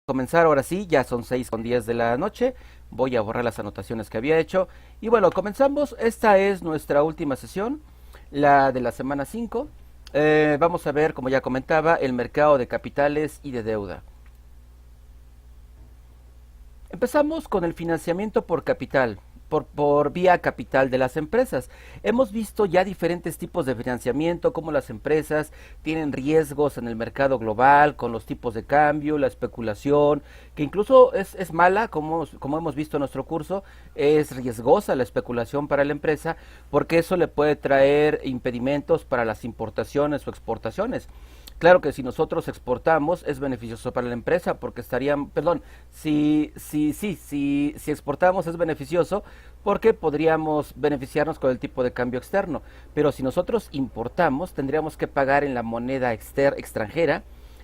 Comenzar ahora sí, ya son 6:10 de la noche, voy a borrar las anotaciones que había hecho y bueno, comenzamos, esta es nuestra última sesión, la de la semana 5. Vamos a ver, como ya comentaba, el mercado de capitales y de deuda. Empezamos con el financiamiento por capital, por vía capital de las empresas. Hemos visto ya diferentes tipos de financiamiento, cómo las empresas tienen riesgos en el mercado global, con los tipos de cambio, la especulación, que incluso es mala, como hemos visto en nuestro curso, es riesgosa la especulación para la empresa, porque eso le puede traer impedimentos para las importaciones o exportaciones. Claro que si nosotros exportamos es beneficioso para la empresa porque estarían, perdón, si exportamos es beneficioso porque podríamos beneficiarnos con el tipo de cambio externo. Pero si nosotros importamos tendríamos que pagar en la moneda extranjera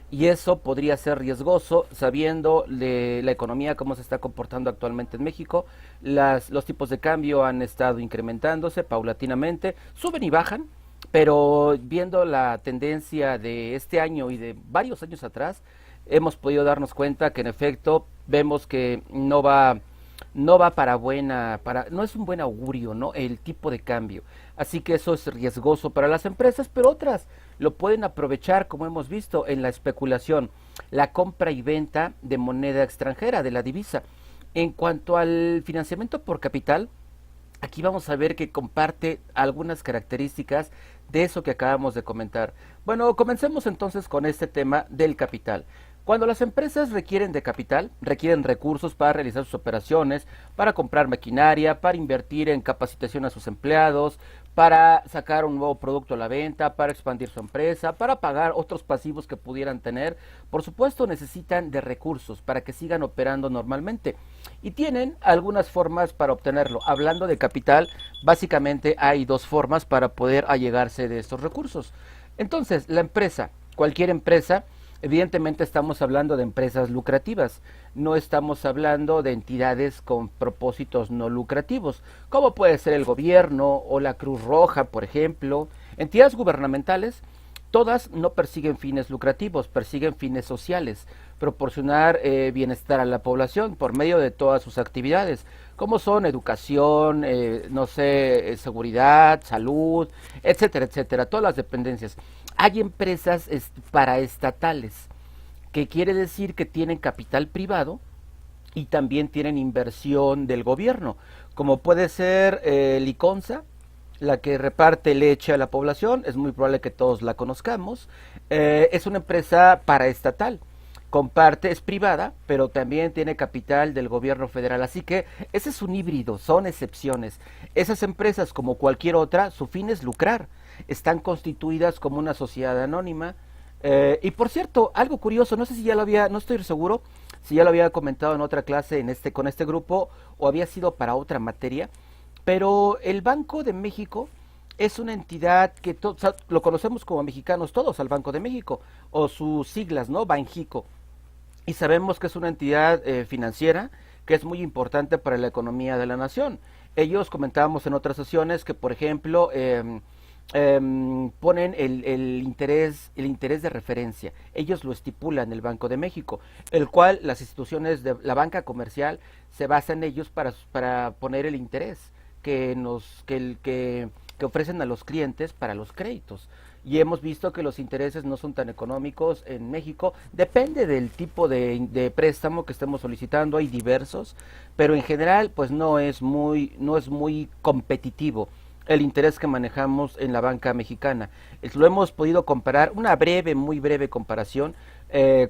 y eso podría ser riesgoso sabiendo de la economía cómo se está comportando actualmente en México. Los tipos de cambio han estado incrementándose paulatinamente, suben y bajan, pero viendo la tendencia de este año y de varios años atrás, hemos podido darnos cuenta que en efecto vemos que no va no es un buen augurio, ¿no? El tipo de cambio. Así que eso es riesgoso para las empresas, pero otras lo pueden aprovechar, como hemos visto, en la especulación, la compra y venta de moneda extranjera, de la divisa. En cuanto al financiamiento por capital, aquí vamos a ver que comparte algunas características de eso que acabamos de comentar. Bueno, comencemos entonces con este tema del capital. Cuando las empresas requieren de capital, requieren recursos para realizar sus operaciones, para comprar maquinaria, para invertir en capacitación a sus empleados, para sacar un nuevo producto a la venta, para expandir su empresa, para pagar otros pasivos que pudieran tener. Por supuesto, necesitan de recursos para que sigan operando normalmente. Y tienen algunas formas para obtenerlo. Hablando de capital, básicamente hay dos formas para poder allegarse de estos recursos. Entonces, la empresa, cualquier empresa, evidentemente estamos hablando de empresas lucrativas, no estamos hablando de entidades con propósitos no lucrativos, como puede ser el gobierno o la Cruz Roja, por ejemplo. Entidades gubernamentales, todas no persiguen fines lucrativos, persiguen fines sociales, proporcionar bienestar a la población por medio de todas sus actividades, como son educación, no sé, seguridad, salud, etcétera, etcétera, todas las dependencias. Hay empresas paraestatales, que quiere decir que tienen capital privado y también tienen inversión del gobierno, como puede ser Liconza, la que reparte leche a la población, es muy probable que todos la conozcamos. Es una empresa paraestatal, comparte, es privada, pero también tiene capital del gobierno federal. Así que ese es un híbrido, son excepciones. Esas empresas, como cualquier otra, su fin es lucrar. Están constituidas como una sociedad anónima. Y por cierto, algo curioso, no sé si ya lo había, no estoy seguro si ya lo había comentado en otra clase con este grupo o había sido para otra materia, pero el Banco de México es una entidad que o sea, lo conocemos como mexicanos todos al Banco de México, o sus siglas, ¿no? Banjico. Y sabemos que es una entidad financiera que es muy importante para la economía de la nación. Ellos comentábamos en otras sesiones que, por ejemplo, ponen el interés de referencia. Ellos lo estipulan el Banco de México, el cual las instituciones de la banca comercial se basan en ellos para poner el interés que ofrecen a los clientes para los créditos. Y hemos visto que los intereses no son tan económicos en México, depende del tipo de préstamo que estemos solicitando, hay diversos, pero en general pues no es muy competitivo el interés que manejamos en la banca mexicana. Lo hemos podido comparar, una muy breve comparación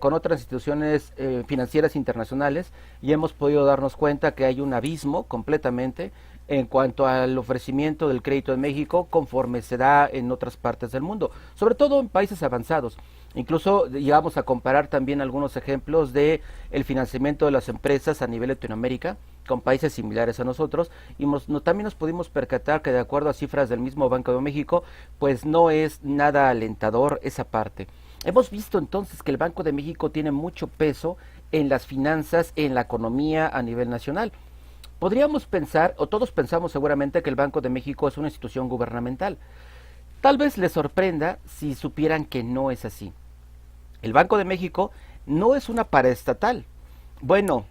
con otras instituciones financieras internacionales, y hemos podido darnos cuenta que hay un abismo completamente en cuanto al ofrecimiento del crédito en México conforme se da en otras partes del mundo, sobre todo en países avanzados. Incluso llegamos a comparar también algunos ejemplos de el financiamiento de las empresas a nivel Latinoamérica con países similares a nosotros, y también nos pudimos percatar que de acuerdo a cifras del mismo Banco de México, pues no es nada alentador esa parte. Hemos visto entonces que el Banco de México tiene mucho peso en las finanzas, en la economía a nivel nacional. Podríamos pensar, o todos pensamos seguramente, que el Banco de México es una institución gubernamental. Tal vez les sorprenda si supieran que no es así. El Banco de México no es una paraestatal, Bueno,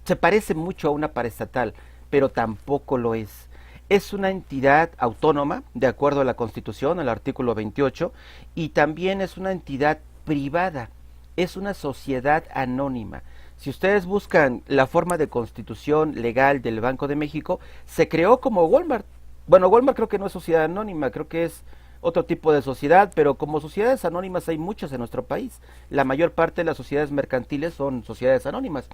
se parece mucho a una paraestatal, pero tampoco lo es. Es una entidad autónoma, de acuerdo a la Constitución, al artículo 28, y también es una entidad privada, es una sociedad anónima. Si ustedes buscan la forma de constitución legal del Banco de México, se creó como Walmart. Bueno, Walmart creo que no es sociedad anónima, creo que es otro tipo de sociedad, pero como sociedades anónimas hay muchas en nuestro país. La mayor parte de las sociedades mercantiles son sociedades anónimas.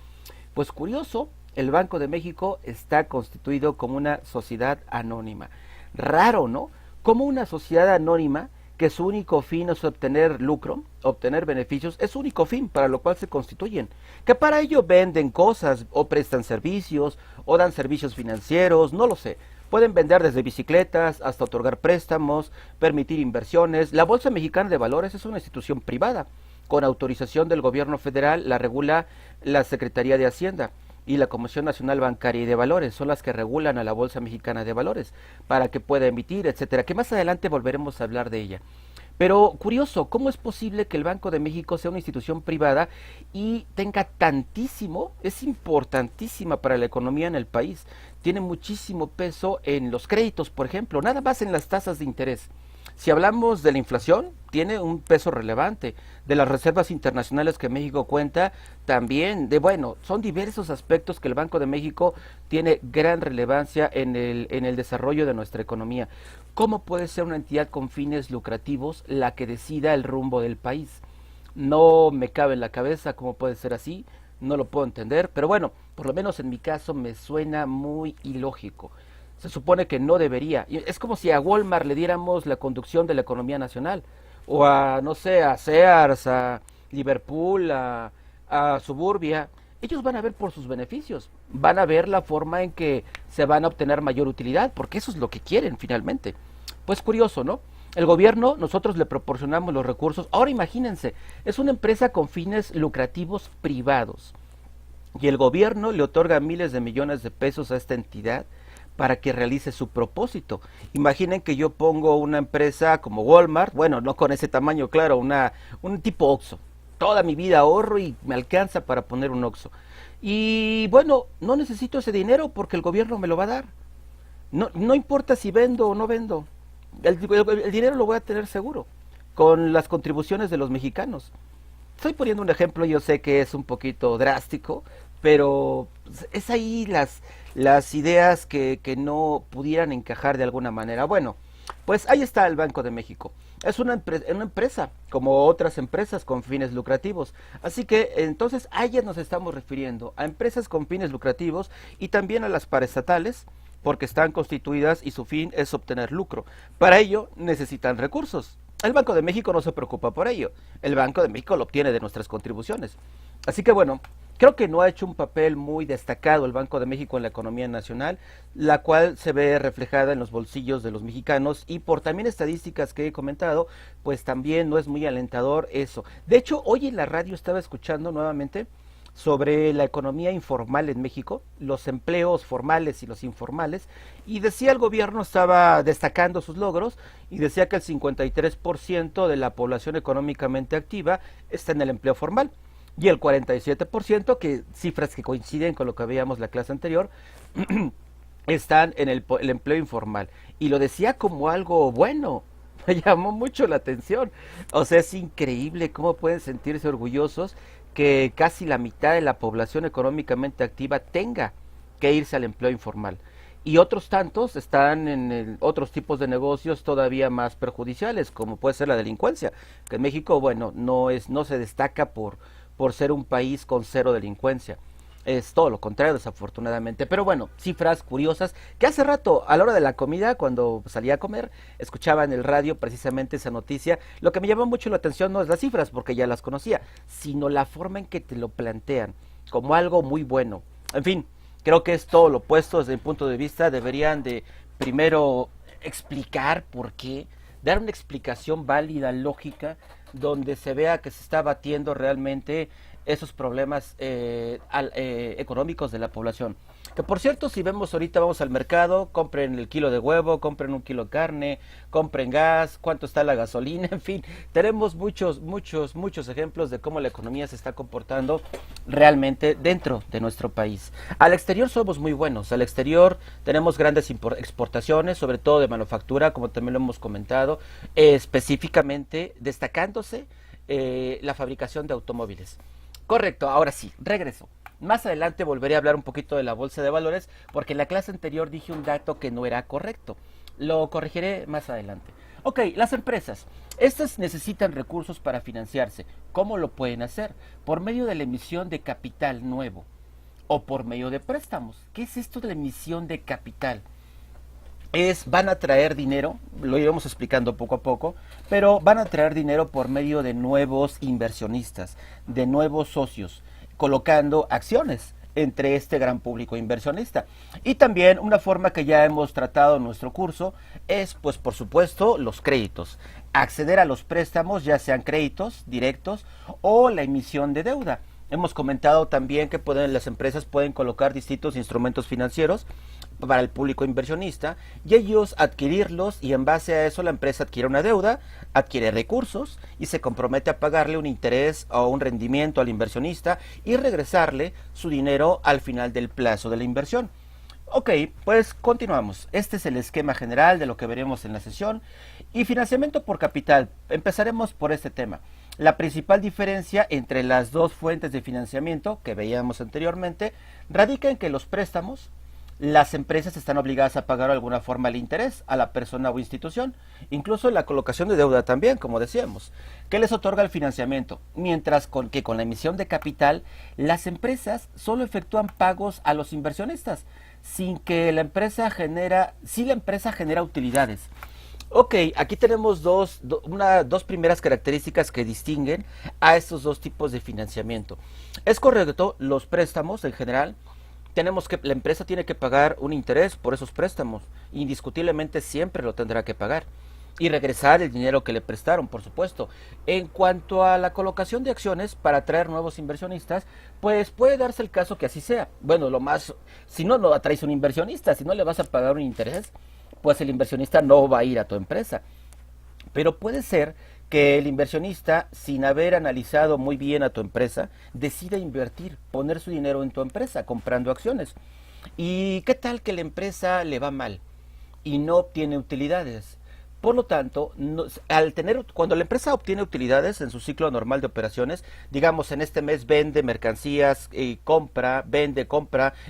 Pues curioso, el Banco de México está constituido como una sociedad anónima. Raro, ¿no? Como una sociedad anónima que su único fin es obtener lucro, obtener beneficios, es su único fin para lo cual se constituyen. Que para ello venden cosas o prestan servicios o dan servicios financieros, no lo sé. Pueden vender desde bicicletas hasta otorgar préstamos, permitir inversiones. La Bolsa Mexicana de Valores es una institución privada. Con autorización del gobierno federal la regula la Secretaría de Hacienda y la Comisión Nacional Bancaria y de Valores. Son las que regulan a la Bolsa Mexicana de Valores para que pueda emitir, etcétera. Que más adelante volveremos a hablar de ella. Pero curioso, ¿cómo es posible que el Banco de México sea una institución privada y tenga tantísimo, es importantísima para la economía en el país? Tiene muchísimo peso en los créditos, por ejemplo, nada más en las tasas de interés. Si hablamos de la inflación, tiene un peso relevante. De las reservas internacionales que México cuenta, también, bueno, son diversos aspectos que el Banco de México tiene gran relevancia en el desarrollo de nuestra economía. ¿Cómo puede ser una entidad con fines lucrativos la que decida el rumbo del país? No me cabe en la cabeza cómo puede ser así, no lo puedo entender, pero bueno, por lo menos en mi caso me suena muy ilógico. Se supone que no debería. Es como si a Walmart le diéramos la conducción de la economía nacional, o a, no sé, a Sears, a Liverpool, a Suburbia. Ellos van a ver por sus beneficios, van a ver la forma en que se van a obtener mayor utilidad, porque eso es lo que quieren finalmente. Pues curioso, ¿no? El gobierno, nosotros le proporcionamos los recursos. Ahora imagínense, es una empresa con fines lucrativos privados y el gobierno le otorga miles de millones de pesos a esta entidad para que realice su propósito. Imaginen que yo pongo una empresa como Walmart, bueno, no con ese tamaño, claro, un tipo Oxxo. Toda mi vida ahorro y me alcanza para poner un Oxxo. Y bueno, no necesito ese dinero porque el gobierno me lo va a dar. No, no importa si vendo o no vendo. El dinero lo voy a tener seguro con las contribuciones de los mexicanos. Estoy poniendo un ejemplo, yo sé que es un poquito drástico, pero es ahí las ideas que no pudieran encajar de alguna manera. Bueno, pues ahí está el Banco de México. Es una empresa, como otras empresas con fines lucrativos. Así que entonces a ellas nos estamos refiriendo, a empresas con fines lucrativos y también a las paraestatales, porque están constituidas y su fin es obtener lucro. Para ello necesitan recursos. El Banco de México no se preocupa por ello. El Banco de México lo obtiene de nuestras contribuciones. Así que bueno, creo que no ha hecho un papel muy destacado el Banco de México en la economía nacional, la cual se ve reflejada en los bolsillos de los mexicanos y por también estadísticas que he comentado, pues también no es muy alentador eso. De hecho, hoy en la radio estaba escuchando nuevamente sobre la economía informal en México, los empleos formales y los informales, y decía el gobierno estaba destacando sus logros y decía que el 53% de la población económicamente activa está en el empleo formal y el 47%, que cifras que coinciden con lo que veíamos la clase anterior, están en el empleo informal. Y lo decía como algo bueno, me llamó mucho la atención. O sea, es increíble cómo pueden sentirse orgullosos que casi la mitad de la población económicamente activa tenga que irse al empleo informal. Y otros tantos están en otros tipos de negocios todavía más perjudiciales, como puede ser la delincuencia, que en México, bueno, no se destaca por ser un país con cero delincuencia. Es todo lo contrario, desafortunadamente. Pero bueno, cifras curiosas que hace rato, a la hora de la comida, cuando salía a comer, escuchaba en el radio precisamente esa noticia. Lo que me llamó mucho la atención no es las cifras, porque ya las conocía, sino la forma en que te lo plantean, como algo muy bueno. En fin, creo que es todo lo opuesto desde mi punto de vista. Deberían de primero explicar por qué, dar una explicación válida, lógica, donde se vea que se está batiendo realmente esos problemas económicos de la población. Que por cierto, si vemos ahorita, vamos al mercado, compren el kilo de huevo, compren un kilo de carne, compren gas, cuánto está la gasolina, en fin, tenemos muchos ejemplos de cómo la economía se está comportando realmente dentro de nuestro país. Al exterior somos muy buenos, al exterior tenemos grandes exportaciones, sobre todo de manufactura, como también lo hemos comentado, específicamente destacándose la fabricación de automóviles. Correcto, ahora sí, regreso. Más adelante volveré a hablar un poquito de la bolsa de valores, porque en la clase anterior dije un dato que no era correcto. Lo corregiré más adelante. Ok, las empresas. Estas necesitan recursos para financiarse. ¿Cómo lo pueden hacer? Por medio de la emisión de capital nuevo o por medio de préstamos. ¿Qué es esto de la emisión de capital? Van a traer dinero, lo iremos explicando poco a poco, pero van a traer dinero por medio de nuevos inversionistas, de nuevos socios, colocando acciones entre este gran público inversionista. Y también una forma que ya hemos tratado en nuestro curso es, pues por supuesto, los créditos. Acceder a los préstamos, ya sean créditos directos o la emisión de deuda. Hemos comentado también que las empresas pueden colocar distintos instrumentos financieros para el público inversionista y ellos adquirirlos, y en base a eso la empresa adquiere una deuda, adquiere recursos y se compromete a pagarle un interés o un rendimiento al inversionista y regresarle su dinero al final del plazo de la inversión. Ok, pues continuamos. Este es el esquema general de lo que veremos en la sesión. Y financiamiento por capital. Empezaremos por este tema. La principal diferencia entre las dos fuentes de financiamiento que veíamos anteriormente radica en que los préstamos, las empresas están obligadas a pagar de alguna forma el interés a la persona o institución, incluso la colocación de deuda también, como decíamos, que les otorga el financiamiento, mientras que con la emisión de capital, las empresas solo efectúan pagos a los inversionistas, sin que la empresa genera utilidades. Ok, aquí tenemos dos primeras características que distinguen a estos dos tipos de financiamiento. Es correcto, los préstamos en general, la empresa tiene que pagar un interés por esos préstamos, indiscutiblemente siempre lo tendrá que pagar y regresar el dinero que le prestaron, por supuesto. En cuanto a la colocación de acciones para atraer nuevos inversionistas, pues puede darse el caso que así sea. Bueno, si no atraes un inversionista, si no le vas a pagar un interés, pues el inversionista no va a ir a tu empresa. Pero puede ser que el inversionista, sin haber analizado muy bien a tu empresa, decida invertir, poner su dinero en tu empresa, comprando acciones. ¿Y qué tal que la empresa le va mal y no obtiene utilidades? Por lo tanto, cuando la empresa obtiene utilidades en su ciclo normal de operaciones, digamos en este mes vende mercancías, compra,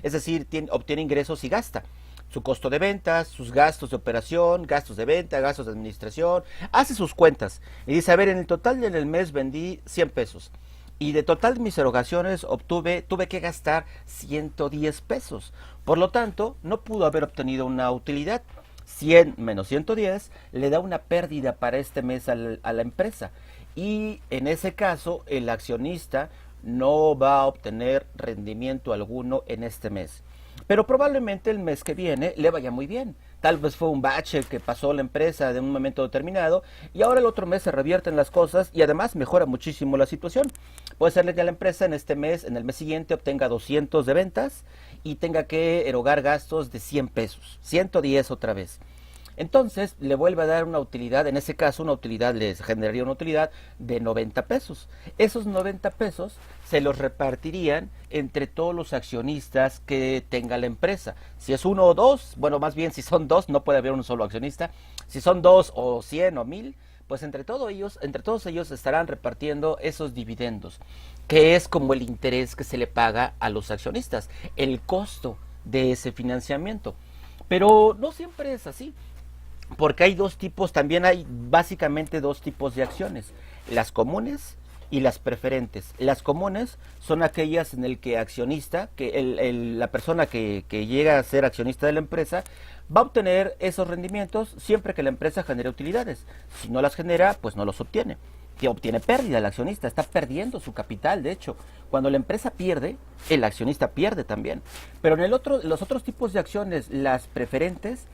es decir, obtiene ingresos y gasta su costo de ventas, sus gastos de operación, gastos de venta, gastos de administración, hace sus cuentas y dice, a ver, en el total del mes vendí 100 pesos y de total de mis erogaciones tuve que gastar 110 pesos. Por lo tanto, no pudo haber obtenido una utilidad. 100 menos 110 le da una pérdida para este mes a la empresa y en ese caso el accionista no va a obtener rendimiento alguno en este mes. Pero probablemente el mes que viene le vaya muy bien. Tal vez fue un bache que pasó la empresa de un momento determinado y ahora el otro mes se revierten las cosas y además mejora muchísimo la situación. Puede ser que la empresa en este mes, en el mes siguiente, obtenga 200 de ventas y tenga que erogar gastos de 100 pesos, 110 otra vez. Entonces le vuelve a dar una utilidad, en ese caso les generaría una utilidad de 90 pesos. Esos 90 pesos se los repartirían entre todos los accionistas que tenga la empresa. Si es uno o dos, bueno, más bien si son dos, no puede haber un solo accionista. Si son 2 o 100 o 1000, pues entre todos ellos estarán repartiendo esos dividendos, que es como el interés que se le paga a los accionistas, el costo de ese financiamiento. Pero no siempre es así, porque hay básicamente dos tipos de acciones, las comunes y las preferentes. Las comunes son aquellas en el que la persona que llega a ser accionista de la empresa va a obtener esos rendimientos siempre que la empresa genere utilidades. Si no las genera, pues no los obtiene. Que obtiene pérdida, el accionista está perdiendo su capital. De hecho, cuando la empresa pierde, el accionista pierde también. Pero en los otros tipos de acciones, las preferentes,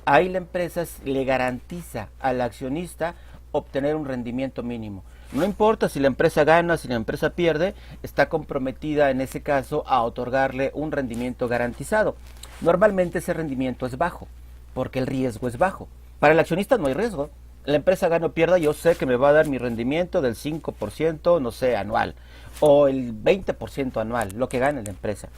ahí la empresa le garantiza al accionista obtener un rendimiento mínimo. No importa si la empresa gana, si la empresa pierde, está comprometida en ese caso a otorgarle un rendimiento garantizado. Normalmente ese rendimiento es bajo, porque el riesgo es bajo. Para el accionista no hay riesgo, La empresa gana o pierda, yo sé que me va a dar mi rendimiento del 5%, no sé, anual, o el 20% anual, lo que gane la empresa.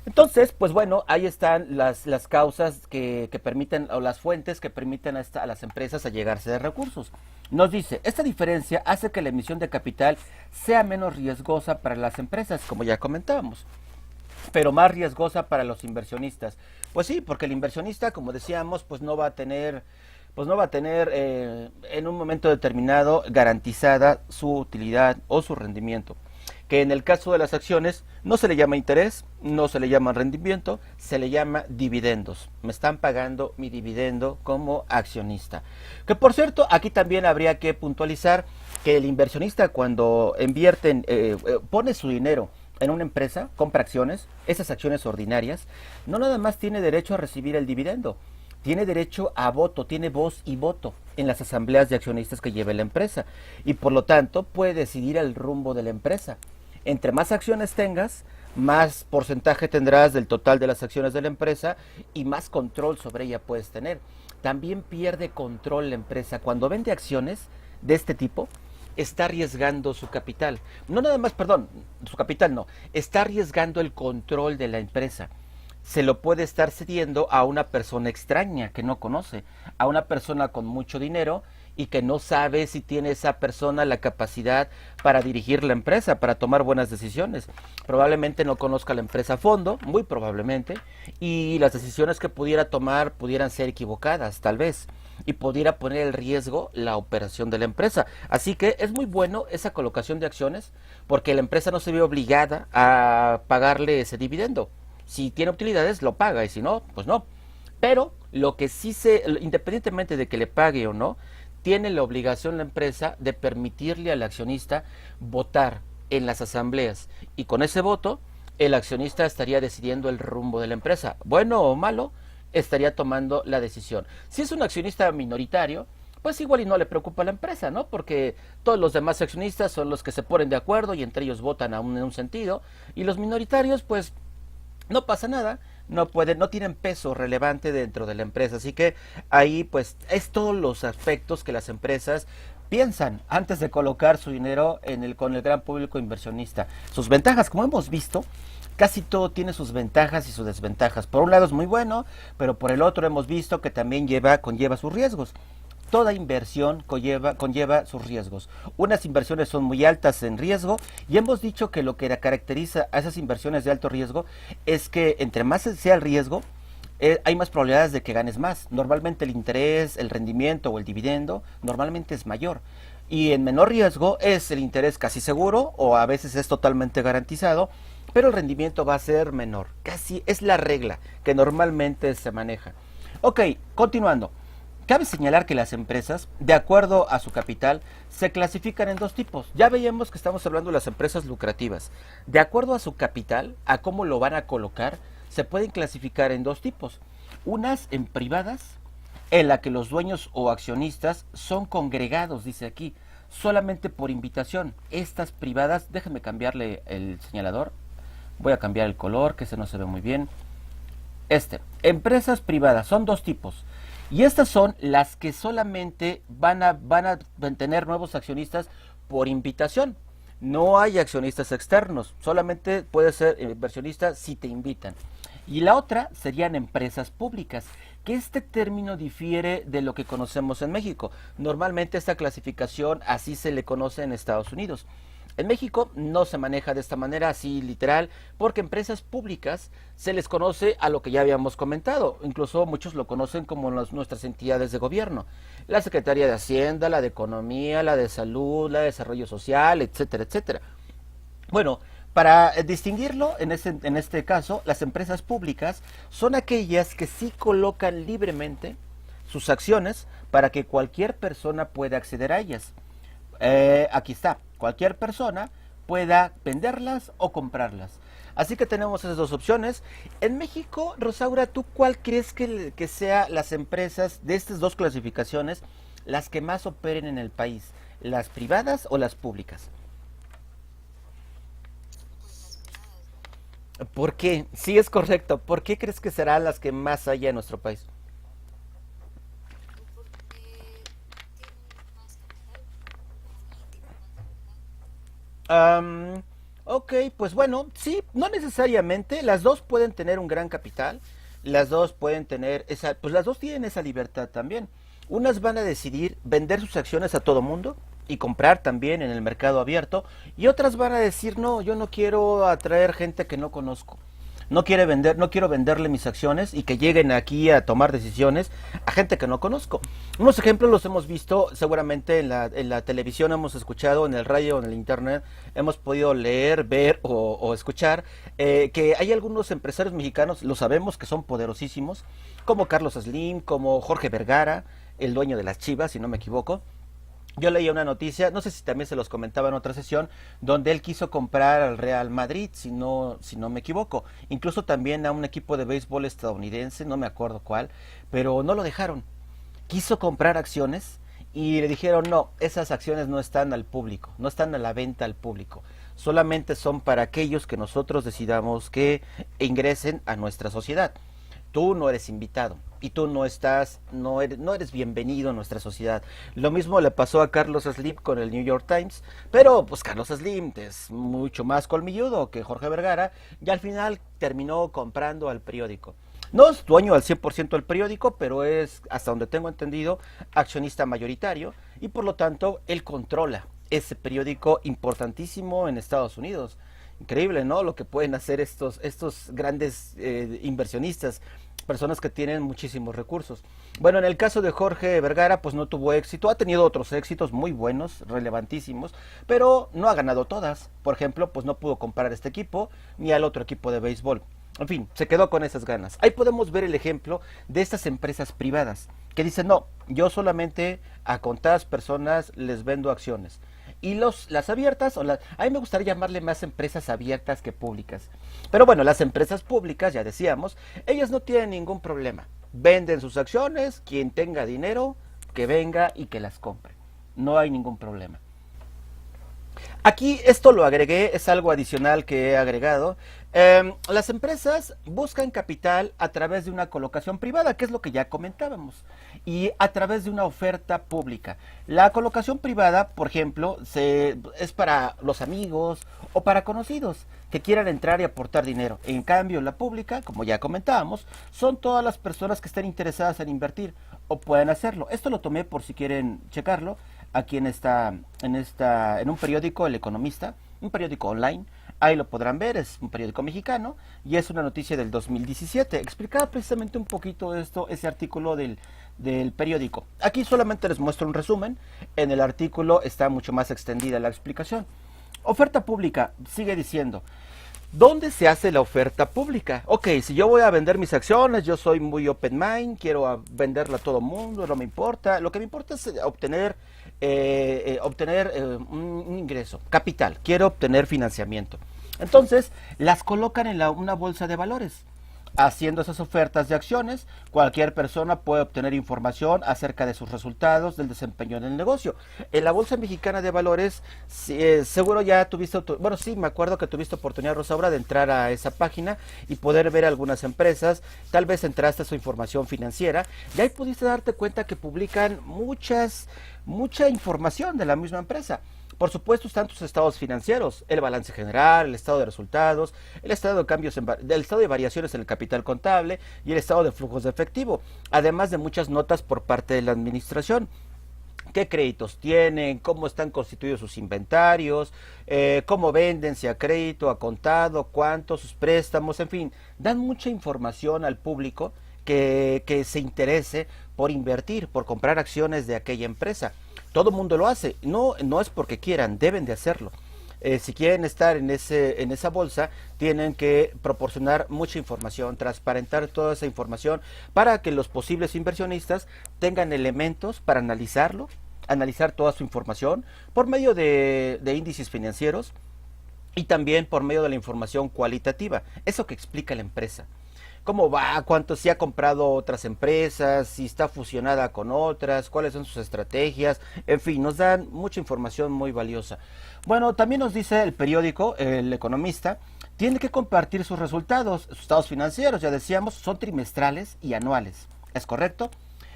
Entonces, pues bueno, ahí están las causas que permiten, o las fuentes que permiten a las empresas a llegarse de recursos. Nos dice, esta diferencia hace que la emisión de capital sea menos riesgosa para las empresas, como ya comentábamos, pero más riesgosa para los inversionistas. Pues sí, porque el inversionista, como decíamos, pues no va a tener en un momento determinado garantizada su utilidad o su rendimiento. Que en el caso de las acciones no se le llama interés, no se le llama rendimiento, se le llama dividendos. Me están pagando mi dividendo como accionista. Que por cierto, aquí también habría que puntualizar que el inversionista cuando pone su dinero en una empresa, compra acciones, esas acciones ordinarias, no nada más tiene derecho a recibir el dividendo, tiene derecho a voto, tiene voz y voto en las asambleas de accionistas que lleve la empresa y por lo tanto puede decidir el rumbo de la empresa. Entre más acciones tengas, más porcentaje tendrás del total de las acciones de la empresa y más control sobre ella puedes tener. También pierde control la empresa cuando vende acciones de este tipo, está arriesgando su capital. No nada más, perdón, su capital no, está arriesgando el control de la empresa. Se lo puede estar cediendo a una persona extraña que no conoce, a una persona con mucho dinero y que no sabe si tiene esa persona la capacidad para dirigir la empresa, para tomar buenas decisiones. Probablemente no conozca la empresa a fondo, muy probablemente, y las decisiones que pudiera tomar pudieran ser equivocadas, tal vez, y pudiera poner en riesgo la operación de la empresa. Así que es muy bueno esa colocación de acciones porque la empresa no se ve obligada a pagarle ese dividendo. Si tiene utilidades, lo paga, y si no, pues no. Pero lo que sí independientemente de que le pague o no, tiene la obligación la empresa de permitirle al accionista votar en las asambleas. Y con ese voto, el accionista estaría decidiendo el rumbo de la empresa. Bueno o malo, estaría tomando la decisión. Si es un accionista minoritario, pues igual y no le preocupa a la empresa, ¿no? Porque todos los demás accionistas son los que se ponen de acuerdo y entre ellos votan en un sentido. Y los minoritarios, pues no pasa nada, no tienen peso relevante dentro de la empresa, así que ahí pues es todos los aspectos que las empresas piensan antes de colocar su dinero con el gran público inversionista. Sus ventajas, como hemos visto, casi todo tiene sus ventajas y sus desventajas. Por un lado es muy bueno, pero por el otro hemos visto que también conlleva sus riesgos. Toda inversión conlleva sus riesgos. Unas inversiones son muy altas en riesgo y hemos dicho que lo que caracteriza a esas inversiones de alto riesgo es que entre más sea el riesgo, hay más probabilidades de que ganes más. Normalmente el interés, el rendimiento o el dividendo normalmente es mayor. Y en menor riesgo es el interés casi seguro o a veces es totalmente garantizado, pero el rendimiento va a ser menor. Casi es la regla que normalmente se maneja. Ok, continuando. Cabe señalar que las empresas, de acuerdo a su capital, se clasifican en dos tipos. Ya veíamos que estamos hablando de las empresas lucrativas. De acuerdo a su capital, a cómo lo van a colocar, se pueden clasificar en dos tipos. Unas en privadas, en la que los dueños o accionistas son congregados, dice aquí, solamente por invitación. Estas privadas, déjenme cambiarle el señalador, voy a cambiar el color, que ese no se ve muy bien. Empresas privadas, son dos tipos. Y estas son las que solamente van a tener nuevos accionistas por invitación. No hay accionistas externos, solamente puedes ser inversionista si te invitan. Y la otra serían empresas públicas, que este término difiere de lo que conocemos en México. Normalmente esta clasificación así se le conoce en Estados Unidos. En México no se maneja de esta manera así literal, porque empresas públicas se les conoce a lo que ya habíamos comentado, incluso muchos lo conocen como nuestras entidades de gobierno, la Secretaría de Hacienda, la de Economía, la de Salud, la de Desarrollo Social, etcétera, etcétera. Bueno, para distinguirlo, en este caso, las empresas públicas son aquellas que sí colocan libremente sus acciones para que cualquier persona pueda acceder a ellas. Aquí está, cualquier persona pueda venderlas o comprarlas. Así que tenemos esas dos opciones. En México, Rosaura, ¿tú cuál crees que sea las empresas de estas dos clasificaciones las que más operen en el país? ¿Las privadas o las públicas? ¿Por qué? Sí, es correcto. ¿Por qué crees que serán las que más haya en nuestro país? Am, ok, pues bueno, sí, no necesariamente, las dos pueden tener un gran capital, las dos pueden tener esa, pues las dos tienen esa libertad también. Unas van a decidir vender sus acciones a todo mundo y comprar también en el mercado abierto, y otras van a decir, no, yo no quiero atraer gente que no conozco. No quiero venderle mis acciones y que lleguen aquí a tomar decisiones a gente que no conozco. Unos ejemplos los hemos visto seguramente en la televisión, hemos escuchado en el radio, en el internet, hemos podido leer, ver o escuchar que hay algunos empresarios mexicanos, lo sabemos, que son poderosísimos, como Carlos Slim, como Jorge Vergara, el dueño de las Chivas, si no me equivoco. Yo leía una noticia, no sé si también se los comentaba en otra sesión, donde él quiso comprar al Real Madrid, si no me equivoco. Incluso también a un equipo de béisbol estadounidense, no me acuerdo cuál, pero no lo dejaron. Quiso comprar acciones y le dijeron, no, esas acciones no están al público, no están a la venta al público. Solamente son para aquellos que nosotros decidamos que ingresen a nuestra sociedad. Tú no eres invitado y tú no eres bienvenido en nuestra sociedad. Lo mismo le pasó a Carlos Slim con el New York Times, pero pues Carlos Slim es mucho más colmilludo que Jorge Vergara y al final terminó comprando al periódico. No es dueño al 100% del periódico, pero es, hasta donde tengo entendido, accionista mayoritario y por lo tanto él controla ese periódico importantísimo en Estados Unidos. Increíble, ¿no? Lo que pueden hacer estos grandes inversionistas, personas que tienen muchísimos recursos. Bueno, en el caso de Jorge Vergara, pues no tuvo éxito, ha tenido otros éxitos muy buenos, relevantísimos, pero no ha ganado todas. Por ejemplo, pues no pudo comprar este equipo ni al otro equipo de béisbol. En fin, se quedó con esas ganas. Ahí podemos ver el ejemplo de estas empresas privadas que dicen, no, yo solamente a contadas personas les vendo acciones. Y las abiertas, a mí me gustaría llamarle más empresas abiertas que públicas. Pero bueno, las empresas públicas, ya decíamos, ellas no tienen ningún problema. Venden sus acciones, quien tenga dinero, que venga y que las compre. No hay ningún problema. Aquí esto lo agregué, es algo adicional que he agregado. Las empresas buscan capital a través de una colocación privada, que es lo que ya comentábamos, y a través de una oferta pública. La colocación privada, por ejemplo, es para los amigos o para conocidos que quieran entrar y aportar dinero. En cambio, la pública, como ya comentábamos, son todas las personas que estén interesadas en invertir o pueden hacerlo. Esto lo tomé por si quieren checarlo aquí en un periódico, El Economista, un periódico online. Ahí lo podrán ver, es un periódico mexicano y es una noticia del 2017. Explicaba precisamente un poquito esto, ese artículo del periódico. Aquí solamente les muestro un resumen. En el artículo está mucho más extendida la explicación. Oferta pública, sigue diciendo. ¿Dónde se hace la oferta pública? Ok, si yo voy a vender mis acciones, yo soy muy open mind, quiero venderla a todo mundo, no me importa. Lo que me importa es obtener un ingreso, capital. Quiero obtener financiamiento. Entonces, las colocan en una bolsa de valores. Haciendo esas ofertas de acciones, cualquier persona puede obtener información acerca de sus resultados, del desempeño en el negocio. En la Bolsa Mexicana de Valores, seguro ya tuviste, bueno, sí, me acuerdo que tuviste oportunidad, Rosaura, de entrar a esa página y poder ver algunas empresas. Tal vez entraste a su información financiera y ahí pudiste darte cuenta que publican mucha información de la misma empresa. Por supuesto están tus estados financieros, el balance general, el estado de resultados, el estado de cambios, el estado de variaciones en el capital contable y el estado de flujos de efectivo, además de muchas notas por parte de la administración. ¿Qué créditos tienen? ¿Cómo están constituidos sus inventarios? ¿Cómo venden? Si a crédito, a contado, cuántos, sus préstamos, en fin, dan mucha información al público que se interese por invertir, por comprar acciones de aquella empresa. Todo el mundo lo hace, no es porque quieran, deben de hacerlo. Si quieren estar en esa bolsa, tienen que proporcionar mucha información, transparentar toda esa información para que los posibles inversionistas tengan elementos para analizar toda su información por medio de índices financieros y también por medio de la información cualitativa, eso que explica la empresa. ¿Cómo va? ¿Cuánto se ha comprado otras empresas? ¿Si está fusionada con otras? ¿Cuáles son sus estrategias? En fin, nos dan mucha información muy valiosa. Bueno, también nos dice el periódico, El Economista, tiene que compartir sus resultados, sus estados financieros, ya decíamos, son trimestrales y anuales. ¿Es correcto?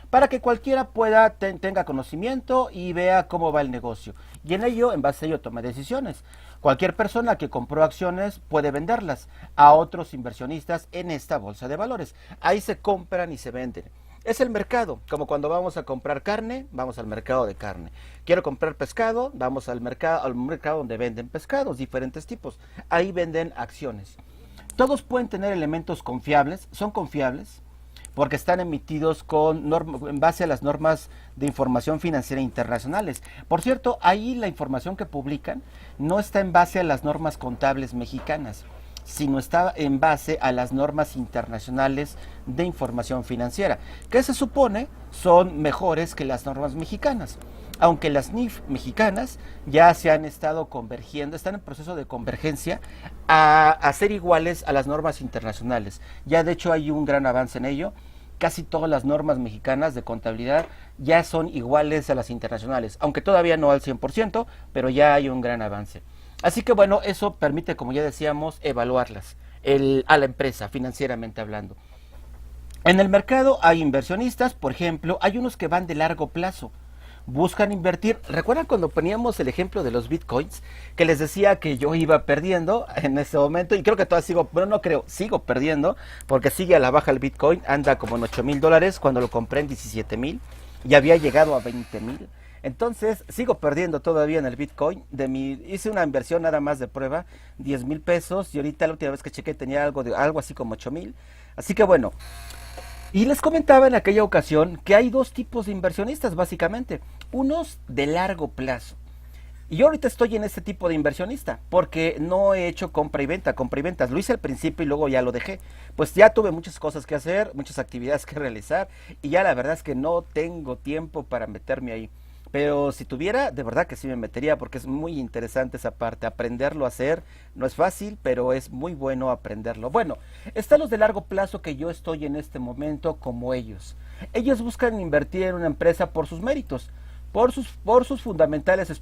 Para que cualquiera tenga conocimiento y vea cómo va el negocio. Y en base a ello, toma decisiones. Cualquier persona que compró acciones puede venderlas a otros inversionistas en esta bolsa de valores. Ahí se compran y se venden. Es el mercado, como cuando vamos a comprar carne, vamos al mercado de carne. Quiero comprar pescado, vamos al mercado donde venden pescados, diferentes tipos. Ahí venden acciones. Todos pueden tener elementos confiables, son confiables, porque están emitidos en base a las normas de información financiera internacionales. Por cierto, ahí la información que publican no está en base a las normas contables mexicanas, sino está en base a las normas internacionales de información financiera, que se supone son mejores que las normas mexicanas. Aunque las NIF mexicanas ya se han estado convergiendo, están en proceso de convergencia a ser iguales a las normas internacionales. Ya de hecho hay un gran avance en ello. Casi todas las normas mexicanas de contabilidad ya son iguales a las internacionales, aunque todavía no al 100%, pero ya hay un gran avance. Así que bueno, eso permite, como ya decíamos, evaluarlas a la empresa, financieramente hablando. En el mercado hay inversionistas, por ejemplo, hay unos que van de largo plazo, buscan invertir. ¿Recuerdan cuando poníamos el ejemplo de los bitcoins? Que les decía que yo iba perdiendo en ese momento, y creo que todavía sigo, bueno, no creo, sigo perdiendo, porque sigue a la baja el bitcoin, anda como en $8,000, cuando lo compré en 17,000, y había llegado a 20,000. Entonces, sigo perdiendo todavía en el bitcoin. Hice una inversión nada más de prueba, 10,000 pesos, y ahorita la última vez que chequé tenía algo así como 8,000. Así que bueno, y les comentaba en aquella ocasión que hay dos tipos de inversionistas básicamente, unos de largo plazo. Y yo ahorita estoy en este tipo de inversionista, porque no he hecho compra y ventas. Lo hice al principio y luego ya lo dejé. Pues ya tuve muchas cosas que hacer, muchas actividades que realizar, y ya la verdad es que no tengo tiempo para meterme ahí. Pero si tuviera, de verdad que sí me metería, porque es muy interesante esa parte. Aprenderlo a hacer no es fácil, pero es muy bueno aprenderlo. Bueno, están los de largo plazo, que yo estoy en este momento como ellos. Ellos buscan invertir en una empresa por sus méritos, por sus fundamentales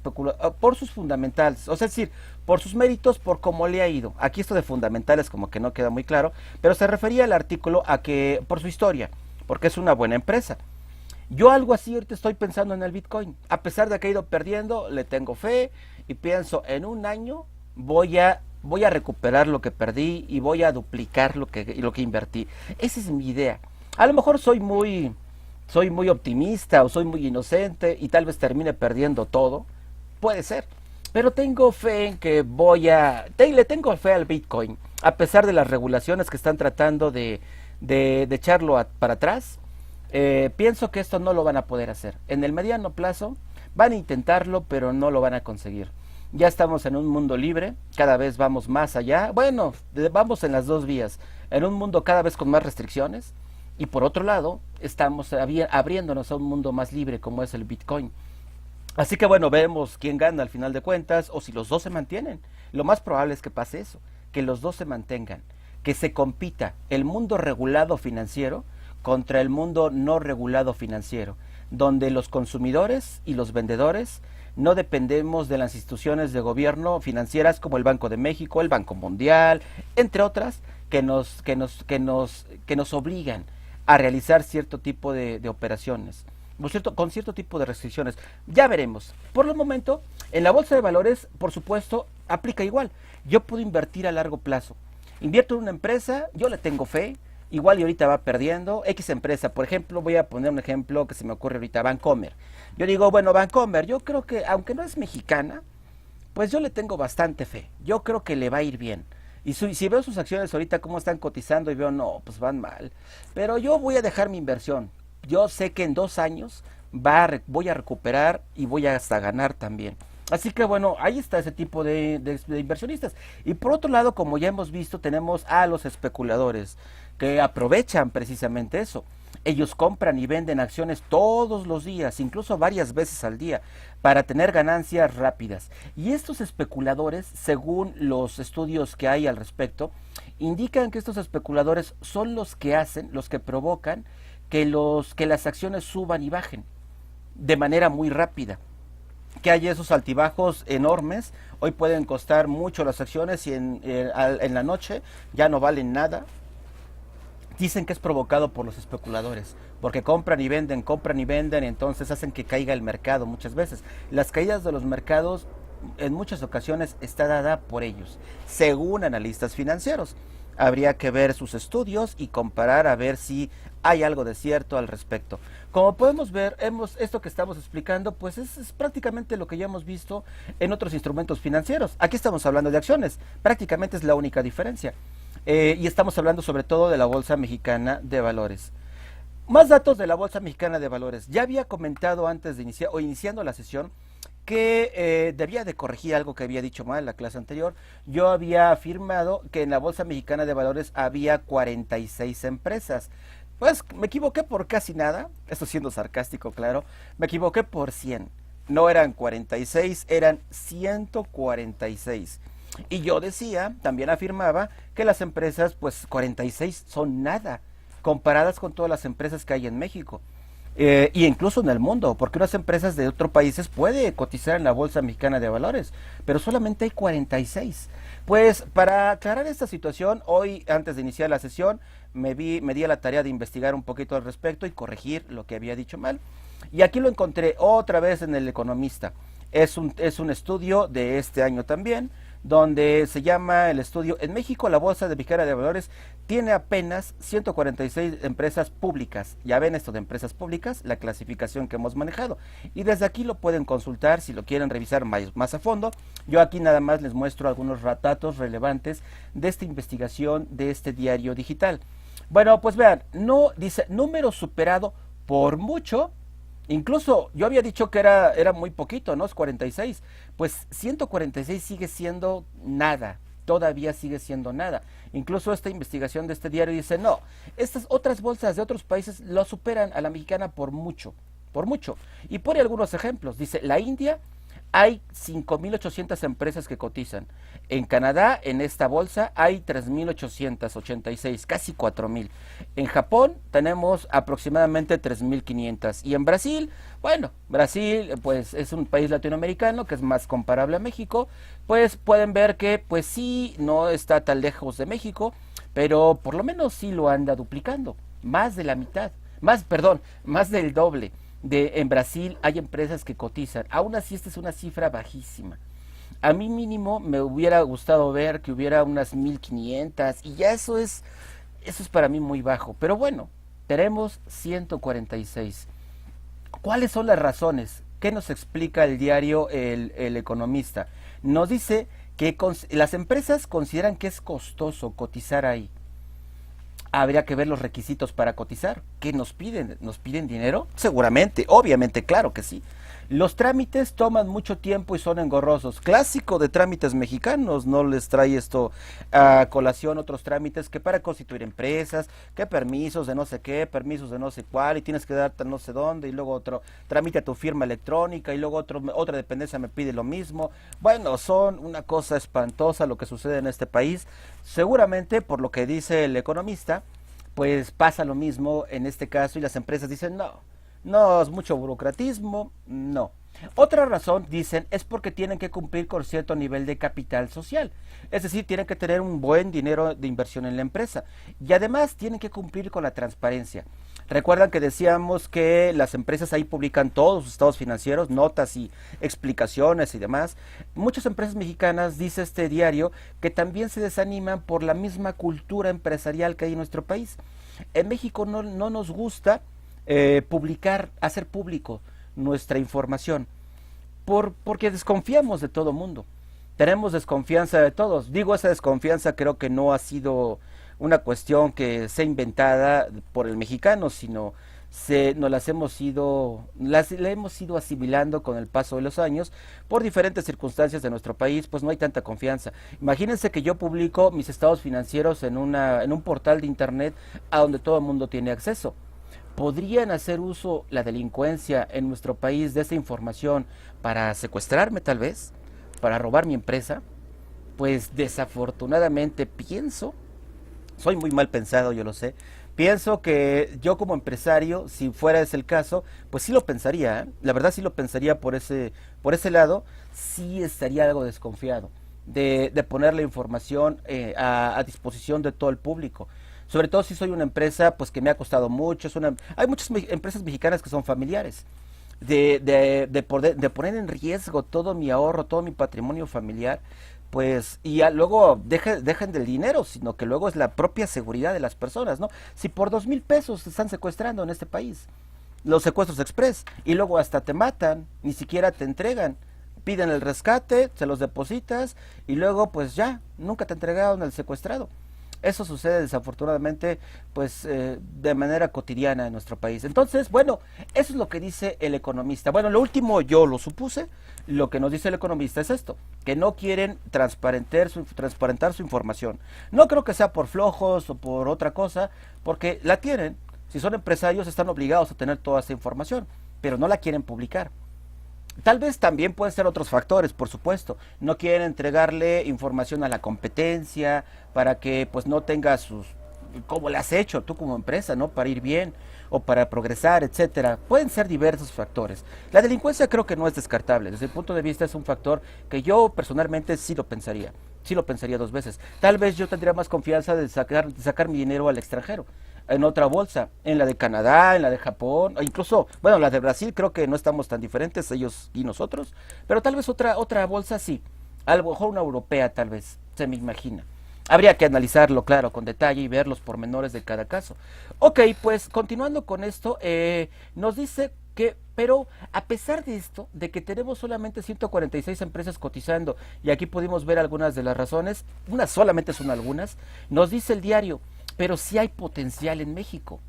por sus fundamentales, o sea, es decir, por sus méritos, por cómo le ha ido. Aquí esto de fundamentales como que no queda muy claro, pero se refería el artículo a que por su historia, porque es una buena empresa. Yo algo así ahorita estoy pensando en el Bitcoin. A pesar de que he ido perdiendo, le tengo fe y pienso en un año voy a recuperar lo que perdí y voy a duplicar lo que invertí. Esa es mi idea. A lo mejor soy muy optimista o soy muy inocente y tal vez termine perdiendo todo. Puede ser. Pero tengo fe en que le tengo fe al Bitcoin. A pesar de las regulaciones que están tratando de echarlo para atrás. Pienso que esto no lo van a poder hacer. En el mediano plazo van a intentarlo, pero no lo van a conseguir. Ya estamos en un mundo libre, cada vez vamos más allá. Bueno, vamos en las dos vías. En un mundo cada vez con más restricciones, y por otro lado, estamos abriéndonos a un mundo más libre como es el Bitcoin. Así que bueno, vemos quién gana al final de cuentas, o si los dos se mantienen. Lo más probable es que pase eso, que los dos se mantengan, que se compita el mundo regulado financiero contra el mundo no regulado financiero, donde los consumidores y los vendedores no dependemos de las instituciones de gobierno financieras como el Banco de México, el Banco Mundial, entre otras, que nos obligan a realizar cierto tipo de operaciones, con cierto tipo de restricciones. Ya veremos. Por el momento, en la bolsa de valores, por supuesto, aplica igual. Yo puedo invertir a largo plazo. Invierto en una empresa, yo le tengo fe, igual y ahorita va perdiendo. X empresa, por ejemplo, voy a poner un ejemplo que se me ocurre ahorita, Bancomer. Yo digo, bueno, Bancomer, yo creo que, aunque no es mexicana, pues yo le tengo bastante fe. Yo creo que le va a ir bien. Y si veo sus acciones ahorita cómo están cotizando y veo, no, pues van mal. Pero yo voy a dejar mi inversión. Yo sé que en 2 años voy a recuperar y voy a hasta ganar también. Así que bueno, ahí está ese tipo de inversionistas. Y por otro lado, como ya hemos visto, tenemos a los especuladores que aprovechan precisamente eso. Ellos compran y venden acciones todos los días, incluso varias veces al día, para tener ganancias rápidas. Y estos especuladores, según los estudios que hay al respecto, indican que estos especuladores son los que provocan que las acciones suban y bajen de manera muy rápida. Que hay esos altibajos enormes. Hoy pueden costar mucho las acciones y en la noche ya no valen nada. Dicen que es provocado por los especuladores, porque compran y venden, y entonces hacen que caiga el mercado muchas veces. Las caídas de los mercados en muchas ocasiones está dada por ellos, según analistas financieros. Habría que ver sus estudios y comparar a ver si hay algo de cierto al respecto. Como podemos ver, esto que estamos explicando, pues es prácticamente lo que ya hemos visto en otros instrumentos financieros. Aquí estamos hablando de acciones, prácticamente es la única diferencia. Y estamos hablando sobre todo de la Bolsa Mexicana de Valores. Más datos de la Bolsa Mexicana de Valores. Ya había comentado antes de iniciar o iniciando la sesión que debía de corregir algo que había dicho mal en la clase anterior. Yo había afirmado que en la Bolsa Mexicana de Valores había 46 empresas. Pues me equivoqué por casi nada, esto siendo sarcástico, claro, me equivoqué por 100. No eran 46, eran 146. Y yo decía, también afirmaba, que las empresas, pues 46 son nada, comparadas con todas las empresas que hay en México. Y incluso en el mundo, porque unas empresas de otros países puede cotizar en la Bolsa Mexicana de Valores, pero solamente hay 46. Pues para aclarar esta situación, hoy antes de iniciar la sesión, me di a la tarea de investigar un poquito al respecto y corregir lo que había dicho mal. Y aquí lo encontré otra vez en El Economista. Es un estudio de este año también, donde se llama el estudio: en México la Bolsa de Mexicana de Valores tiene apenas 146 empresas públicas. Ya ven esto de empresas públicas, la clasificación que hemos manejado. Y desde aquí lo pueden consultar si lo quieren revisar más a fondo. Yo aquí nada más les muestro algunos datos relevantes de esta investigación de este diario digital. Bueno, pues vean, no dice número superado por mucho. Incluso yo había dicho que era muy poquito, ¿no? Es 46. Pues 146 sigue siendo nada, todavía sigue siendo nada. Incluso esta investigación de este diario dice, no, estas otras bolsas de otros países lo superan a la mexicana por mucho, por mucho. Y pone algunos ejemplos, dice, la India, hay 5.800 empresas que cotizan. En Canadá, en esta bolsa, hay 3.886, casi 4.000. En Japón tenemos aproximadamente 3.500. Y en Brasil, bueno, Brasil pues es un país latinoamericano que es más comparable a México. Pues pueden ver que pues sí, no está tan lejos de México, pero por lo menos sí lo anda duplicando. Más de la mitad, más del doble. En Brasil hay empresas que cotizan. Aún así esta es una cifra bajísima. A mí mínimo me hubiera gustado ver que hubiera unas 1.500 y ya eso es para mí muy bajo. Pero bueno, tenemos 146. ¿Cuáles son las razones? ¿Qué nos explica el diario El Economista? Nos dice que las empresas consideran que es costoso cotizar ahí. Habría que ver los requisitos para cotizar. ¿Qué nos piden? ¿Nos piden dinero? Seguramente, obviamente, claro que sí. Los trámites toman mucho tiempo y son engorrosos. Clásico de trámites mexicanos, no les trae esto a colación otros trámites que para constituir empresas, que permisos de no sé qué, permisos de no sé cuál, y tienes que darte no sé dónde, y luego otro trámite a tu firma electrónica, y luego otra dependencia me pide lo mismo. Bueno, son una cosa espantosa lo que sucede en este país. Seguramente, por lo que dice El Economista, pues pasa lo mismo en este caso y las empresas dicen no, es mucho burocratismo, no. Otra razón, dicen, es porque tienen que cumplir con cierto nivel de capital social. Es decir, tienen que tener un buen dinero de inversión en la empresa. Y además tienen que cumplir con la transparencia. Recuerdan que decíamos que las empresas ahí publican todos sus estados financieros, notas y explicaciones y demás. Muchas empresas mexicanas, dice este diario, que también se desaniman por la misma cultura empresarial que hay en nuestro país. En México no nos gusta hacer público nuestra información, porque desconfiamos de todo mundo. Tenemos desconfianza de todos. Digo, esa desconfianza creo que no ha sido una cuestión que sea inventada por el mexicano, sino nos la hemos ido asimilando con el paso de los años por diferentes circunstancias de nuestro país. Pues no hay tanta confianza. Imagínense que yo publico mis estados financieros en un portal de internet a donde todo el mundo tiene acceso. ¿Podrían hacer uso la delincuencia en nuestro país de esta información para secuestrarme tal vez? ¿Para robar mi empresa? Pues desafortunadamente soy muy mal pensado, yo lo sé, pienso que yo como empresario, si fuera ese el caso, pues sí lo pensaría, ¿eh? La verdad sí lo pensaría por ese lado, sí estaría algo desconfiado de poner la información a disposición de todo el público. Sobre todo si soy una empresa pues que me ha costado mucho. Hay muchas empresas mexicanas que son familiares. de poner en riesgo todo mi ahorro, todo mi patrimonio familiar, pues, y ya luego dejen del dinero, sino que luego es la propia seguridad de las personas, ¿no? Si por 2,000 pesos te están secuestrando en este país, los secuestros express, y luego hasta te matan, ni siquiera te entregan, piden el rescate, se los depositas, y luego pues ya, nunca te entregaron el secuestrado. Eso sucede desafortunadamente pues de manera cotidiana en nuestro país. Entonces, bueno, eso es lo que dice el economista. Bueno, lo último yo lo supuse, lo que nos dice el economista es esto, que no quieren transparentar su información. No creo que sea por flojos o por otra cosa, porque la tienen. Si son empresarios están obligados a tener toda esa información, pero no la quieren publicar. Tal vez también pueden ser otros factores, por supuesto. No quieren entregarle información a la competencia para que pues no tenga sus, como le has hecho tú como empresa, ¿no? Para ir bien o para progresar, etcétera. Pueden ser diversos factores. La delincuencia creo que no es descartable. Desde el punto de vista es un factor que yo personalmente sí lo pensaría. Sí lo pensaría 2 veces. Tal vez yo tendría más confianza de sacar mi dinero al extranjero en otra bolsa, en la de Canadá, en la de Japón, o incluso, bueno, la de Brasil creo que no estamos tan diferentes ellos y nosotros, pero tal vez otra bolsa sí, a lo mejor una europea tal vez, se me imagina. Habría que analizarlo, claro, con detalle y ver los pormenores de cada caso. Ok, pues continuando con esto, nos dice que, pero a pesar de esto, de que tenemos solamente 146 empresas cotizando, y aquí pudimos ver algunas de las razones, unas solamente son algunas, nos dice el diario, pero sí hay potencial en México.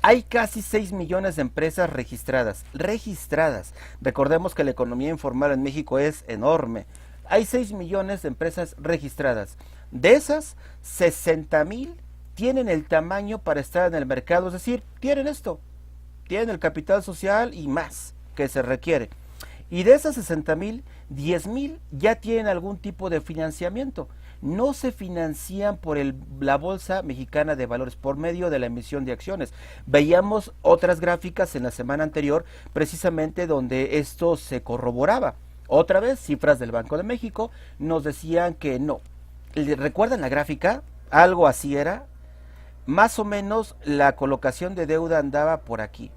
Hay casi 6 millones de empresas registradas. Registradas. Recordemos que la economía informal en México es enorme. Hay 6 millones de empresas registradas. De esas, 60,000 tienen el tamaño para estar en el mercado. Es decir, tienen esto. Tienen el capital social y más que se requiere. Y de esas 60,000, 10,000 ya tienen algún tipo de financiamiento. No se financian por la Bolsa Mexicana de Valores, por medio de la emisión de acciones. Veíamos otras gráficas en la semana anterior, precisamente donde esto se corroboraba. Otra vez, cifras del Banco de México nos decían que no. ¿Recuerdan la gráfica? Algo así era. Más o menos la colocación de deuda andaba por aquí.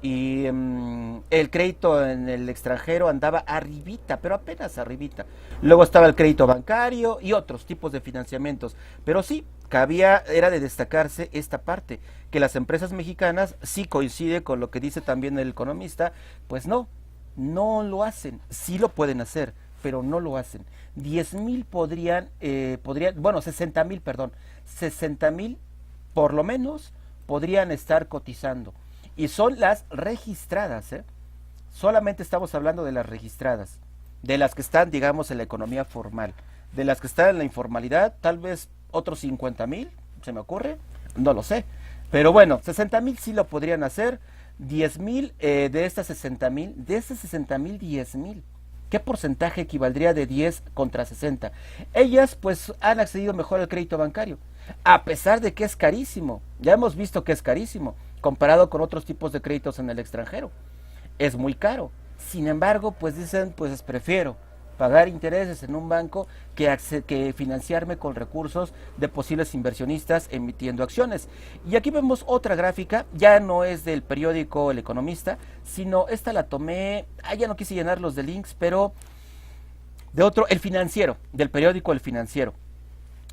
Y el crédito en el extranjero andaba arribita, pero apenas arribita. Luego estaba el crédito bancario y otros tipos de financiamientos. Pero sí, era de destacarse esta parte, que las empresas mexicanas, sí coincide con lo que dice también el economista, pues no lo hacen. Sí lo pueden hacer, pero no lo hacen. 10,000 bueno, 60,000, perdón, 60,000 por lo menos podrían estar cotizando. Y son las registradas, ¿eh? Solamente estamos hablando de las registradas, de las que están, digamos, en la economía formal. De las que están en la informalidad, tal vez otros 50,000, se me ocurre, no lo sé. Pero bueno, 60,000 sí lo podrían hacer, 10,000 de estas 60,000, de esas 60,000, 10,000. ¿Qué porcentaje equivaldría de 10 contra 60? Ellas pues han accedido mejor al crédito bancario, a pesar de que es carísimo. Ya hemos visto que es carísimo comparado con otros tipos de créditos en el extranjero. Es muy caro. Sin embargo, pues dicen, pues prefiero pagar intereses en un banco que financiarme con recursos de posibles inversionistas emitiendo acciones. Y aquí vemos otra gráfica, ya no es del periódico El Economista, sino esta la tomé, ya no quise llenarlos de links, pero de otro, El Financiero, del periódico El Financiero.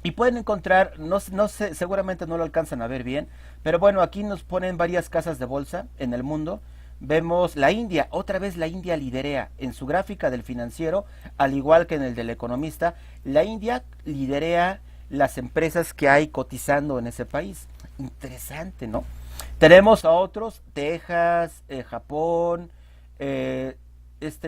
Y pueden encontrar, no sé, seguramente no lo alcanzan a ver bien, pero bueno, aquí nos ponen varias casas de bolsa en el mundo. Vemos la India, otra vez la India liderea en su gráfica del Financiero, al igual que en el del Economista. La India liderea las empresas que hay cotizando en ese país. Interesante, ¿no? Tenemos a otros, Texas, Japón,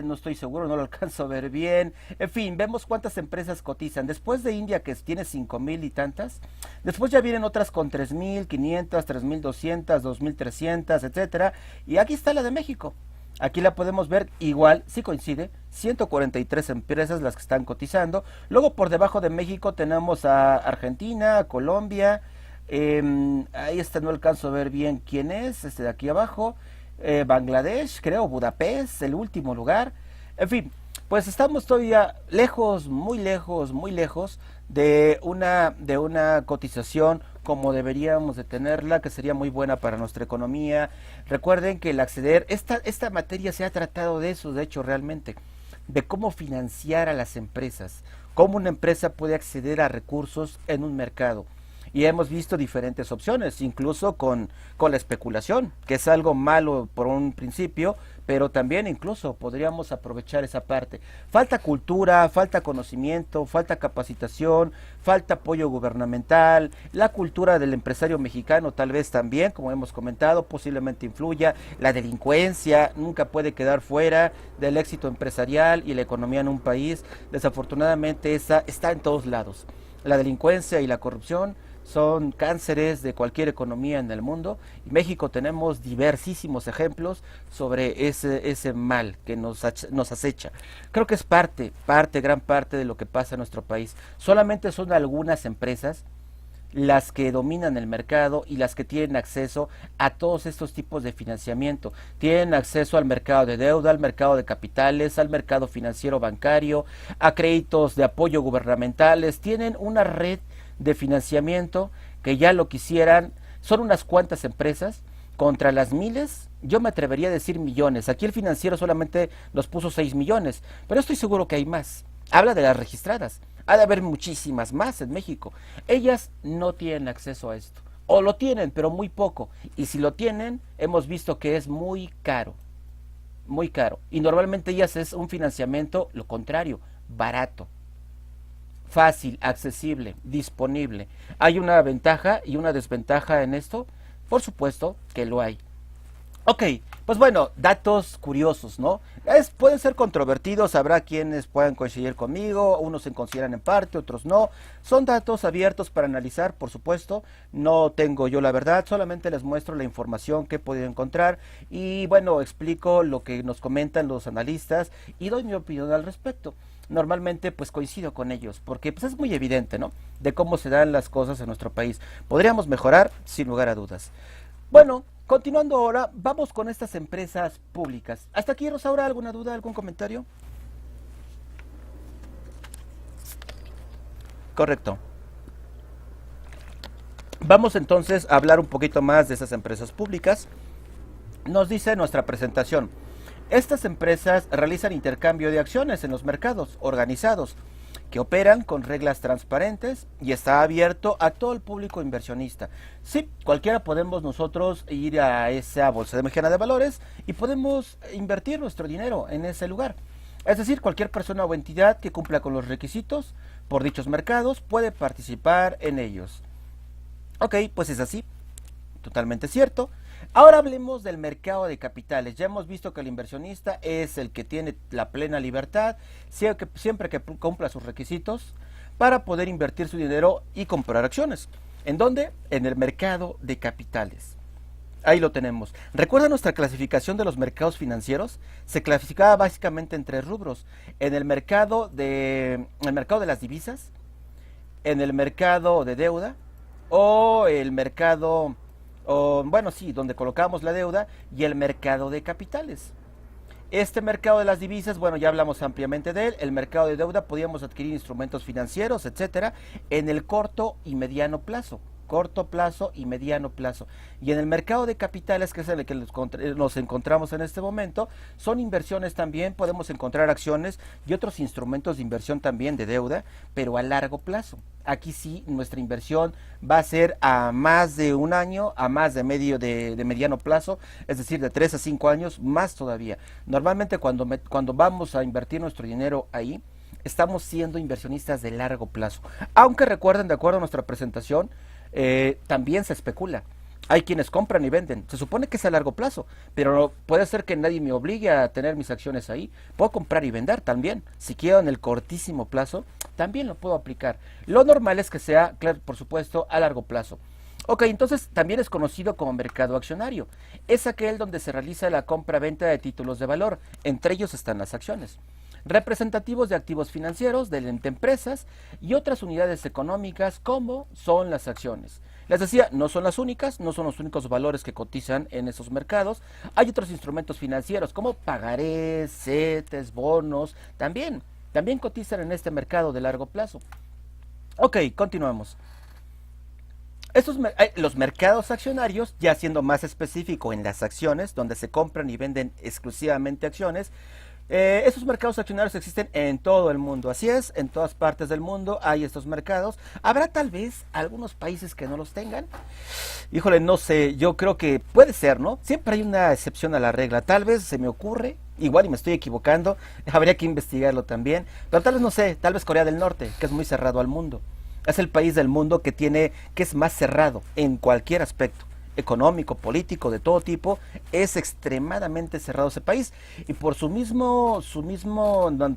no estoy seguro, no lo alcanzo a ver bien. En fin, vemos cuántas empresas cotizan. Después de India, que tiene 5,000 y tantas, después ya vienen otras con 3,500, 3,200, 2,300, etcétera. Y aquí está la de México. Aquí la podemos ver igual, sí coincide, 143 empresas las que están cotizando. Luego por debajo de México tenemos a Argentina, a Colombia. Ahí no alcanzo a ver bien quién es, de aquí abajo. Bangladesh, creo, Budapest, el último lugar. En fin, pues estamos todavía lejos, muy lejos de una cotización como deberíamos de tenerla, que sería muy buena para nuestra economía. Recuerden que el acceder, esta materia se ha tratado de eso, de hecho, realmente, de cómo financiar a las empresas, cómo una empresa puede acceder a recursos en un mercado. Y hemos visto diferentes opciones, incluso con la especulación, que es algo malo por un principio, pero también incluso podríamos aprovechar esa parte. Falta cultura, falta conocimiento, falta capacitación, falta apoyo gubernamental, la cultura del empresario mexicano tal vez también, como hemos comentado, posiblemente influya, la delincuencia nunca puede quedar fuera del éxito empresarial y la economía en un país. Desafortunadamente esa está en todos lados. La delincuencia y la corrupción son cánceres de cualquier economía en el mundo, y México tenemos diversísimos ejemplos sobre ese mal que nos acecha. Creo que es gran parte de lo que pasa en nuestro país. Solamente son algunas empresas las que dominan el mercado y las que tienen acceso a todos estos tipos de financiamiento. Tienen acceso al mercado de deuda, al mercado de capitales, al mercado financiero bancario, a créditos de apoyo gubernamentales. Tienen una red de financiamiento que ya lo quisieran. Son unas cuantas empresas contra las miles, yo me atrevería a decir millones. Aquí el financiero solamente nos puso 6 millones, pero estoy seguro que hay más. Habla de las registradas. Ha de haber muchísimas más en México. Ellas no tienen acceso a esto. O lo tienen, pero muy poco. Y si lo tienen, hemos visto que es muy caro. Muy caro. Y normalmente ellas es un financiamiento, lo contrario, barato, fácil, accesible, disponible. ¿Hay una ventaja y una desventaja en esto? Por supuesto que lo hay. Ok, pues bueno, datos curiosos, ¿no? Pueden ser controvertidos, habrá quienes puedan coincidir conmigo, unos se consideran en parte, otros no. Son datos abiertos para analizar, por supuesto. No tengo yo la verdad, solamente les muestro la información que he podido encontrar y bueno, explico lo que nos comentan los analistas y doy mi opinión al respecto. Normalmente pues coincido con ellos, porque pues es muy evidente, ¿no? De cómo se dan las cosas en nuestro país. Podríamos mejorar sin lugar a dudas. Bueno, continuando ahora, vamos con estas empresas públicas. ¿Hasta aquí, Rosaura, alguna duda, algún comentario? Correcto. Vamos entonces a hablar un poquito más de esas empresas públicas. Nos dice nuestra presentación: estas empresas realizan intercambio de acciones en los mercados organizados, que operan con reglas transparentes y está abierto a todo el público inversionista. Sí, cualquiera podemos nosotros ir a esa bolsa mexicana de valores y podemos invertir nuestro dinero en ese lugar. Es decir, cualquier persona o entidad que cumpla con los requisitos por dichos mercados puede participar en ellos. Ok, pues es así, totalmente cierto. Ahora hablemos del mercado de capitales. Ya hemos visto que el inversionista es el que tiene la plena libertad, siempre que cumpla sus requisitos, para poder invertir su dinero y comprar acciones. ¿En dónde? En el mercado de capitales. Ahí lo tenemos. ¿Recuerda nuestra clasificación de los mercados financieros? Se clasificaba básicamente en 3 rubros. En el mercado de las divisas, en el mercado de deuda o el mercado, donde colocamos la deuda, y el mercado de capitales. Este mercado de las divisas, bueno, ya hablamos ampliamente de él. El mercado de deuda, podíamos adquirir instrumentos financieros, etcétera, en el corto y mediano plazo. Corto plazo y mediano plazo. Y en el mercado de capitales, que es en el que nos encontramos en este momento, son inversiones también. Podemos encontrar acciones y otros instrumentos de inversión también de deuda, pero a largo plazo. Aquí sí, nuestra inversión va a ser a más de un año, a más de mediano plazo, es decir, de 3 a 5 años, más todavía. Normalmente cuando vamos a invertir nuestro dinero ahí, estamos siendo inversionistas de largo plazo. Aunque recuerden, de acuerdo a nuestra presentación, también se especula. Hay quienes compran y venden. Se supone que es a largo plazo, pero puede ser que nadie me obligue a tener mis acciones ahí. Puedo comprar y vender también. Si quiero en el cortísimo plazo, también lo puedo aplicar. Lo normal es que sea, claro, por supuesto, a largo plazo. Ok, entonces también es conocido como mercado accionario. Es aquel donde se realiza la compra-venta de títulos de valor. Entre ellos están las acciones, representativos de activos financieros, de empresas y otras unidades económicas, como son las acciones. Les decía, no son las únicas, no son los únicos valores que cotizan en esos mercados. Hay otros instrumentos financieros como pagarés, CETES, bonos, también cotizan en este mercado de largo plazo. Ok, continuamos. Los mercados accionarios, ya siendo más específico en las acciones, donde se compran y venden exclusivamente acciones, esos mercados accionarios existen en todo el mundo, así es, en todas partes del mundo hay estos mercados. ¿Habrá tal vez algunos países que no los tengan? Híjole, no sé, yo creo que puede ser, ¿no? Siempre hay una excepción a la regla, tal vez se me ocurre, igual y me estoy equivocando, habría que investigarlo también, pero tal vez no sé, tal vez Corea del Norte, que es muy cerrado al mundo. Es el país del mundo que es más cerrado en cualquier aspecto económico, político, de todo tipo, es extremadamente cerrado ese país y por su mismo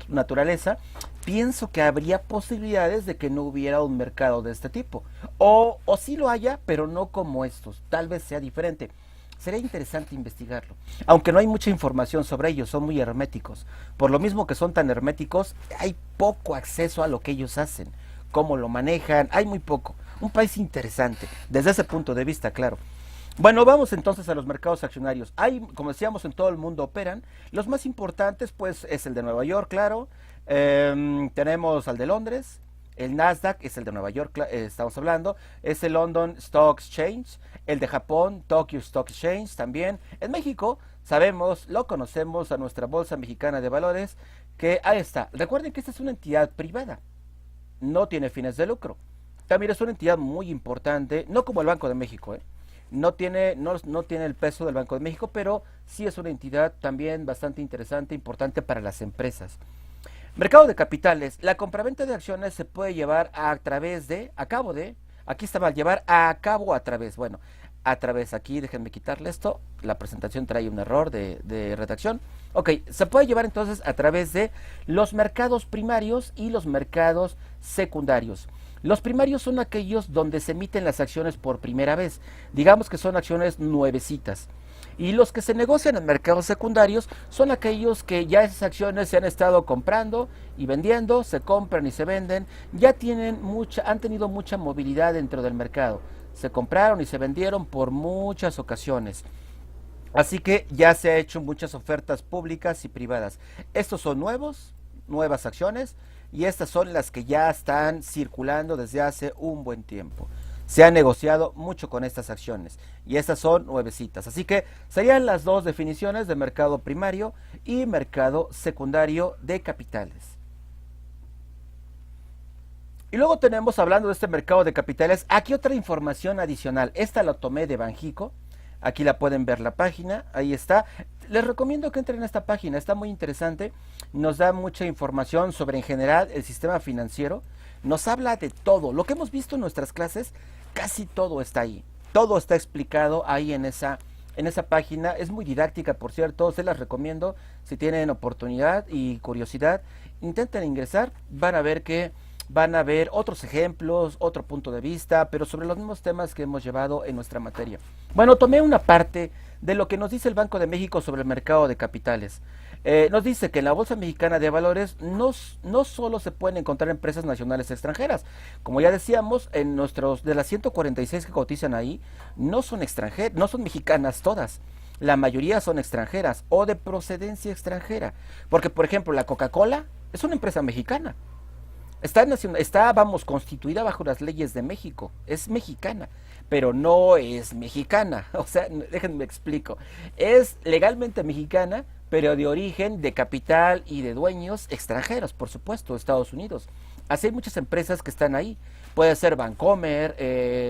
naturaleza, pienso que habría posibilidades de que no hubiera un mercado de este tipo, o sí lo haya, pero no como estos, tal vez sea diferente. Sería interesante investigarlo, aunque no hay mucha información sobre ellos, son muy herméticos. Por lo mismo que son tan herméticos, hay poco acceso a lo que ellos hacen, cómo lo manejan, hay muy poco. Un país interesante, desde ese punto de vista, claro. Bueno, vamos entonces a los mercados accionarios. Hay, como decíamos, en todo el mundo operan. Los más importantes, pues, es el de Nueva York, claro. Tenemos al de Londres. El Nasdaq es el de Nueva York, estamos hablando. Es el London Stock Exchange. El de Japón, Tokyo Stock Exchange también. En México, sabemos, lo conocemos a nuestra Bolsa Mexicana de Valores, que ahí está. Recuerden que esta es una entidad privada. No tiene fines de lucro. También es una entidad muy importante, no como el Banco de México, ¿eh? No tiene el peso del Banco de México, pero sí es una entidad también bastante interesante, importante para las empresas. Mercado de capitales. La compraventa de acciones se puede llevar aquí estaba, llevar a cabo a través, bueno, a través, aquí déjenme quitarle esto, la presentación trae un error de redacción. Ok, se puede llevar entonces a través de los mercados primarios y los mercados secundarios. Los primarios son aquellos donde se emiten las acciones por primera vez, digamos que son acciones nuevecitas. Y los que se negocian en mercados secundarios son aquellos que ya esas acciones se han estado comprando y vendiendo, se compran y se venden, han tenido mucha movilidad dentro del mercado. Se compraron y se vendieron por muchas ocasiones. Así que ya se ha hecho muchas ofertas públicas y privadas. Estos son nuevas acciones, y estas son las que ya están circulando desde hace un buen tiempo. Se ha negociado mucho con estas acciones y estas son nuevecitas. Así que serían las dos definiciones de mercado primario y mercado secundario de capitales. Y luego tenemos, hablando de este mercado de capitales, aquí otra información adicional. Esta la tomé de Banjico. Aquí la pueden ver la página, ahí está. Les recomiendo que entren a esta página, está muy interesante. Nos da mucha información sobre en general el sistema financiero. Nos habla de todo. Lo que hemos visto en nuestras clases, casi todo está ahí. Todo está explicado ahí en esa página. Es muy didáctica, por cierto, se las recomiendo. Si tienen oportunidad y curiosidad, intenten ingresar, van a ver otros ejemplos, otro punto de vista, pero sobre los mismos temas que hemos llevado en nuestra materia. Bueno, tomé una parte de lo que nos dice el Banco de México sobre el mercado de capitales. Nos dice que en la Bolsa Mexicana de Valores no solo se pueden encontrar empresas nacionales extranjeras, como ya decíamos, de las 146 que cotizan ahí, no son mexicanas todas. La mayoría son extranjeras o de procedencia extranjera, porque por ejemplo la Coca-Cola es una empresa mexicana. Vamos, constituida bajo las leyes de México, es mexicana, pero no es mexicana, o sea, déjenme explico, es legalmente mexicana, pero de origen, de capital y de dueños extranjeros, por supuesto, de Estados Unidos. Así hay muchas empresas que están ahí, puede ser Bancomer,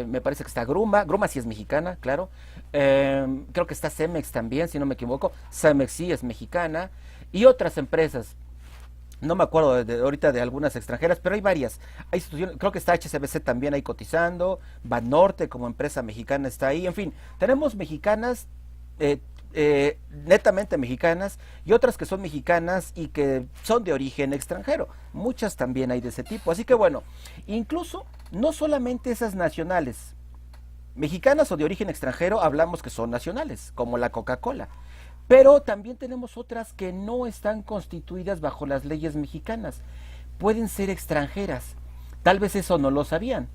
me parece que está Gruma sí es mexicana, claro, creo que está Cemex también, si no me equivoco, Cemex sí es mexicana, y otras empresas. No me acuerdo ahorita de algunas extranjeras, pero hay varias. Hay instituciones, creo que está HSBC también ahí cotizando, Banorte como empresa mexicana está ahí. En fin, tenemos mexicanas, netamente mexicanas, y otras que son mexicanas y que son de origen extranjero. Muchas también hay de ese tipo. Así que bueno, incluso no solamente esas nacionales, mexicanas o de origen extranjero, hablamos que son nacionales, como la Coca-Cola. Pero también tenemos otras que no están constituidas bajo las leyes mexicanas. Pueden ser extranjeras. Tal vez eso no lo sabían.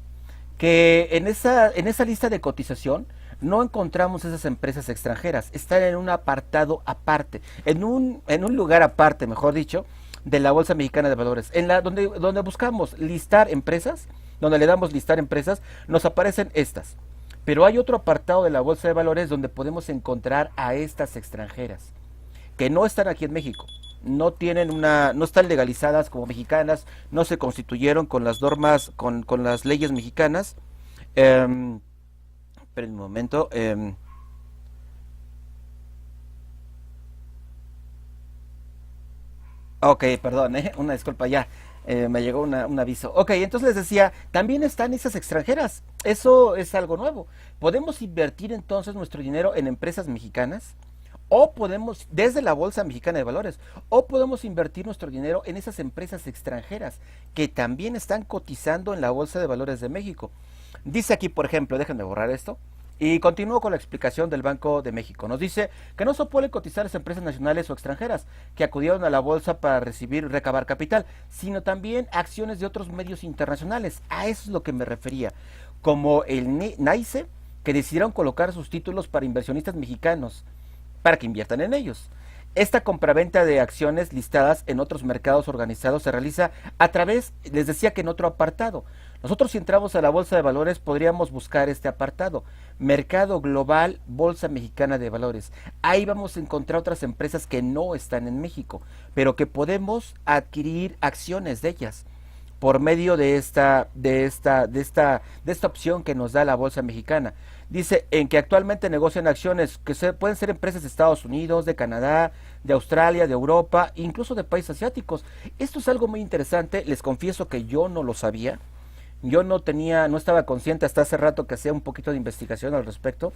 Que en esa lista de cotización no encontramos esas empresas extranjeras. Están en un apartado aparte, en un lugar aparte, mejor dicho, de la Bolsa Mexicana de Valores. Donde buscamos listar empresas donde le damos listar empresas, nos aparecen estas. Pero hay otro apartado de la bolsa de valores donde podemos encontrar a estas extranjeras, que no están aquí en México, no están legalizadas como mexicanas, no se constituyeron con las normas, con las leyes mexicanas. Esperen un momento. Ok, perdón, una disculpa ya. Me llegó un aviso. Ok, entonces les decía, también están esas extranjeras. Eso es algo nuevo. Podemos invertir entonces nuestro dinero en empresas mexicanas o podemos, desde la Bolsa Mexicana de Valores, o podemos invertir nuestro dinero en esas empresas extranjeras que también están cotizando en la Bolsa de Valores de México. Dice aquí, por ejemplo, déjenme borrar esto. Y continúo con la explicación del Banco de México. Nos dice que no se pueden cotizar las empresas nacionales o extranjeras que acudieron a la bolsa para recibir, recabar capital, sino también acciones de otros medios internacionales. A eso es lo que me refería. Como el NAICE, que decidieron colocar sus títulos para inversionistas mexicanos, para que inviertan en ellos. Esta compraventa de acciones listadas en otros mercados organizados se realiza a través, les decía que en otro apartado. Nosotros si entramos a la Bolsa de Valores podríamos buscar este apartado, Mercado Global Bolsa Mexicana de Valores. Ahí vamos a encontrar otras empresas que no están en México, pero que podemos adquirir acciones de ellas por medio de esta opción que nos da la Bolsa Mexicana. Dice en que actualmente negocian acciones que pueden ser empresas de Estados Unidos, de Canadá, de Australia, de Europa, incluso de países asiáticos. Esto es algo muy interesante, les confieso que yo no lo sabía. Yo no estaba consciente hasta hace rato que hacía un poquito de investigación al respecto.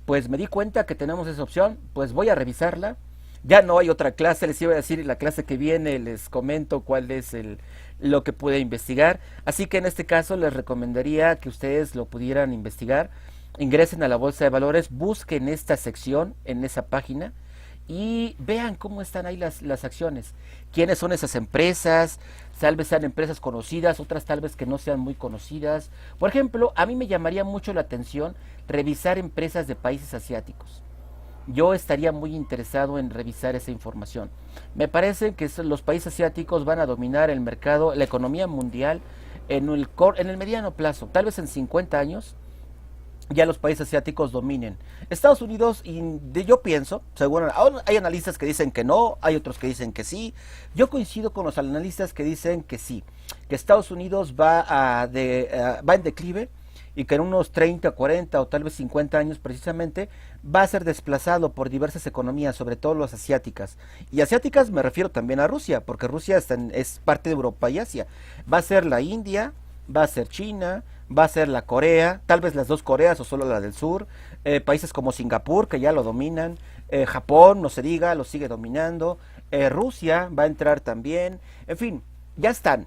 Pues me di cuenta que tenemos esa opción, pues voy a revisarla. Ya no hay otra clase, les iba a decir, la clase que viene les comento cuál es lo que pude investigar. Así que en este caso les recomendaría que ustedes lo pudieran investigar. Ingresen a la Bolsa de Valores, busquen esta sección en esa página y vean cómo están ahí las acciones. ¿Quiénes son esas empresas? Tal vez sean empresas conocidas, otras tal vez que no sean muy conocidas. Por ejemplo, a mí me llamaría mucho la atención revisar empresas de países asiáticos. Yo estaría muy interesado en revisar esa información. Me parece que los países asiáticos van a dominar el mercado, la economía mundial en el mediano plazo, tal vez en 50 años ya los países asiáticos dominen. Estados Unidos, yo pienso, según hay analistas que dicen que no, hay otros que dicen que sí. Yo coincido con los analistas que dicen que sí, que Estados Unidos va en declive y que en unos 30, 40 o tal vez 50 años precisamente va a ser desplazado por diversas economías, sobre todo las asiáticas. Y asiáticas me refiero también a Rusia, porque Rusia es parte de Europa y Asia. Va a ser la India, va a ser China, va a ser la Corea, tal vez las dos Coreas o solo la del sur, países como Singapur que ya lo dominan, Japón, no se diga, lo sigue dominando, Rusia va a entrar también, en fin, ya están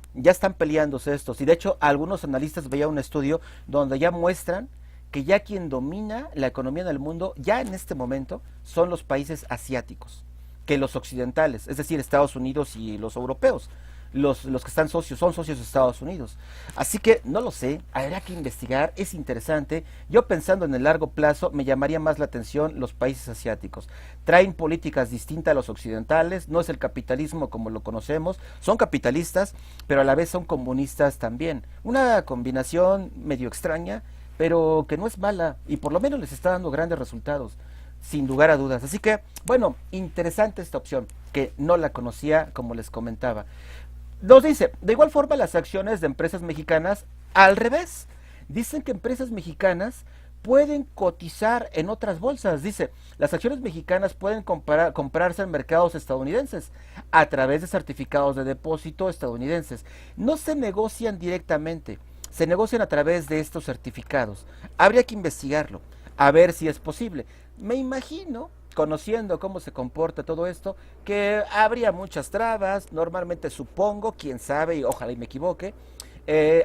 peleándose estos, y de hecho algunos analistas veían un estudio donde ya muestran que ya quien domina la economía en el mundo, ya en este momento, son los países asiáticos, que los occidentales, es decir, Estados Unidos y los europeos. Los que están son socios de Estados Unidos. Así que no lo sé, habrá que investigar, es interesante. Yo pensando en el largo plazo me llamaría más la atención los países asiáticos. Traen políticas distintas a los occidentales, no es el capitalismo como lo conocemos, son capitalistas, pero a la vez son comunistas también. Una combinación medio extraña, pero que no es mala y por lo menos les está dando grandes resultados, sin lugar a dudas. Así que, bueno, interesante esta opción, que no la conocía como les comentaba. Nos dice, de igual forma las acciones de empresas mexicanas, al revés, dicen que empresas mexicanas pueden cotizar en otras bolsas. Dice, las acciones mexicanas pueden comprarse en mercados estadounidenses a través de certificados de depósito estadounidenses. No se negocian directamente, se negocian a través de estos certificados. Habría que investigarlo, a ver si es posible. Me imagino, conociendo cómo se comporta todo esto, que habría muchas trabas, normalmente supongo, quién sabe, y ojalá y me equivoque,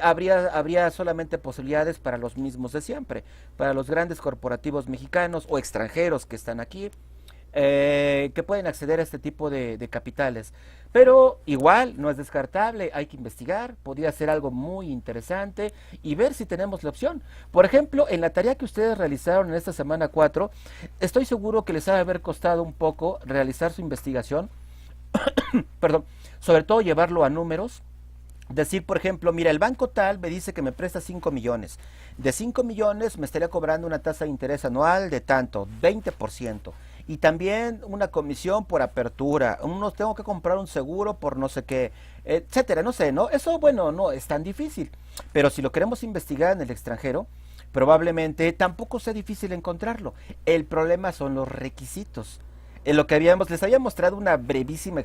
habría solamente posibilidades para los mismos de siempre, para los grandes corporativos mexicanos o extranjeros que están aquí, que pueden acceder a este tipo de capitales. Pero igual no es descartable, hay que investigar, podría ser algo muy interesante y ver si tenemos la opción. Por ejemplo, en la tarea que ustedes realizaron en esta semana 4, estoy seguro que les ha de haber costado un poco realizar su investigación, perdón, sobre todo llevarlo a números, Decir, por ejemplo, mira, el banco tal me dice que me presta 5 millones. De 5 millones me estaría cobrando una tasa de interés anual de tanto, 20%. Y también una comisión por apertura. Unos tengo que comprar un seguro por no sé qué, etcétera, no sé, ¿no? Eso, bueno, no es tan difícil. Pero si lo queremos investigar en el extranjero, probablemente tampoco sea difícil encontrarlo. El problema son los requisitos. En lo que les había mostrado una brevísima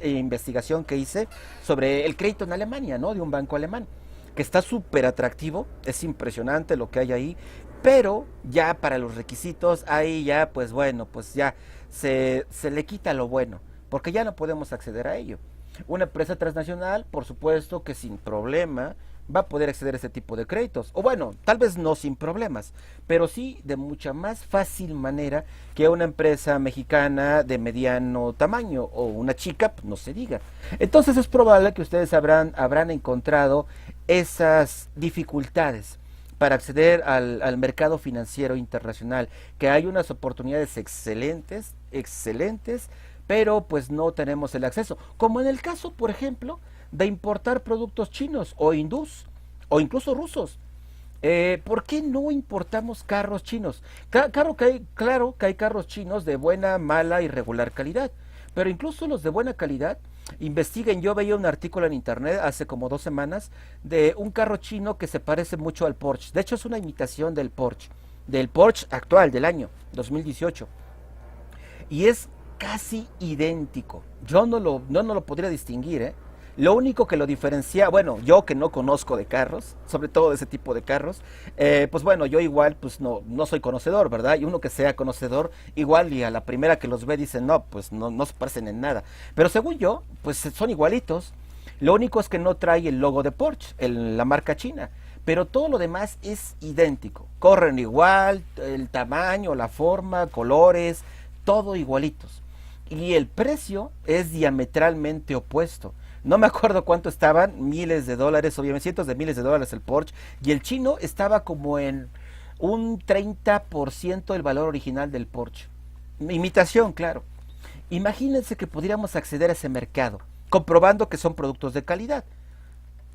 investigación que hice sobre el crédito en Alemania, ¿no? De un banco alemán, que está súper atractivo, es impresionante lo que hay ahí, pero ya para los requisitos, ahí ya, pues bueno, pues ya se le quita lo bueno, porque ya no podemos acceder a ello. Una empresa transnacional, por supuesto que sin problema va a poder acceder a ese tipo de créditos. O bueno, tal vez no sin problemas, pero sí de mucha más fácil manera que una empresa mexicana de mediano tamaño o una chica, pues no se diga. Entonces es probable que ustedes habrán encontrado esas dificultades para acceder al mercado financiero internacional, que hay unas oportunidades excelentes, excelentes, pero pues no tenemos el acceso. Como en el caso, por ejemplo, de importar productos chinos o hindús o incluso rusos. ¿Por qué no importamos carros chinos? Claro que hay carros chinos de buena, mala y regular calidad, pero incluso los de buena calidad, investiguen, yo veía un artículo en internet hace como 2 semanas de un carro chino que se parece mucho al Porsche. De hecho es una imitación del Porsche actual del año 2018. Y es casi idéntico. Yo no lo podría distinguir, ¿eh? Lo único que lo diferencia, bueno, yo que no conozco de carros, sobre todo de ese tipo de carros, pues bueno, yo igual pues no soy conocedor, ¿verdad? Y uno que sea conocedor, igual y a la primera que los ve dicen, no, pues no se parecen en nada. Pero según yo, pues son igualitos. Lo único es que no trae el logo de Porsche, la marca china. Pero todo lo demás es idéntico. Corren igual, el tamaño, la forma, colores, todo igualitos. Y el precio es diametralmente opuesto. No me acuerdo cuánto estaban, miles de dólares, obviamente cientos de miles de dólares el Porsche, y el chino estaba como en un 30% del valor original del Porsche. Imitación, claro. Imagínense que pudiéramos acceder a ese mercado, comprobando que son productos de calidad.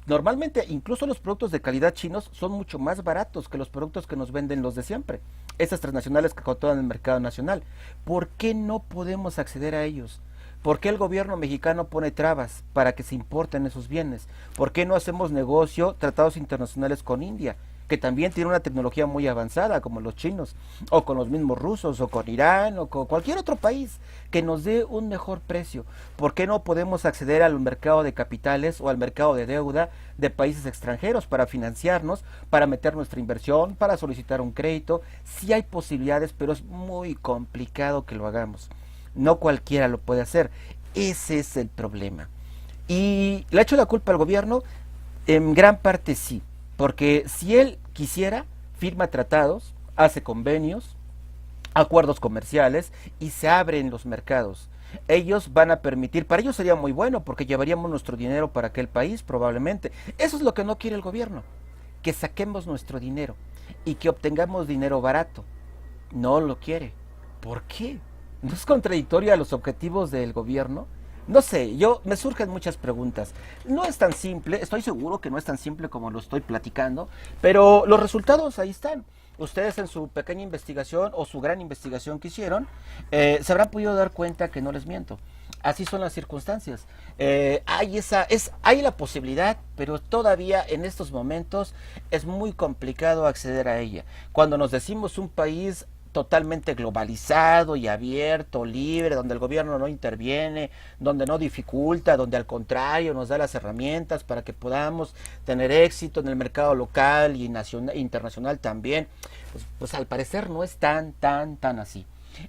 Normalmente, incluso los productos de calidad chinos son mucho más baratos que los productos que nos venden los de siempre. Esas transnacionales que controlan el mercado nacional. ¿Por qué no podemos acceder a ellos? ¿Por qué el gobierno mexicano pone trabas para que se importen esos bienes? ¿Por qué no hacemos negocio, tratados internacionales con India, que también tiene una tecnología muy avanzada, como los chinos, o con los mismos rusos, o con Irán, o con cualquier otro país, que nos dé un mejor precio? ¿Por qué no podemos acceder al mercado de capitales o al mercado de deuda de países extranjeros para financiarnos, para meter nuestra inversión, para solicitar un crédito? Sí hay posibilidades, pero es muy complicado que lo hagamos. No cualquiera lo puede hacer. Ese es el problema. ¿Y le ha hecho la culpa al gobierno? En gran parte sí, porque si él quisiera, firma tratados, hace convenios, acuerdos comerciales y se abren los mercados. Ellos van a permitir, para ellos sería muy bueno porque llevaríamos nuestro dinero para aquel país probablemente. Eso es lo que no quiere el gobierno, que saquemos nuestro dinero y que obtengamos dinero barato. No lo quiere. ¿Por qué? ¿No es contradictorio a los objetivos del gobierno? No sé, me surgen muchas preguntas. No es tan simple, estoy seguro que no es tan simple como lo estoy platicando, pero los resultados ahí están. Ustedes en su pequeña investigación o su gran investigación que hicieron, se habrán podido dar cuenta que no les miento. Así son las circunstancias. Hay la posibilidad, pero todavía en estos momentos es muy complicado acceder a ella. Cuando nos decimos un país totalmente globalizado y abierto, libre, donde el gobierno no interviene, donde no dificulta, donde al contrario nos da las herramientas para que podamos tener éxito en el mercado local y nacional, internacional también, pues al parecer no es tan así.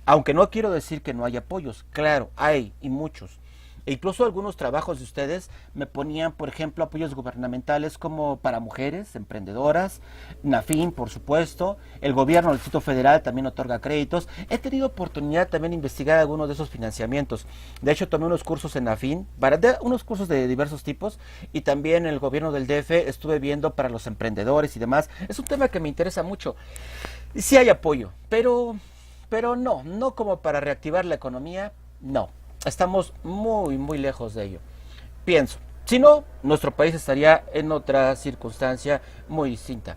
Aunque no quiero decir que no hay apoyos, claro, hay y muchos. E incluso algunos trabajos de ustedes me ponían, por ejemplo, apoyos gubernamentales como para mujeres, emprendedoras, NAFIN, por supuesto, el gobierno del Distrito Federal también otorga créditos. He tenido oportunidad también de investigar algunos de esos financiamientos. De hecho, tomé unos cursos en NAFIN, unos cursos de diversos tipos, y también en el gobierno del DF estuve viendo para los emprendedores y demás. Es un tema que me interesa mucho. Y sí hay apoyo, pero no como para reactivar la economía, no. Estamos muy lejos de ello. Pienso, Si no, nuestro país estaría en otra circunstancia muy distinta.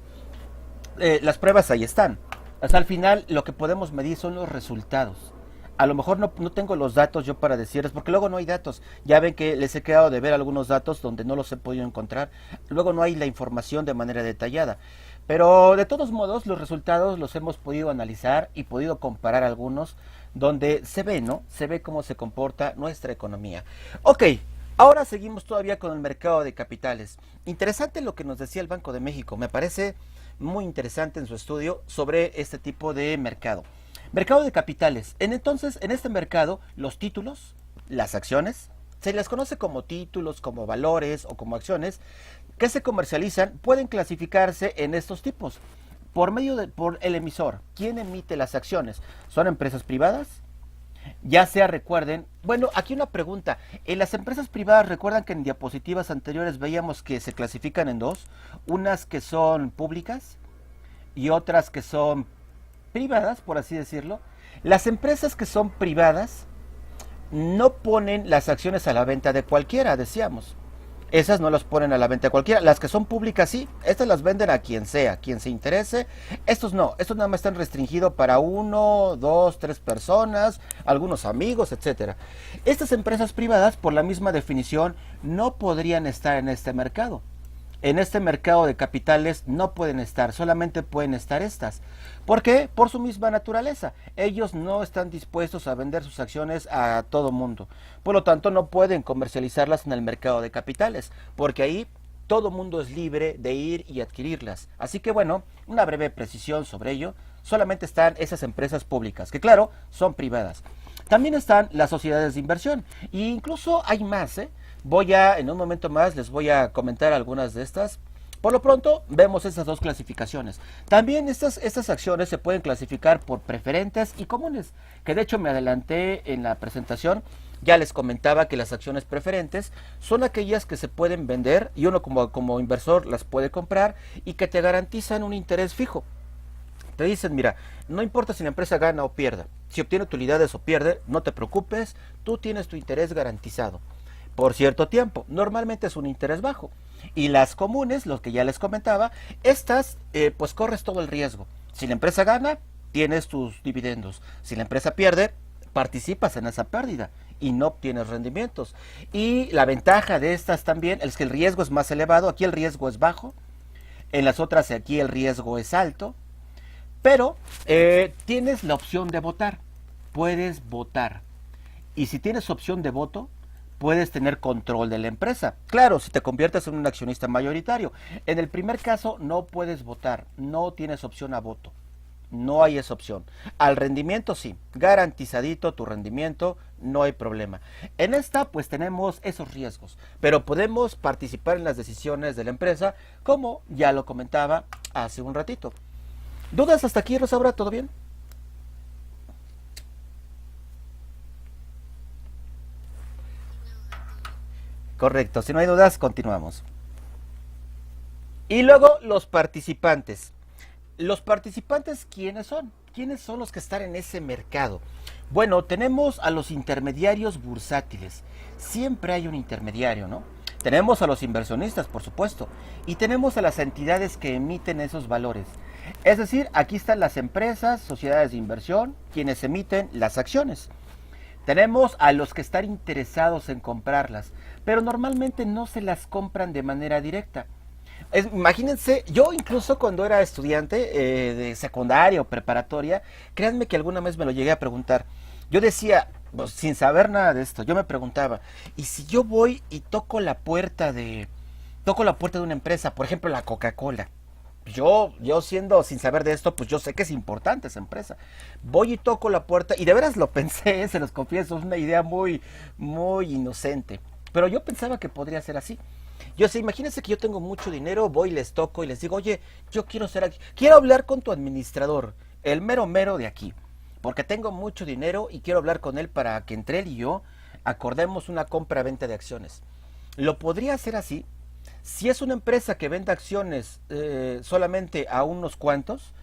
Las pruebas ahí están. O sea, al final lo que podemos medir son los resultados. A lo mejor no tengo los datos yo para decirles, porque luego no hay datos. Ya ven que les he quedado de ver algunos datos donde no los he podido encontrar. Luego no hay la información de manera detallada. Pero de todos modos, los resultados los hemos podido analizar y podido comparar algunos donde se ve, ¿no? Se ve cómo se comporta nuestra economía. Ok, ahora seguimos todavía con el mercado de capitales. Interesante lo que nos decía el Banco de México. Me parece muy interesante en su estudio sobre este tipo de mercado. Mercado de capitales. Entonces, en este mercado, los títulos, las acciones, se les conoce como títulos, como valores o como acciones, que se comercializan, pueden clasificarse en estos tipos. Por el emisor. ¿Quién emite las acciones? ¿Son empresas privadas? Ya sea, recuerden, bueno, aquí una pregunta. En las empresas privadas, recuerdan que en diapositivas anteriores veíamos que se clasifican en dos, unas que son públicas y otras que son privadas, por así decirlo. Las empresas que son privadas no ponen las acciones a la venta de cualquiera, decíamos. Esas no las ponen a la venta a cualquiera. Las que son públicas sí, estas las venden a quien sea, quien se interese. Estos no, estos nada más están restringidos para uno, dos, tres personas, algunos amigos, etcétera. Estas empresas privadas, por la misma definición, no podrían estar en este mercado. En este mercado de capitales no pueden estar, solamente pueden estar estas. ¿Por qué? Por su misma naturaleza. Ellos no están dispuestos a vender sus acciones a todo mundo. Por lo tanto, no pueden comercializarlas en el mercado de capitales, porque ahí todo mundo es libre de ir y adquirirlas. Así que bueno, una breve precisión sobre ello. Solamente están esas empresas públicas, que claro, son privadas. También están las sociedades de inversión. E incluso hay más, ¿eh? En un momento más, les voy a comentar algunas de estas. Por lo pronto, vemos esas dos clasificaciones. También estas acciones se pueden clasificar por preferentes y comunes, que de hecho me adelanté en la presentación. Ya les comentaba que las acciones preferentes son aquellas que se pueden vender y uno como inversor las puede comprar y que te garantizan un interés fijo. Te dicen, mira, no importa si la empresa gana o pierda, si obtiene utilidades o pierde, no te preocupes, tú tienes tu interés garantizado por cierto tiempo. Normalmente es un interés bajo. Y las comunes, los que ya les comentaba, estas pues corres todo el riesgo. Si la empresa gana, tienes tus dividendos. Si la empresa pierde, participas en esa pérdida y no obtienes rendimientos. Y la ventaja de estas también es que el riesgo es más elevado. Aquí el riesgo es bajo. En las otras aquí el riesgo es alto. Pero tienes la opción de votar. Puedes votar. Y si tienes opción de voto, puedes tener control de la empresa. Claro, si te conviertes en un accionista mayoritario. En el primer caso no puedes votar, no tienes opción a voto. No hay esa opción. Al rendimiento sí, garantizadito tu rendimiento, no hay problema. En esta pues tenemos esos riesgos, pero podemos participar en las decisiones de la empresa, como ya lo comentaba hace un ratito. ¿Dudas hasta aquí, Rosaura? ¿Todo bien? Correcto, si no hay dudas, continuamos. Y luego los participantes. Los participantes, ¿quiénes son? ¿Quiénes son los que están en ese mercado? Bueno, tenemos a los intermediarios bursátiles. Siempre hay un intermediario, ¿no? Tenemos a los inversionistas, por supuesto, y tenemos a las entidades que emiten esos valores. Es decir, aquí están las empresas, sociedades de inversión, quienes emiten las acciones. Tenemos a los que están interesados en comprarlas, pero normalmente no se las compran de manera directa. Imagínense, yo incluso cuando era estudiante de secundaria o preparatoria, créanme que alguna vez me lo llegué a preguntar. Yo decía, pues, sin saber nada de esto, yo me preguntaba, ¿y si yo voy y toco la puerta de una empresa, por ejemplo la Coca-Cola? Yo siendo sin saber de esto, pues yo sé que es importante esa empresa. Voy y toco la puerta, y de veras lo pensé, se los confieso, es una idea muy inocente. Pero yo pensaba que podría ser así. Yo sé, imagínense que yo tengo mucho dinero, voy y les toco y les digo, oye, yo quiero ser aquí, quiero hablar con tu administrador, el mero mero de aquí, porque tengo mucho dinero y quiero hablar con él para que entre él y yo acordemos una compra-venta de acciones. Lo podría hacer así. Si es una empresa que vende acciones solamente a unos cuantos,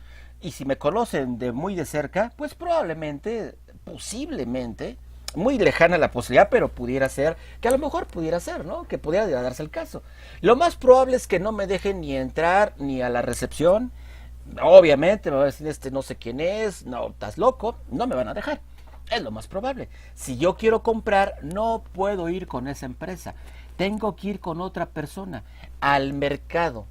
y si me conocen de muy de cerca, pues probablemente, posiblemente, muy lejana la posibilidad, pero pudiera ser, que a lo mejor pudiera ser, ¿no? Que pudiera darse el caso. Lo más probable es que no me dejen ni entrar ni a la recepción. Obviamente me va a decir, este no sé quién es, no, estás loco, no me van a dejar. Es lo más probable. Si yo quiero comprar, no puedo ir con esa empresa. Tengo que ir con otra persona al mercado.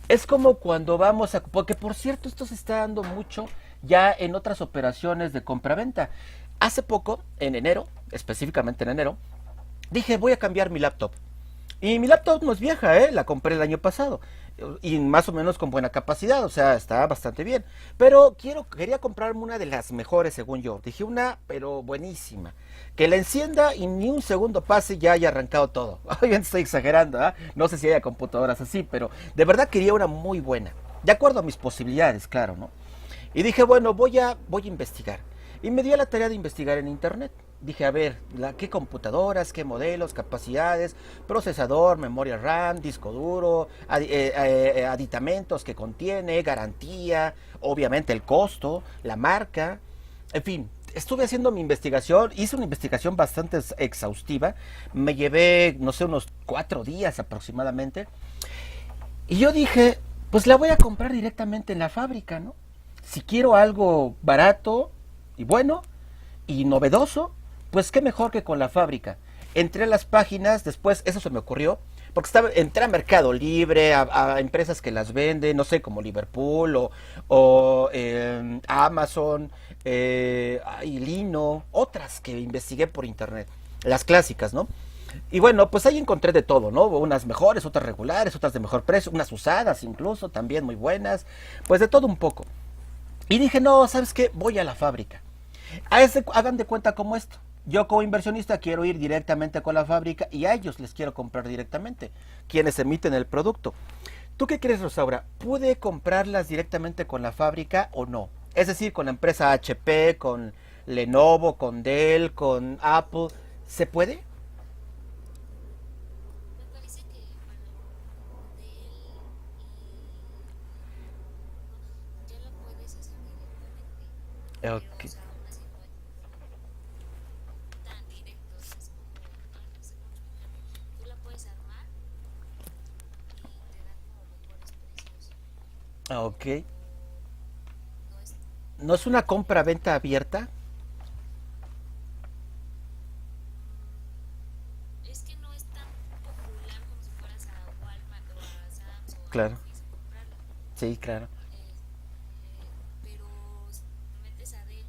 Es como cuando vamos a... Porque por cierto, esto se está dando mucho ya en otras operaciones de compraventa. Hace poco, en enero, específicamente en enero, dije voy a cambiar mi laptop. Y mi laptop no es vieja, la compré el año pasado. Y más o menos con buena capacidad, o sea, está bastante bien. Pero quería comprarme una de las mejores, según yo. Dije una, pero buenísima. Que la encienda y ni un segundo pase ya haya arrancado todo. Obviamente estoy exagerando, ¿eh? No sé si haya computadoras así, pero de verdad quería una muy buena. De acuerdo a mis posibilidades, claro, ¿no? Y dije, bueno, voy a investigar. Y me di a la tarea de investigar en internet. Dije, a ver, qué computadoras, qué modelos, capacidades, procesador, memoria RAM, disco duro, aditamentos que contiene, garantía, obviamente el costo, la marca, en fin. Estuve haciendo mi investigación, hice una investigación bastante exhaustiva, me llevé, no sé, unos 4 días aproximadamente, y yo dije, pues la voy a comprar directamente en la fábrica, ¿no? Si quiero algo barato y bueno y novedoso, pues qué mejor que con la fábrica. Entré a las páginas, después eso se me ocurrió, porque entré a Mercado Libre, a empresas que las venden, no sé, como Liverpool o Amazon, Lino, otras que investigué por internet, las clásicas, ¿no? Y bueno, pues ahí encontré de todo, ¿no? Unas mejores, otras regulares, otras de mejor precio, unas usadas incluso, también muy buenas, pues de todo un poco. Y dije, no, ¿sabes qué? Voy a la fábrica. Hagan de cuenta como esto. Yo como inversionista quiero ir directamente con la fábrica y a ellos les quiero comprar directamente, quienes emiten el producto. ¿Tú qué crees, Rosaura? ¿Pude comprarlas directamente con la fábrica o no? Es decir, con la empresa HP, con Lenovo, con Dell, con Apple. ¿Se puede? Me parece que, bueno, Dell y Lenovo ya lo puedes hacer directamente, pero, o Ok. sea, aún así no, tan directos, es como, ay, no sé cómo explicarlo. Tú la puedes armar y te dan como mejores precios, Ok. pero no es ¿No es una tan directo. compra-venta abierta? Es que no es tan popular como si fueras a Walmart o a Sam's o a Claro. Office a comprarla. Sí, claro. Pero si te metes a Dell,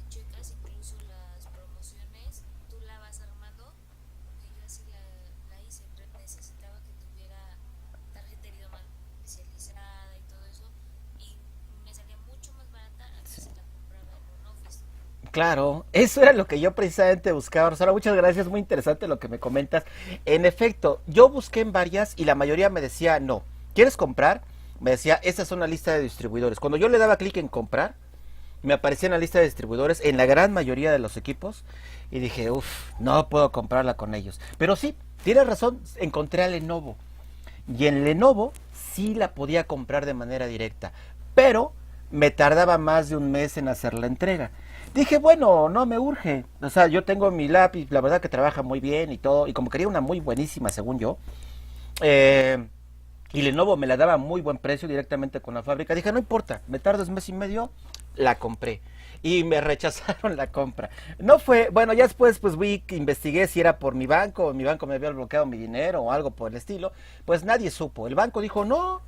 checas incluso las promociones, tú la vas armando, porque yo así la hice, necesitaba que tuviera tarjeta de video más especializada y todo eso, y me salía mucho más barata a que Sí. si la compraba en un Office. Claro, eso era lo que yo precisamente buscaba. Rosara, muchas gracias, muy interesante lo que me comentas. En efecto, yo busqué en varias y la mayoría me decía, no, ¿quieres comprar? Me decía, esta es una lista de distribuidores. Cuando yo le daba clic en comprar, me aparecía en la lista de distribuidores en la gran mayoría de los equipos y dije, uff, no puedo comprarla con ellos. Pero sí, tienes razón, encontré a Lenovo. Y en Lenovo sí la podía comprar de manera directa, pero me tardaba más de un mes en hacer la entrega. Dije, bueno, no me urge. O sea, yo tengo mi lápiz, la verdad que trabaja muy bien y todo. Y como quería una muy buenísima, según yo, eh, y Lenovo me la daba a muy buen precio directamente con la fábrica. Dije, no importa, me tardas mes y medio, la compré. Y me rechazaron la compra. No fue, bueno, ya después pues vi que investigué si era por mi banco me había bloqueado mi dinero o algo por el estilo. Pues nadie supo. El banco dijo, no,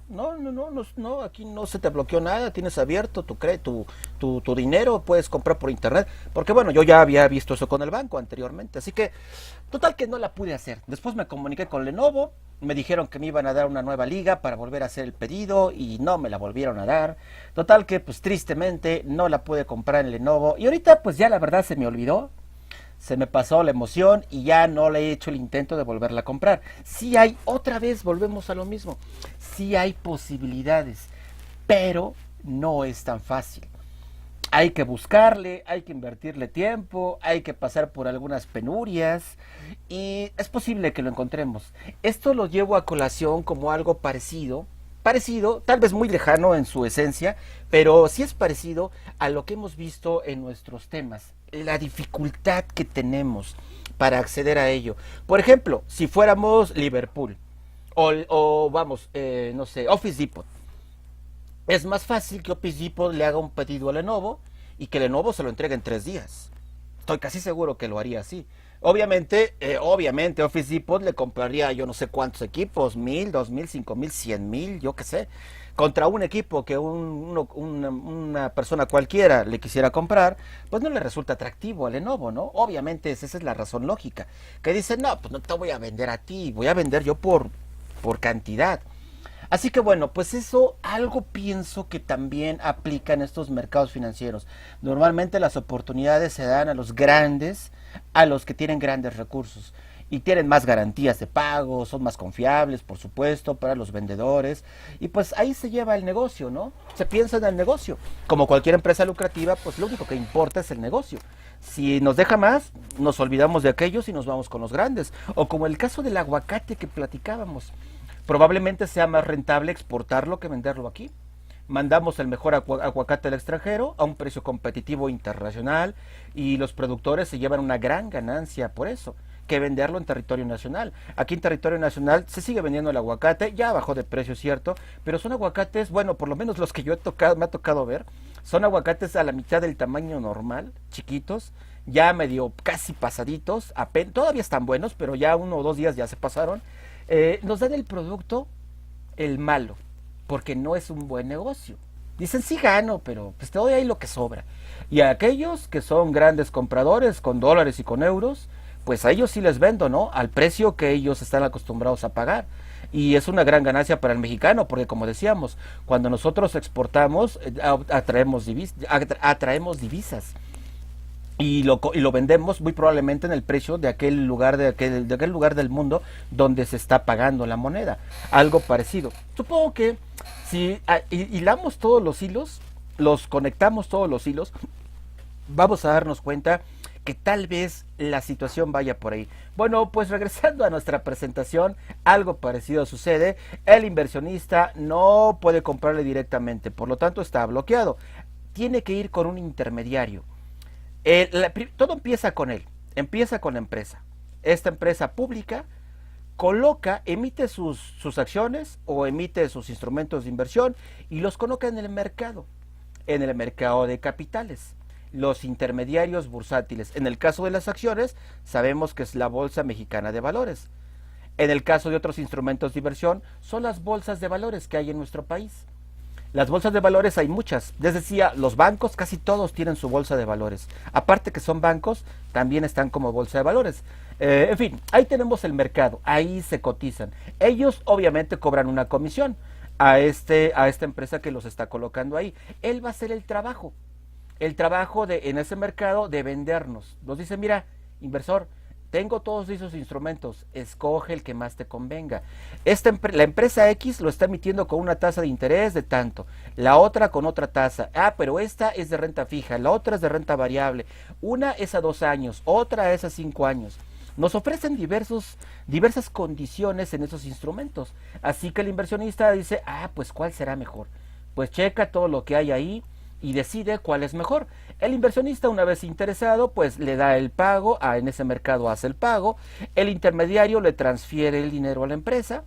aquí no se te bloqueó nada, tienes abierto tu dinero, puedes comprar por internet. Porque bueno, yo ya había visto eso con el banco anteriormente. Así que, total que no la pude hacer. Después me comuniqué con Lenovo, me dijeron que me iban a dar una nueva liga para volver a hacer el pedido y no me la volvieron a dar. Total que pues tristemente no la pude comprar en Lenovo y ahorita pues ya la verdad se me olvidó, se me pasó la emoción y ya no le he hecho el intento de volverla a comprar. Sí hay, otra vez volvemos a lo mismo, sí hay posibilidades, pero no es tan fácil. Hay que buscarle, hay que invertirle tiempo, hay que pasar por algunas penurias y es posible que lo encontremos. Esto lo llevo a colación como algo parecido, parecido, tal vez muy lejano en su esencia, pero sí es parecido a lo que hemos visto en nuestros temas, la dificultad que tenemos para acceder a ello. Por ejemplo, si fuéramos Liverpool o vamos, no sé, Office Depot, es más fácil que Office Depot le haga un pedido a Lenovo y que Lenovo se lo entregue en 3 días. Estoy casi seguro que lo haría así. Obviamente Office Depot le compraría yo no sé cuántos equipos, 1000, 2000, 5000, 100,000, yo qué sé, contra un equipo que una persona cualquiera le quisiera comprar, pues no le resulta atractivo a Lenovo, ¿no? Obviamente esa es la razón lógica, que dice, no, pues no te voy a vender a ti, voy a vender yo por cantidad. Así que bueno, pues eso algo pienso que también aplica en estos mercados financieros. Normalmente las oportunidades se dan a los grandes, a los que tienen grandes recursos y tienen más garantías de pago, son más confiables, por supuesto, para los vendedores. Y pues ahí se lleva el negocio, ¿no? Se piensa en el negocio. Como cualquier empresa lucrativa, pues lo único que importa es el negocio. Si nos deja más, nos olvidamos de aquellos y nos vamos con los grandes. O como el caso del aguacate que platicábamos. Probablemente sea más rentable exportarlo que venderlo aquí. Mandamos el mejor aguacate al extranjero a un precio competitivo internacional y los productores se llevan una gran ganancia por eso, que venderlo en territorio nacional. Aquí en territorio nacional se sigue vendiendo el aguacate, ya bajó de precio, cierto, pero son aguacates, bueno, por lo menos los que yo he tocado, me ha tocado ver, son aguacates a la mitad del tamaño normal, chiquitos, ya medio casi pasaditos, todavía están buenos, pero ya 1 o 2 días ya se pasaron. Nos dan el producto, el malo, porque no es un buen negocio. Dicen, sí gano, pero pues te doy ahí lo que sobra. Y a aquellos que son grandes compradores con dólares y con euros, pues a ellos sí les vendo, ¿no? Al precio que ellos están acostumbrados a pagar. Y es una gran ganancia para el mexicano, porque como decíamos, cuando nosotros exportamos, atraemos divisas y lo vendemos muy probablemente en el precio de aquel lugar del mundo donde se está pagando la moneda. Algo parecido. Supongo que si hilamos todos los hilos, los conectamos todos los hilos, vamos a darnos cuenta que tal vez la situación vaya por ahí. Bueno, pues regresando a nuestra presentación, algo parecido sucede. El inversionista no puede comprarle directamente, por lo tanto está bloqueado. Tiene que ir con un intermediario. Todo empieza con él, empieza con la empresa. Esta empresa pública emite sus acciones o emite sus instrumentos de inversión y los coloca en el mercado de capitales, los intermediarios bursátiles. En el caso de las acciones, sabemos que es la Bolsa Mexicana de Valores. En el caso de otros instrumentos de inversión, son las bolsas de valores que hay en nuestro país. Las bolsas de valores hay muchas. Les decía, los bancos casi todos tienen su bolsa de valores. Aparte que son bancos, también están como bolsa de valores. En fin, ahí tenemos el mercado, ahí se cotizan. Ellos obviamente cobran una comisión a esta empresa que los está colocando ahí. Él va a hacer el trabajo en ese mercado de vendernos. Nos dice, mira, inversor, tengo todos esos instrumentos, escoge el que más te convenga. La empresa X lo está emitiendo con una tasa de interés de tanto, la otra con otra tasa. Pero esta es de renta fija, la otra es de renta variable. Una es a 2 años, otra es a 5 años. Nos ofrecen diversas condiciones en esos instrumentos. Así que el inversionista dice, pues ¿cuál será mejor? Pues checa todo lo que hay ahí y decide cuál es mejor. El inversionista, una vez interesado, pues le da el pago, en ese mercado hace el pago, el intermediario le transfiere el dinero a la empresa,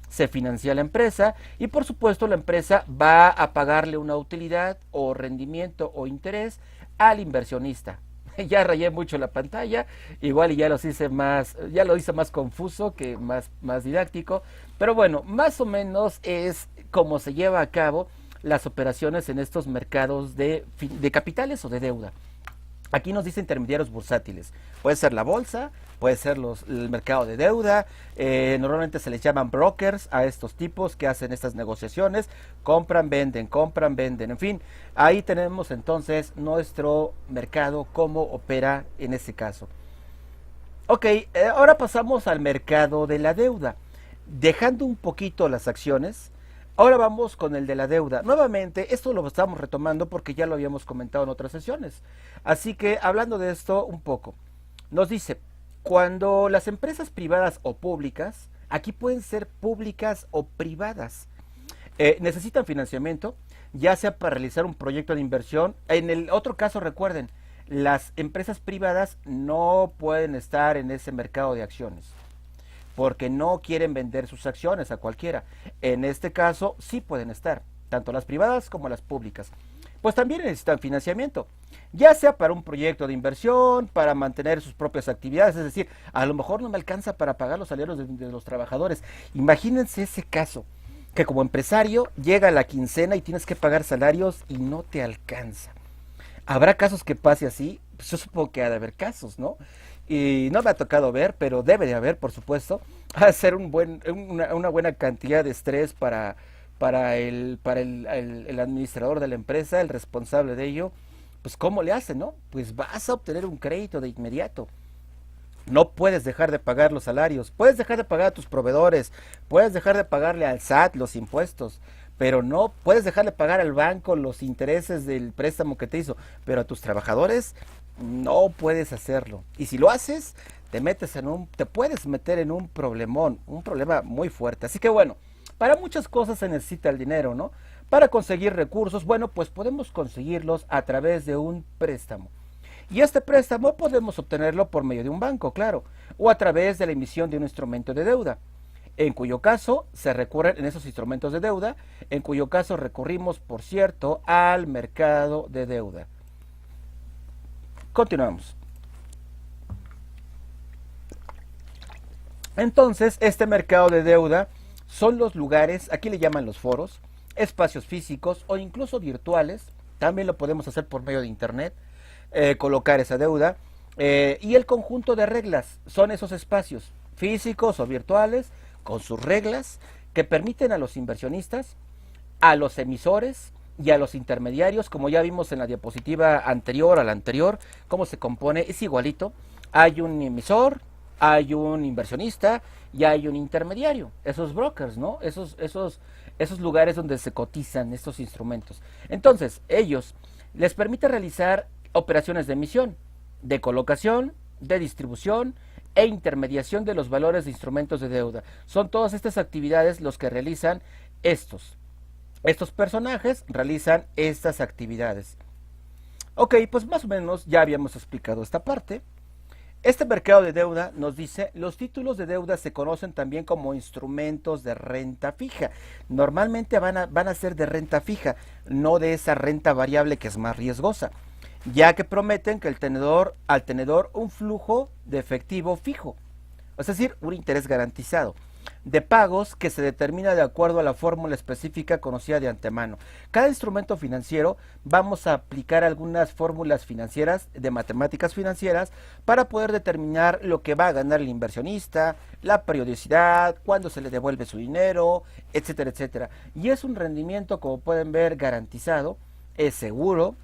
se financia la empresa y por supuesto la empresa va a pagarle una utilidad o rendimiento o interés al inversionista. Ya rayé mucho la pantalla, igual y ya lo hice más confuso que más didáctico, pero bueno, más o menos es como se lleva a cabo las operaciones en estos mercados de capitales o de deuda. Aquí nos dice intermediarios bursátiles. Puede ser la bolsa, puede ser el mercado de deuda. Normalmente se les llaman brokers a estos tipos que hacen estas negociaciones. Compran, venden. En fin, ahí tenemos entonces nuestro mercado, cómo opera en ese caso. Ok, ahora pasamos al mercado de la deuda. Dejando un poquito las acciones, ahora vamos con el de la deuda. Nuevamente, esto lo estamos retomando porque ya lo habíamos comentado en otras sesiones. Así que, hablando de esto un poco, nos dice, cuando las empresas privadas o públicas, aquí pueden ser públicas o privadas. Necesitan financiamiento, ya sea para realizar un proyecto de inversión. En el otro caso, recuerden, las empresas privadas no pueden estar en ese mercado de acciones porque no quieren vender sus acciones a cualquiera. En este caso sí pueden estar, tanto las privadas como las públicas. Pues también necesitan financiamiento, ya sea para un proyecto de inversión, para mantener sus propias actividades, es decir, a lo mejor no me alcanza para pagar los salarios de los trabajadores. Imagínense ese caso, que como empresario llega la quincena y tienes que pagar salarios y no te alcanza. ¿Habrá casos que pase así? Pues yo supongo que ha de haber casos, ¿no? Y no me ha tocado ver, pero debe de haber, por supuesto. Va a ser una buena cantidad de estrés para el administrador de la empresa, el responsable de ello. Pues ¿cómo le hace, no? Pues vas a obtener un crédito de inmediato. No puedes dejar de pagar los salarios, puedes dejar de pagar a tus proveedores, puedes dejar de pagarle al SAT los impuestos, pero no puedes dejar de pagar al banco los intereses del préstamo que te hizo, pero a tus trabajadores no puedes hacerlo. Y si lo haces, te puedes meter en un problemón, un problema muy fuerte. Así que bueno, para muchas cosas se necesita el dinero, ¿no? Para conseguir recursos, bueno, pues podemos conseguirlos a través de un préstamo. Y este préstamo podemos obtenerlo por medio de un banco, claro, o a través de la emisión de un instrumento de deuda, en cuyo caso se recurren en esos instrumentos de deuda, en cuyo caso recurrimos, por cierto, al mercado de deuda. Continuamos. Entonces, este mercado de deuda son los lugares, aquí le llaman los foros, espacios físicos o incluso virtuales, también lo podemos hacer por medio de internet, colocar esa deuda, y el conjunto de reglas son esos espacios físicos o virtuales con sus reglas que permiten a los inversionistas, a los emisores y a los intermediarios, como ya vimos en la diapositiva anterior a la anterior, cómo se compone, es igualito. Hay un emisor, hay un inversionista y hay un intermediario, esos brokers, ¿no? Esos lugares donde se cotizan estos instrumentos. Entonces, ellos les permite realizar operaciones de emisión, de colocación, de distribución e intermediación de los valores de instrumentos de deuda. Son todas estas actividades los que realizan estos personajes realizan estas actividades. Ok, pues más o menos ya habíamos explicado esta parte. Este mercado de deuda nos dice, los títulos de deuda se conocen también como instrumentos de renta fija. Normalmente van a ser de renta fija, no de esa renta variable que es más riesgosa, ya que prometen que al tenedor un flujo de efectivo fijo, es decir, un interés garantizado, de pagos que se determina de acuerdo a la fórmula específica conocida de antemano. Cada instrumento financiero vamos a aplicar algunas fórmulas financieras, de matemáticas financieras, para poder determinar lo que va a ganar el inversionista, la periodicidad, cuándo se le devuelve su dinero, etcétera, etcétera. Y es un rendimiento, como pueden ver, garantizado, es seguro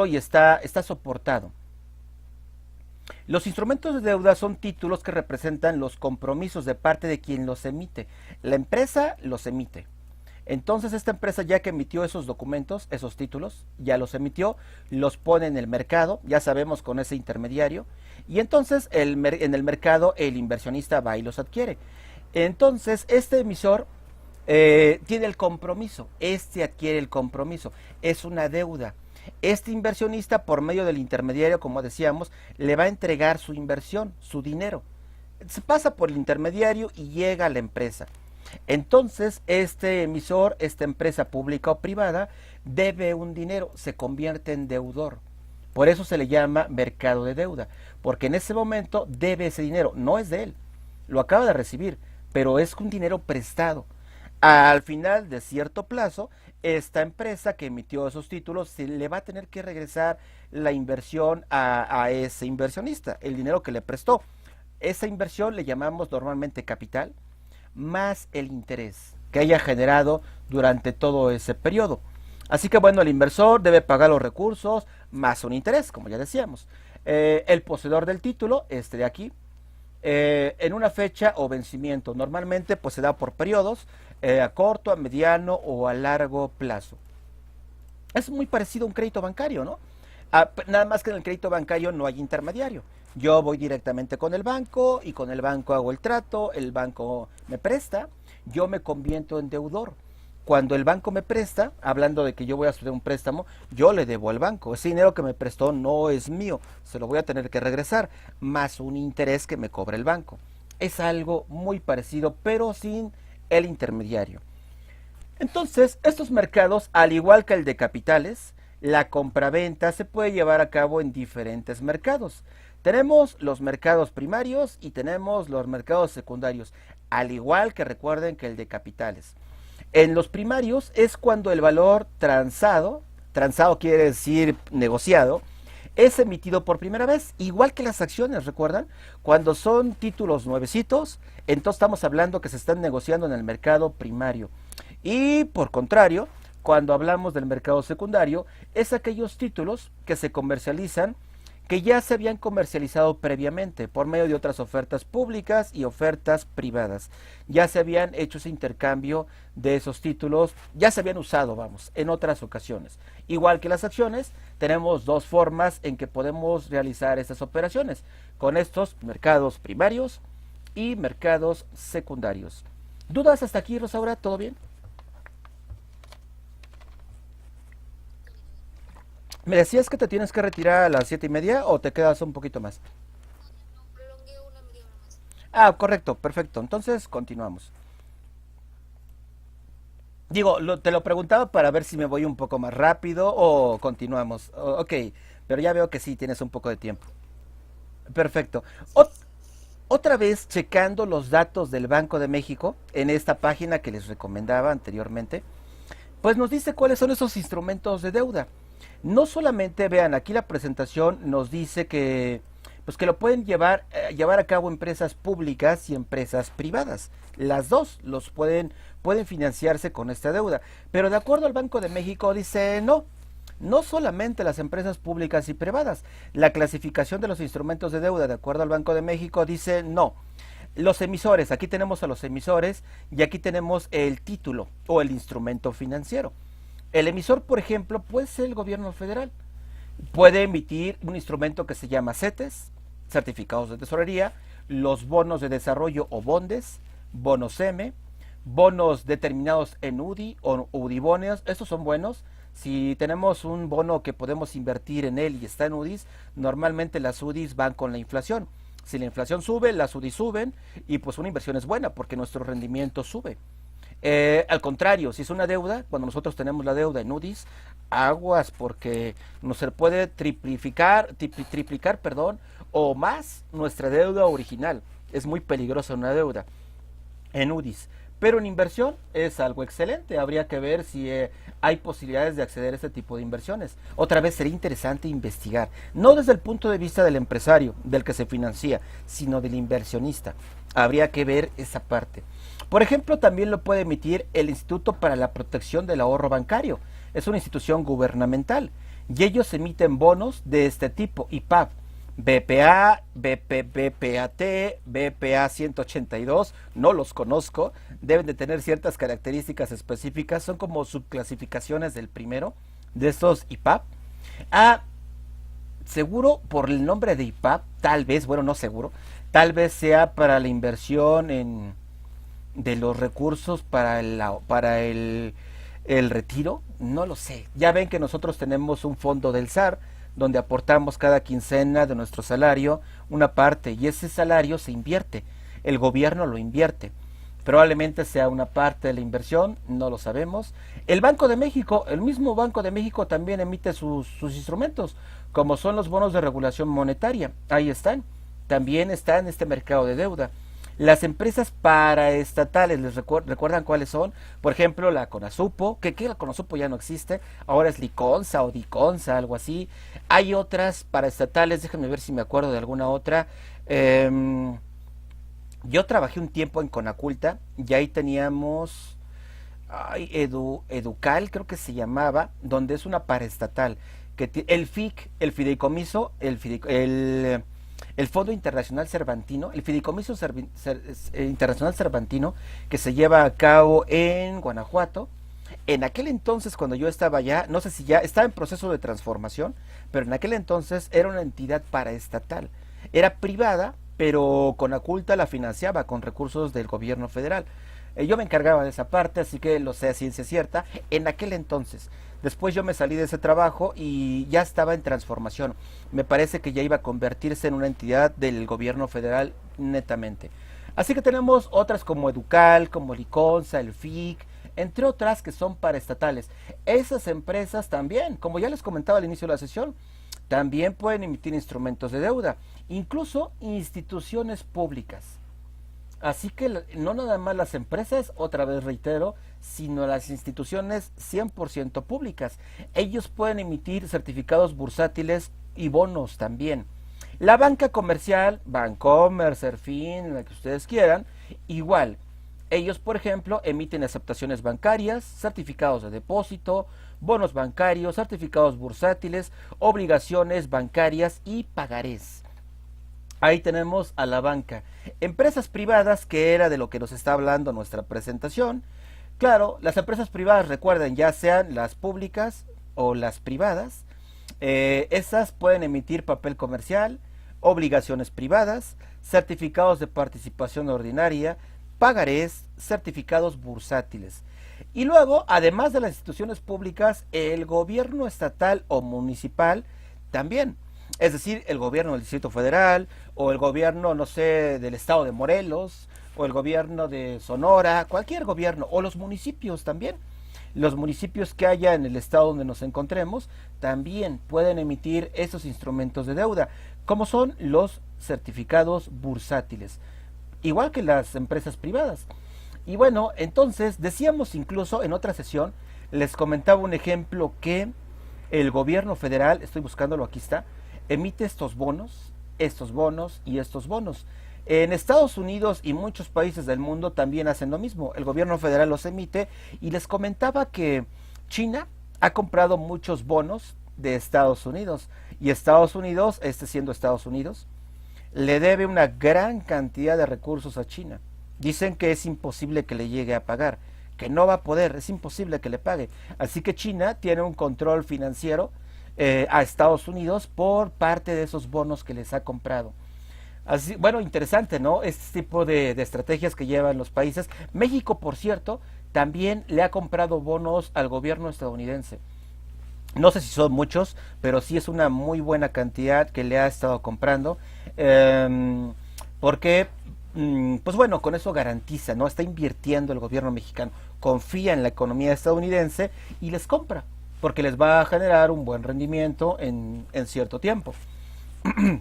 y está soportado. Los instrumentos de deuda son títulos que representan los compromisos de parte de quien los emite. La empresa los emite. Entonces esta empresa, ya que emitió esos documentos, esos títulos, ya los emitió, los pone en el mercado, ya sabemos, con ese intermediario, y entonces en el mercado el inversionista va y los adquiere. Entonces este emisor tiene el compromiso, adquiere el compromiso, es una deuda. Este inversionista, por medio del intermediario, como decíamos, le va a entregar su inversión, su dinero. Se pasa por el intermediario y llega a la empresa. Entonces, este emisor, esta empresa pública o privada, debe un dinero, se convierte en deudor. Por eso se le llama mercado de deuda, porque en ese momento debe ese dinero, no es de él, lo acaba de recibir, pero es un dinero prestado. Al final de cierto plazo, esta empresa que emitió esos títulos se le va a tener que regresar la inversión a ese inversionista, el dinero que le prestó. Esa inversión le llamamos normalmente capital, más el interés que haya generado durante todo ese periodo. Así que bueno, el inversor debe pagar los recursos más un interés, como ya decíamos. El poseedor del título, este de aquí, en una fecha o vencimiento. Normalmente pues se da por periodos, a corto, a mediano o a largo plazo. Es muy parecido a un crédito bancario, ¿no? Nada más que en el crédito bancario no hay intermediario. Yo voy directamente con el banco y con el banco hago el trato, el banco me presta yo me convierto en deudor. Cuando el banco me presta, hablando de que yo voy a hacer un préstamo, yo le debo al banco. Ese dinero que me prestó no es mío, se lo voy a tener que regresar, más un interés que me cobra el banco. Es algo muy parecido, pero sin el intermediario. Entonces, estos mercados, al igual que el de capitales, la compraventa se puede llevar a cabo en diferentes mercados. Tenemos los mercados primarios y tenemos los mercados secundarios, al igual que recuerden que el de capitales. En los primarios es cuando el valor transado quiere decir negociado, es emitido por primera vez, igual que las acciones, ¿recuerdan? Cuando son títulos nuevecitos, entonces estamos hablando que se están negociando en el mercado primario. Y por contrario, cuando hablamos del mercado secundario, es aquellos títulos que se comercializan, que ya se habían comercializado previamente por medio de otras ofertas públicas y ofertas privadas. Ya se habían hecho ese intercambio de esos títulos, ya se habían usado, vamos, en otras ocasiones. Igual que las acciones, tenemos dos formas en que podemos realizar estas operaciones, con estos mercados primarios y mercados secundarios. ¿Dudas hasta aquí, Rosaura? ¿Todo bien? ¿Me decías que te tienes que retirar a las 7:30 o te quedas un poquito más? No, prolongué una media hora más. Ah, correcto, perfecto. Entonces continuamos. Digo, te lo preguntaba para ver si me voy un poco más rápido o continuamos. Ok, pero ya veo que sí, tienes un poco de tiempo. Perfecto. Sí, Otra vez checando los datos del Banco de México en esta página que les recomendaba anteriormente, pues nos dice cuáles son esos instrumentos de deuda. No solamente, vean, aquí la presentación nos dice que, pues que lo pueden llevar a cabo empresas públicas y empresas privadas. Las dos pueden financiarse con esta deuda. Pero de acuerdo al Banco de México dice no. No solamente las empresas públicas y privadas. La clasificación de los instrumentos de deuda, de acuerdo al Banco de México, dice no. Los emisores, aquí tenemos a los emisores y aquí tenemos el título o el instrumento financiero. El emisor, por ejemplo, puede ser el gobierno federal. Puede emitir un instrumento que se llama CETES, certificados de tesorería, los bonos de desarrollo o bondes, bonos M, bonos determinados en UDI o UDIbonos. Estos son buenos. Si tenemos un bono que podemos invertir en él y está en UDIs, normalmente las UDIs van con la inflación. Si la inflación sube, las UDIs suben y pues una inversión es buena porque nuestro rendimiento sube. Al contrario, si es una deuda, cuando nosotros tenemos la deuda en UDIs, aguas porque nos se puede triplicar, perdón, o más nuestra deuda original. Es muy peligrosa una deuda en UDIs. Pero en inversión es algo excelente. Habría que ver si hay posibilidades de acceder a este tipo de inversiones. Otra vez sería interesante investigar, no desde el punto de vista del empresario, del que se financia, sino del inversionista. Habría que ver esa parte. Por ejemplo, también lo puede emitir el Instituto para la Protección del Ahorro Bancario. Es una institución gubernamental y ellos emiten bonos de este tipo, IPAB, BPA, BPAT, BPA 182, no los conozco, deben de tener ciertas características específicas, son como subclasificaciones del primero de estos IPAB. Ah, seguro por el nombre de IPAB, tal vez, bueno, no seguro, tal vez sea para la inversión de los recursos para el retiro, no lo sé. Ya ven que nosotros tenemos un fondo del SAR donde aportamos cada quincena de nuestro salario una parte y ese salario se invierte, el gobierno lo invierte. Probablemente sea una parte de la inversión, no lo sabemos. El Banco de México, el mismo Banco de México también emite sus instrumentos, como son los bonos de regulación monetaria. Ahí están. También está en este mercado de deuda. Las empresas paraestatales, recuerdan cuáles son? Por ejemplo, la CONASUPO, que la CONASUPO ya no existe, ahora es Liconsa o Diconsa, algo así. Hay otras paraestatales, déjenme ver si me acuerdo de alguna otra. Yo trabajé un tiempo en Conaculta y ahí teníamos Educal, creo que se llamaba, donde es una paraestatal. El FIC, el fideicomiso, el Fondo Internacional Cervantino, el Fideicomiso Internacional Cervantino, que se lleva a cabo en Guanajuato. En aquel entonces, cuando yo estaba allá, no sé si ya estaba en proceso de transformación, pero en aquel entonces era una entidad paraestatal. Era privada, pero Conaculta la financiaba con recursos del gobierno federal. Yo me encargaba de esa parte, así que lo sé a ciencia cierta, en aquel entonces. Después yo me salí de ese trabajo y ya estaba en transformación. Me parece que ya iba a convertirse en una entidad del gobierno federal netamente. Así que tenemos otras como Educal, como Liconza, el FIC, entre otras que son paraestatales. Esas empresas también, como ya les comentaba al inicio de la sesión, también pueden emitir instrumentos de deuda, incluso instituciones públicas. Así que no nada más las empresas, otra vez reitero, sino las instituciones 100% públicas. Ellos pueden emitir certificados bursátiles y bonos también. La banca comercial, Bancomer, Serfín, la que ustedes quieran, igual. Ellos, por ejemplo, emiten aceptaciones bancarias, certificados de depósito, bonos bancarios, certificados bursátiles, obligaciones bancarias y pagarés. Ahí tenemos a la banca. Empresas privadas, que era de lo que nos está hablando nuestra presentación. Claro, las empresas privadas, recuerden, ya sean las públicas o las privadas, esas pueden emitir papel comercial, obligaciones privadas, certificados de participación ordinaria, pagarés, certificados bursátiles. Y luego, además de las instituciones públicas, el gobierno estatal o municipal también. Es decir, el gobierno del Distrito Federal, o el gobierno, no sé, del estado de Morelos, o el gobierno de Sonora, cualquier gobierno, o los municipios también. Los municipios que haya en el estado donde nos encontremos también pueden emitir esos instrumentos de deuda, como son los certificados bursátiles, igual que las empresas privadas. Y bueno, entonces decíamos incluso en otra sesión, les comentaba un ejemplo que el gobierno federal, estoy buscándolo, aquí está, emite estos bonos y estos bonos. En Estados Unidos y muchos países del mundo también hacen lo mismo. El gobierno federal los emite y les comentaba que China ha comprado muchos bonos de Estados Unidos y Estados Unidos, este siendo Estados Unidos, le debe una gran cantidad de recursos a China. Dicen que es imposible que le llegue a pagar, que no va a poder, es imposible que le pague. Así que China tiene un control financiero a Estados Unidos por parte de esos bonos que les ha comprado. Así, bueno, interesante, ¿no? Este tipo de estrategias que llevan los países. México, por cierto, también le ha comprado bonos al gobierno estadounidense. No sé si son muchos, pero sí es una muy buena cantidad que le ha estado comprando. Porque, pues bueno, con eso garantiza, ¿no? Está invirtiendo el gobierno mexicano, confía en la economía estadounidense y les compra, porque les va a generar un buen rendimiento en cierto tiempo.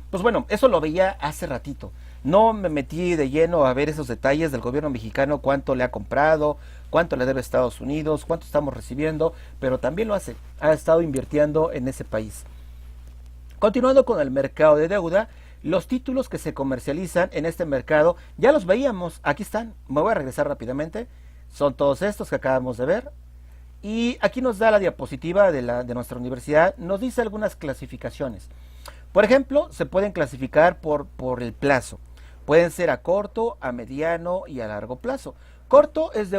Pues bueno, eso lo veía hace ratito. No me metí de lleno a ver esos detalles del gobierno mexicano, cuánto le ha comprado, cuánto le debe a Estados Unidos, cuánto estamos recibiendo, pero también lo hace, ha estado invirtiendo en ese país. Continuando con el mercado de deuda, los títulos que se comercializan en este mercado, ya los veíamos, aquí están, me voy a regresar rápidamente, son todos estos que acabamos de ver. Y aquí nos da la diapositiva de nuestra universidad, nos dice algunas clasificaciones. Por ejemplo, se pueden clasificar por el plazo. Pueden ser a corto, a mediano y a largo plazo. Corto es de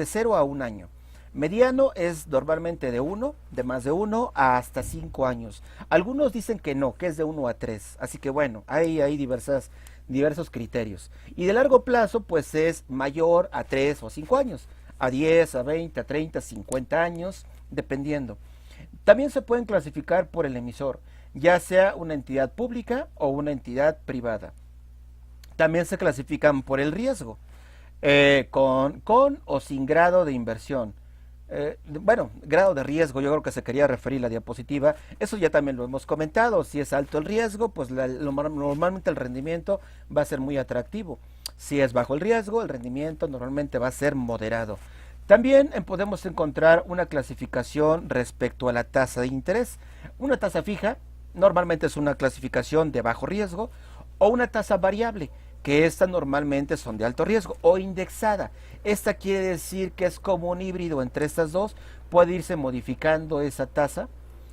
0 a 1 año. Mediano es normalmente de más de 1 a hasta 5 años. Algunos dicen que no, que es de 1 a 3. Así que bueno, hay diversos criterios. Y de largo plazo, pues es mayor a 3 o 5 años. A 10, a 20, a 30, 50 años, dependiendo. También se pueden clasificar por el emisor, ya sea una entidad pública o una entidad privada. También se clasifican por el riesgo, con o sin grado de inversión. Bueno, grado de riesgo, yo creo que se quería referir la diapositiva, eso ya también lo hemos comentado. Si es alto el riesgo, pues normalmente el rendimiento va a ser muy atractivo. Si es bajo el riesgo, el rendimiento normalmente va a ser moderado. También podemos encontrar una clasificación respecto a la tasa de interés. Una tasa fija normalmente es una clasificación de bajo riesgo, o una tasa variable, que estas normalmente son de alto riesgo, o indexada. Esta quiere decir que es como un híbrido entre estas dos, puede irse modificando esa tasa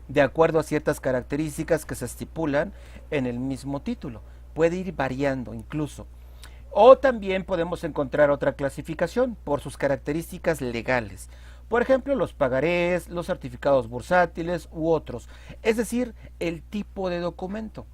de acuerdo a ciertas características que se estipulan en el mismo título. Puede ir variando incluso. O también podemos encontrar otra clasificación por sus características legales. Por ejemplo, los pagarés, los certificados bursátiles u otros. Es decir, el tipo de documento.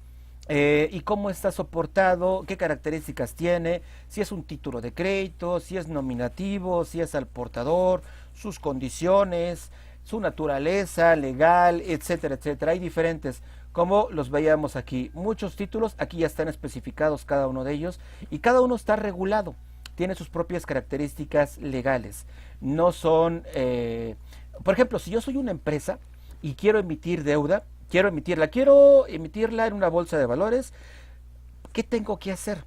y cómo está soportado, qué características tiene, si es un título de crédito, si es nominativo, si es al portador, sus condiciones, su naturaleza legal, etcétera, etcétera. Hay diferentes, como los veíamos aquí, muchos títulos, aquí ya están especificados cada uno de ellos y cada uno está regulado, tiene sus propias características legales. No son, por ejemplo, si yo soy una empresa y quiero emitir deuda, quiero emitirla en una bolsa de valores, ¿qué tengo que hacer?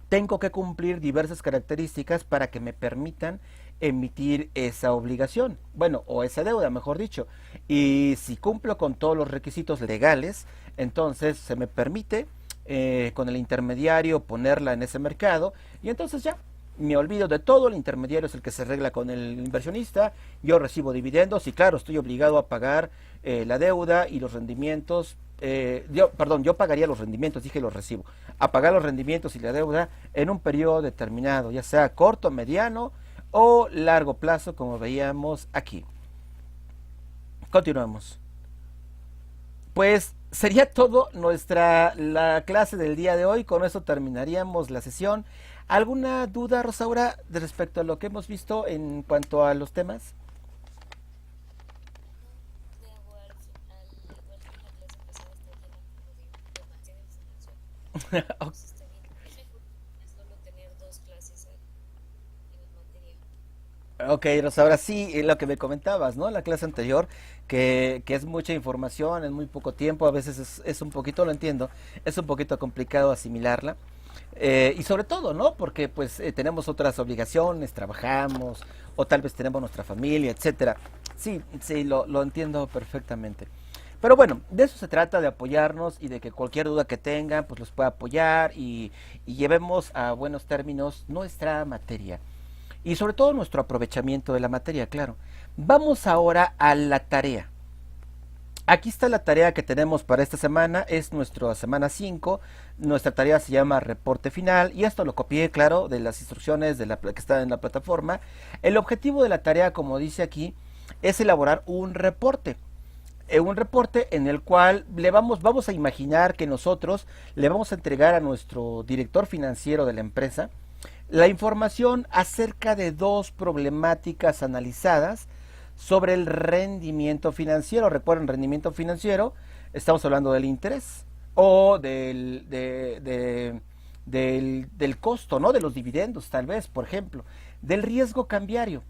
Tengo que cumplir diversas características para que me permitan emitir esa obligación, bueno, o esa deuda, mejor dicho. Y si cumplo con todos los requisitos legales, entonces se me permite con el intermediario ponerla en ese mercado y entonces ya me olvido de todo, el intermediario es el que se arregla con el inversionista, yo recibo dividendos y claro, estoy obligado a pagar la deuda y los rendimientos, yo pagaría los rendimientos, dije los recibo, a pagar los rendimientos y la deuda en un periodo determinado, ya sea corto, mediano o largo plazo, como veíamos aquí. Continuamos. Pues sería todo la clase del día de hoy. Con eso terminaríamos la sesión. ¿Alguna duda, Rosaura, de respecto a lo que hemos visto en cuanto a los temas? No, de igual, igual que la clase pasada está llena como de demasiada información. Entonces está bien. Es mejor solo tener dos clases en la materia. Ok, Rosaura, sí, lo que me comentabas, ¿no? La clase anterior, que es mucha información en muy poco tiempo, a veces es un poquito, lo entiendo, es un poquito complicado asimilarla. Y sobre todo, ¿no? Porque pues tenemos otras obligaciones, trabajamos, o tal vez tenemos nuestra familia, etcétera. Sí, sí, lo entiendo perfectamente. Pero bueno, de eso se trata, de apoyarnos y de que cualquier duda que tengan, pues los pueda apoyar y llevemos a buenos términos nuestra materia. Y sobre todo nuestro aprovechamiento de la materia, claro. Vamos ahora a la tarea. Aquí está la tarea que tenemos para esta semana, es nuestra semana 5. Nuestra tarea se llama reporte final y esto lo copié, claro, de las instrucciones que están en la plataforma. El objetivo de la tarea, como dice aquí, es elaborar un reporte. Un reporte en el cual vamos a imaginar que nosotros le vamos a entregar a nuestro director financiero de la empresa la información acerca de dos problemáticas analizadas sobre el rendimiento financiero. Recuerden, rendimiento financiero, estamos hablando del interés o del costo, ¿no? De los dividendos, tal vez, por ejemplo, del riesgo cambiario.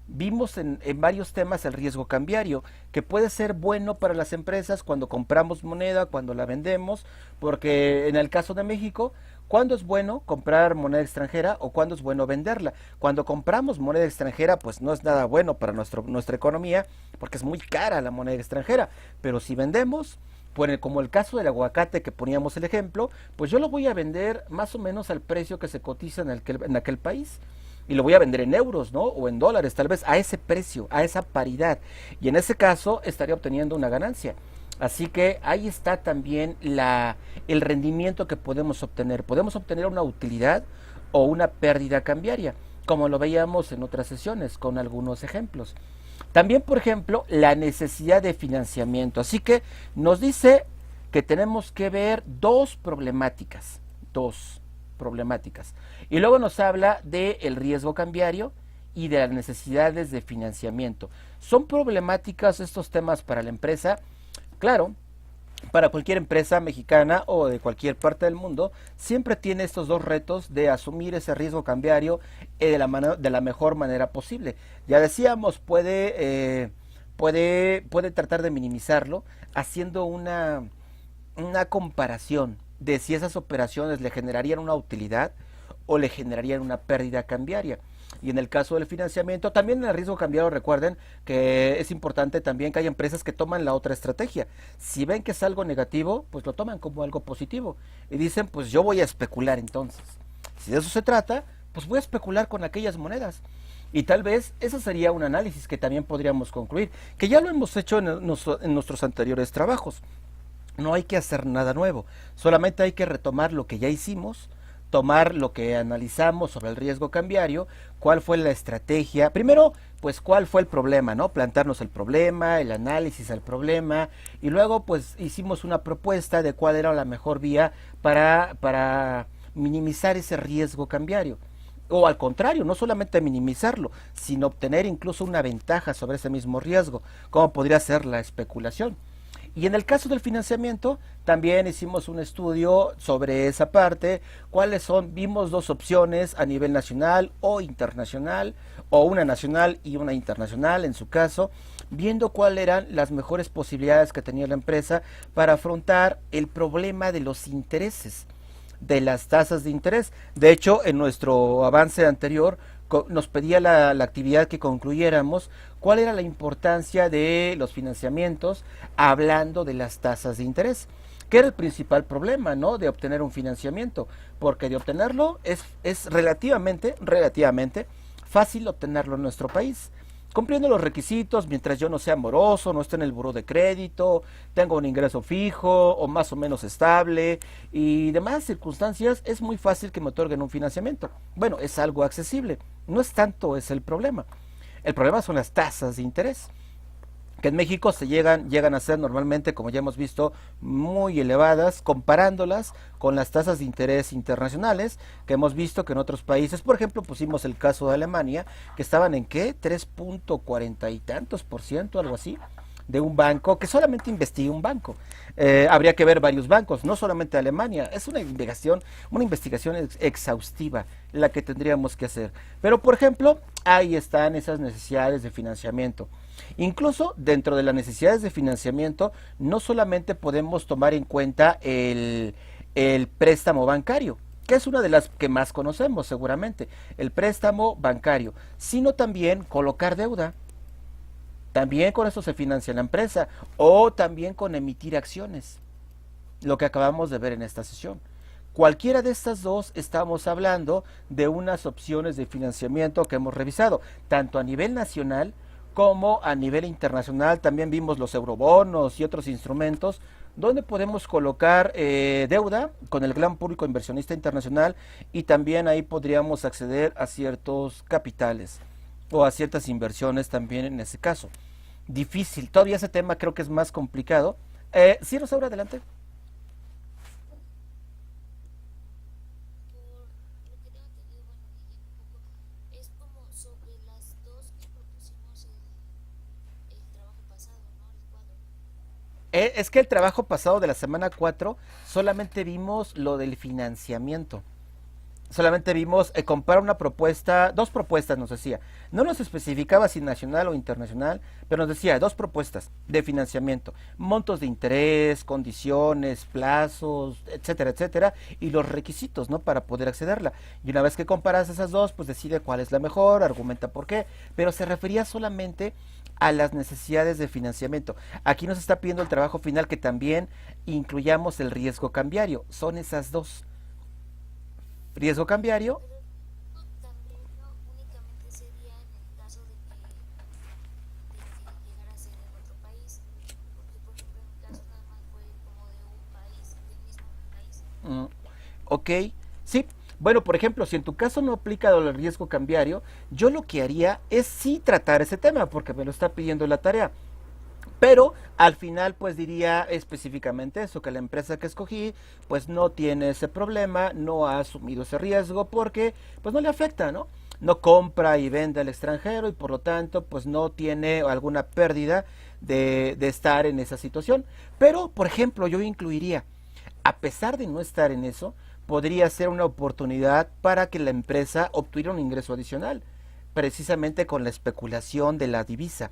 Vimos en varios temas el riesgo cambiario, que puede ser bueno para las empresas cuando compramos moneda, cuando la vendemos, porque en el caso de México, ¿cuándo es bueno comprar moneda extranjera o cuándo es bueno venderla? Cuando compramos moneda extranjera, pues no es nada bueno para nuestra economía, porque es muy cara la moneda extranjera, pero si vendemos, pues como el caso del aguacate que poníamos el ejemplo, pues yo lo voy a vender más o menos al precio que se cotiza en aquel país y lo voy a vender en euros, ¿no? O en dólares, tal vez a ese precio, a esa paridad. Y en ese caso estaría obteniendo una ganancia. Así que ahí está también el rendimiento que podemos obtener. Podemos obtener una utilidad o una pérdida cambiaria, como lo veíamos en otras sesiones con algunos ejemplos. También, por ejemplo, la necesidad de financiamiento. Así que nos dice que tenemos que ver dos problemáticas. Y luego nos habla del riesgo cambiario y de las necesidades de financiamiento. ¿Son problemáticas estos temas para la empresa? Claro, para cualquier empresa mexicana o de cualquier parte del mundo, siempre tiene estos dos retos de asumir ese riesgo cambiario de la mejor manera posible. Ya decíamos, puede tratar de minimizarlo haciendo una comparación de si esas operaciones le generarían una utilidad o le generarían una pérdida cambiaria. Y en el caso del financiamiento, también en el riesgo cambiario, recuerden que es importante también que hay empresas que toman la otra estrategia. Si ven que es algo negativo, pues lo toman como algo positivo. Y dicen, pues yo voy a especular entonces. Si de eso se trata, pues voy a especular con aquellas monedas. Y tal vez ese sería un análisis que también podríamos concluir, que ya lo hemos hecho en nuestros anteriores trabajos. No hay que hacer nada nuevo, solamente hay que retomar lo que ya hicimos tomar lo que analizamos sobre el riesgo cambiario, cuál fue la estrategia. Primero, pues cuál fue el problema, ¿no? Plantarnos el problema, el análisis del problema, y luego pues hicimos una propuesta de cuál era la mejor vía para minimizar ese riesgo cambiario. O al contrario, no solamente minimizarlo, sino obtener incluso una ventaja sobre ese mismo riesgo, como podría ser la especulación. Y en el caso del financiamiento, también hicimos un estudio sobre esa parte, cuáles son, vimos dos opciones a nivel nacional o internacional, o una nacional y una internacional en su caso, viendo cuáles eran las mejores posibilidades que tenía la empresa para afrontar el problema de los intereses, de las tasas de interés. De hecho, en nuestro avance anterior nos pedía la actividad que concluyéramos cuál era la importancia de los financiamientos hablando de las tasas de interés, que era el principal problema, ¿no? De obtener un financiamiento, porque de obtenerlo es relativamente fácil obtenerlo en nuestro país, cumpliendo los requisitos, mientras yo no sea moroso, no esté en el buró de crédito, tenga un ingreso fijo o más o menos estable y demás circunstancias, es muy fácil que me otorguen un financiamiento. Bueno, es algo accesible, no es tanto es el problema. El problema son las tasas de interés, que en México llegan a ser normalmente, como ya hemos visto, muy elevadas, comparándolas con las tasas de interés internacionales, que hemos visto que en otros países, por ejemplo, pusimos el caso de Alemania, que estaban en ¿qué? 3.40 y tantos por ciento, algo así, de un banco, que solamente investiga un banco. Habría que ver varios bancos, no solamente Alemania, es una investigación exhaustiva la que tendríamos que hacer. Pero, por ejemplo, ahí están esas necesidades de financiamiento. Incluso dentro de las necesidades de financiamiento, no solamente podemos tomar en cuenta el préstamo bancario, que es una de las que más conocemos seguramente, el préstamo bancario, sino también colocar deuda. También con eso se financia la empresa, o también con emitir acciones, lo que acabamos de ver en esta sesión. Cualquiera de estas dos estamos hablando de unas opciones de financiamiento que hemos revisado, tanto a nivel nacional como a nivel internacional. También vimos los eurobonos y otros instrumentos donde podemos colocar deuda con el gran público inversionista internacional, y también ahí podríamos acceder a ciertos capitales o a ciertas inversiones también en ese caso. Difícil, todavía ese tema creo que es más complicado. Sí, Rosaura, adelante. Por lo que tengo entendido, bueno, leyendo un poco, es como sobre las dos que propusimos el trabajo pasado, ¿no? El cuadro. Es que el trabajo pasado de la semana 4 solamente vimos lo del financiamiento. Solamente vimos comprar una propuesta, dos propuestas nos decía. No nos especificaba si nacional o internacional, pero nos decía dos propuestas de financiamiento, montos de interés, condiciones, plazos, etcétera, etcétera, y los requisitos, ¿no? Para poder accederla. Y una vez que comparas esas dos, pues decide cuál es la mejor, argumenta por qué, pero se refería solamente a las necesidades de financiamiento. Aquí nos está pidiendo el trabajo final que también incluyamos el riesgo cambiario. Son esas dos. Riesgo cambiario. Pero no, también no únicamente sería en el caso de que llegara a ser en otro país, porque por ejemplo en mi caso nada más fue como de un país, del mismo país. Mm, ok, sí. Bueno, por ejemplo, si en tu caso no aplica lo del riesgo cambiario, yo lo que haría es sí tratar ese tema, porque me lo está pidiendo la tarea. Pero al final pues diría específicamente eso, que la empresa que escogí pues no tiene ese problema, no ha asumido ese riesgo porque pues no le afecta, ¿no? No compra y vende al extranjero y por lo tanto pues no tiene alguna pérdida de estar en esa situación. Pero, por ejemplo, yo incluiría, a pesar de no estar en eso, podría ser una oportunidad para que la empresa obtuviera un ingreso adicional, precisamente con la especulación de la divisa.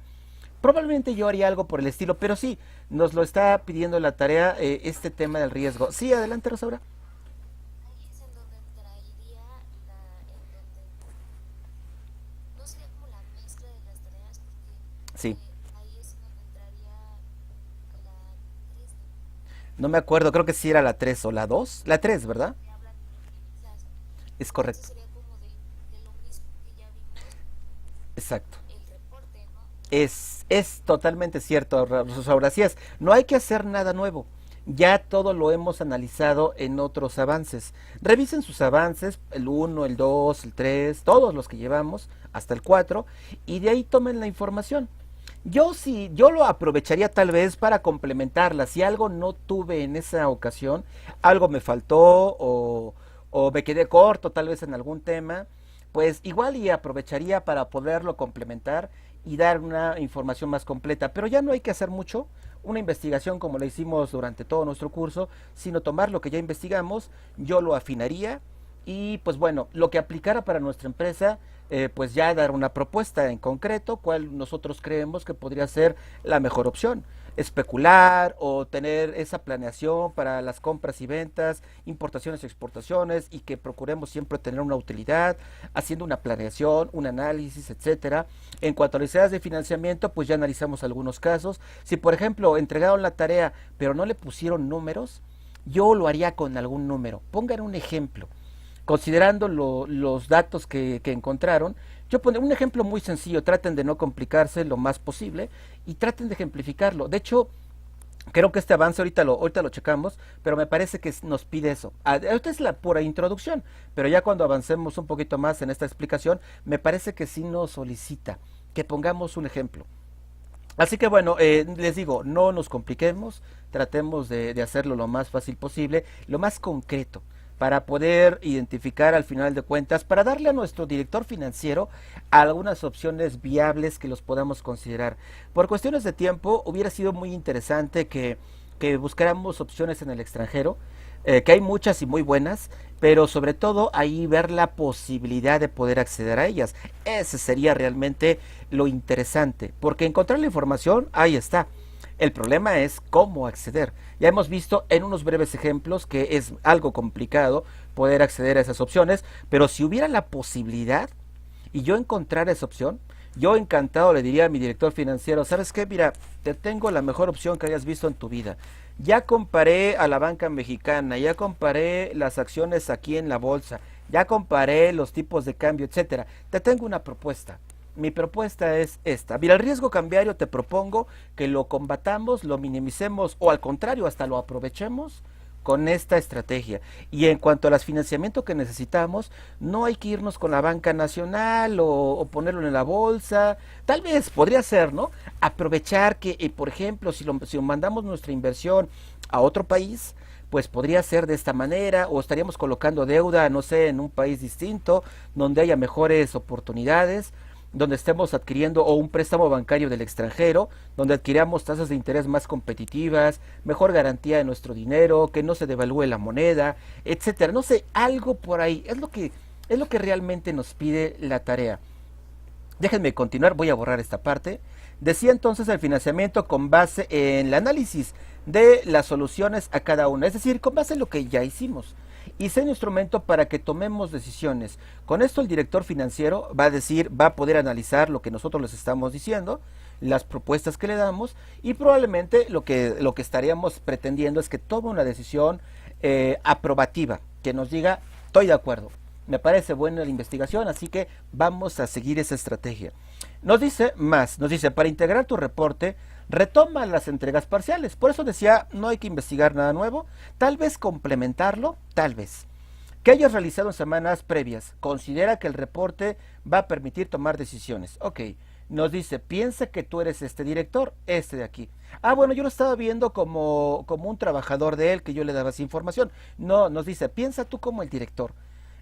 Probablemente yo haría algo por el estilo, pero sí, nos lo está pidiendo la tarea este tema del riesgo. Sí, adelante, Rosaura. Ahí es en donde entraría en donde no sería como la mezcla de las tareas, porque Sí, ahí es en donde entraría la 3, ¿no? no me acuerdo, creo que sí era la 3 o la 2. La 3, ¿verdad? Que habla de divisas. Es Entonces correcto. sería como de lo mismo que ya vimos Exacto. el reporte, ¿no? Es totalmente cierto, Rosaura. Así es, no hay que hacer nada nuevo. ya todo lo hemos analizado en otros avances. Revisen sus avances, el uno, el 2, el 3, todos los que llevamos, hasta el 4, y de ahí tomen la información. Yo sí, yo lo aprovecharía tal vez para complementarla. Si algo no tuve en esa ocasión, algo me faltó o me quedé corto tal vez en algún tema, pues igual y aprovecharía para poderlo complementar y dar una información más completa. Pero ya no hay que hacer mucho, una investigación como la hicimos durante todo nuestro curso, sino tomar lo que ya investigamos, yo lo afinaría y pues bueno, lo que aplicara para nuestra empresa, pues ya dar una propuesta en concreto, cuál nosotros creemos que podría ser la mejor opción. Especular o tener esa planeación para las compras y ventas, importaciones y exportaciones, y que procuremos siempre tener una utilidad, haciendo una planeación, un análisis, etcétera. En cuanto a las ideas de financiamiento, pues ya analizamos algunos casos. Si por ejemplo entregaron la tarea pero no le pusieron números, yo lo haría con algún número. Pongan un ejemplo considerando los datos que encontraron. Yo pondré un ejemplo muy sencillo, traten de no complicarse lo más posible y traten de ejemplificarlo. De hecho, creo que este avance ahorita lo checamos, pero me parece que nos pide eso. Esta es la pura introducción, pero ya cuando avancemos un poquito más en esta explicación, me parece que sí nos solicita que pongamos un ejemplo. Así que bueno, les digo, no nos compliquemos, tratemos de hacerlo lo más fácil posible, lo más concreto, para poder identificar al final de cuentas, para darle a nuestro director financiero algunas opciones viables que los podamos considerar. Por cuestiones de tiempo, hubiera sido muy interesante que buscáramos opciones en el extranjero, que hay muchas y muy buenas, pero sobre todo ahí ver la posibilidad de poder acceder a ellas. Ese sería realmente lo interesante, porque encontrar la información, ahí está. El problema es cómo acceder. Ya hemos visto en unos breves ejemplos que es algo complicado poder acceder a esas opciones, pero si hubiera la posibilidad y yo encontrara esa opción, yo encantado le diría a mi director financiero, ¿sabes qué? Mira, te tengo la mejor opción que hayas visto en tu vida. Ya comparé a la banca mexicana, ya comparé las acciones aquí en la bolsa, ya comparé los tipos de cambio, etcétera. Te tengo una propuesta. Mi propuesta es esta. Mira, el riesgo cambiario te propongo que lo combatamos, lo minimicemos o al contrario, hasta lo aprovechemos con esta estrategia. Y en cuanto al financiamiento que necesitamos, no hay que irnos con la banca nacional o ponerlo en la bolsa. Tal vez podría ser, ¿no? Aprovechar que, por ejemplo, si mandamos nuestra inversión a otro país, pues podría ser de esta manera, o estaríamos colocando deuda, no sé, en un país distinto, donde haya mejores oportunidades, donde estemos adquiriendo o un préstamo bancario del extranjero, donde adquiramos tasas de interés más competitivas, mejor garantía de nuestro dinero, que no se devalúe la moneda, etcétera. No sé, algo por ahí, es lo que realmente nos pide la tarea. Déjenme continuar, voy a borrar esta parte. Decía entonces el financiamiento con base en el análisis de las soluciones a cada una, es decir, con base en lo que ya hicimos. Y sea un instrumento para que tomemos decisiones. Con esto el director financiero va a decir, va a poder analizar lo que nosotros les estamos diciendo, las propuestas que le damos, y probablemente lo que estaríamos pretendiendo es que tome una decisión aprobativa, que nos diga, estoy de acuerdo, me parece buena la investigación, así que vamos a seguir esa estrategia. Nos dice más, nos dice, para integrar tu reporte, retoma las entregas parciales. Por eso decía, no hay que investigar nada nuevo, tal vez complementarlo, tal vez. Que hayas realizado en semanas previas, considera que el reporte va a permitir tomar decisiones. Ok, nos dice, piensa que tú eres este director, este de aquí. Ah, bueno, yo lo estaba viendo como un trabajador de él, que yo le daba esa información. No, nos dice, piensa tú como el director.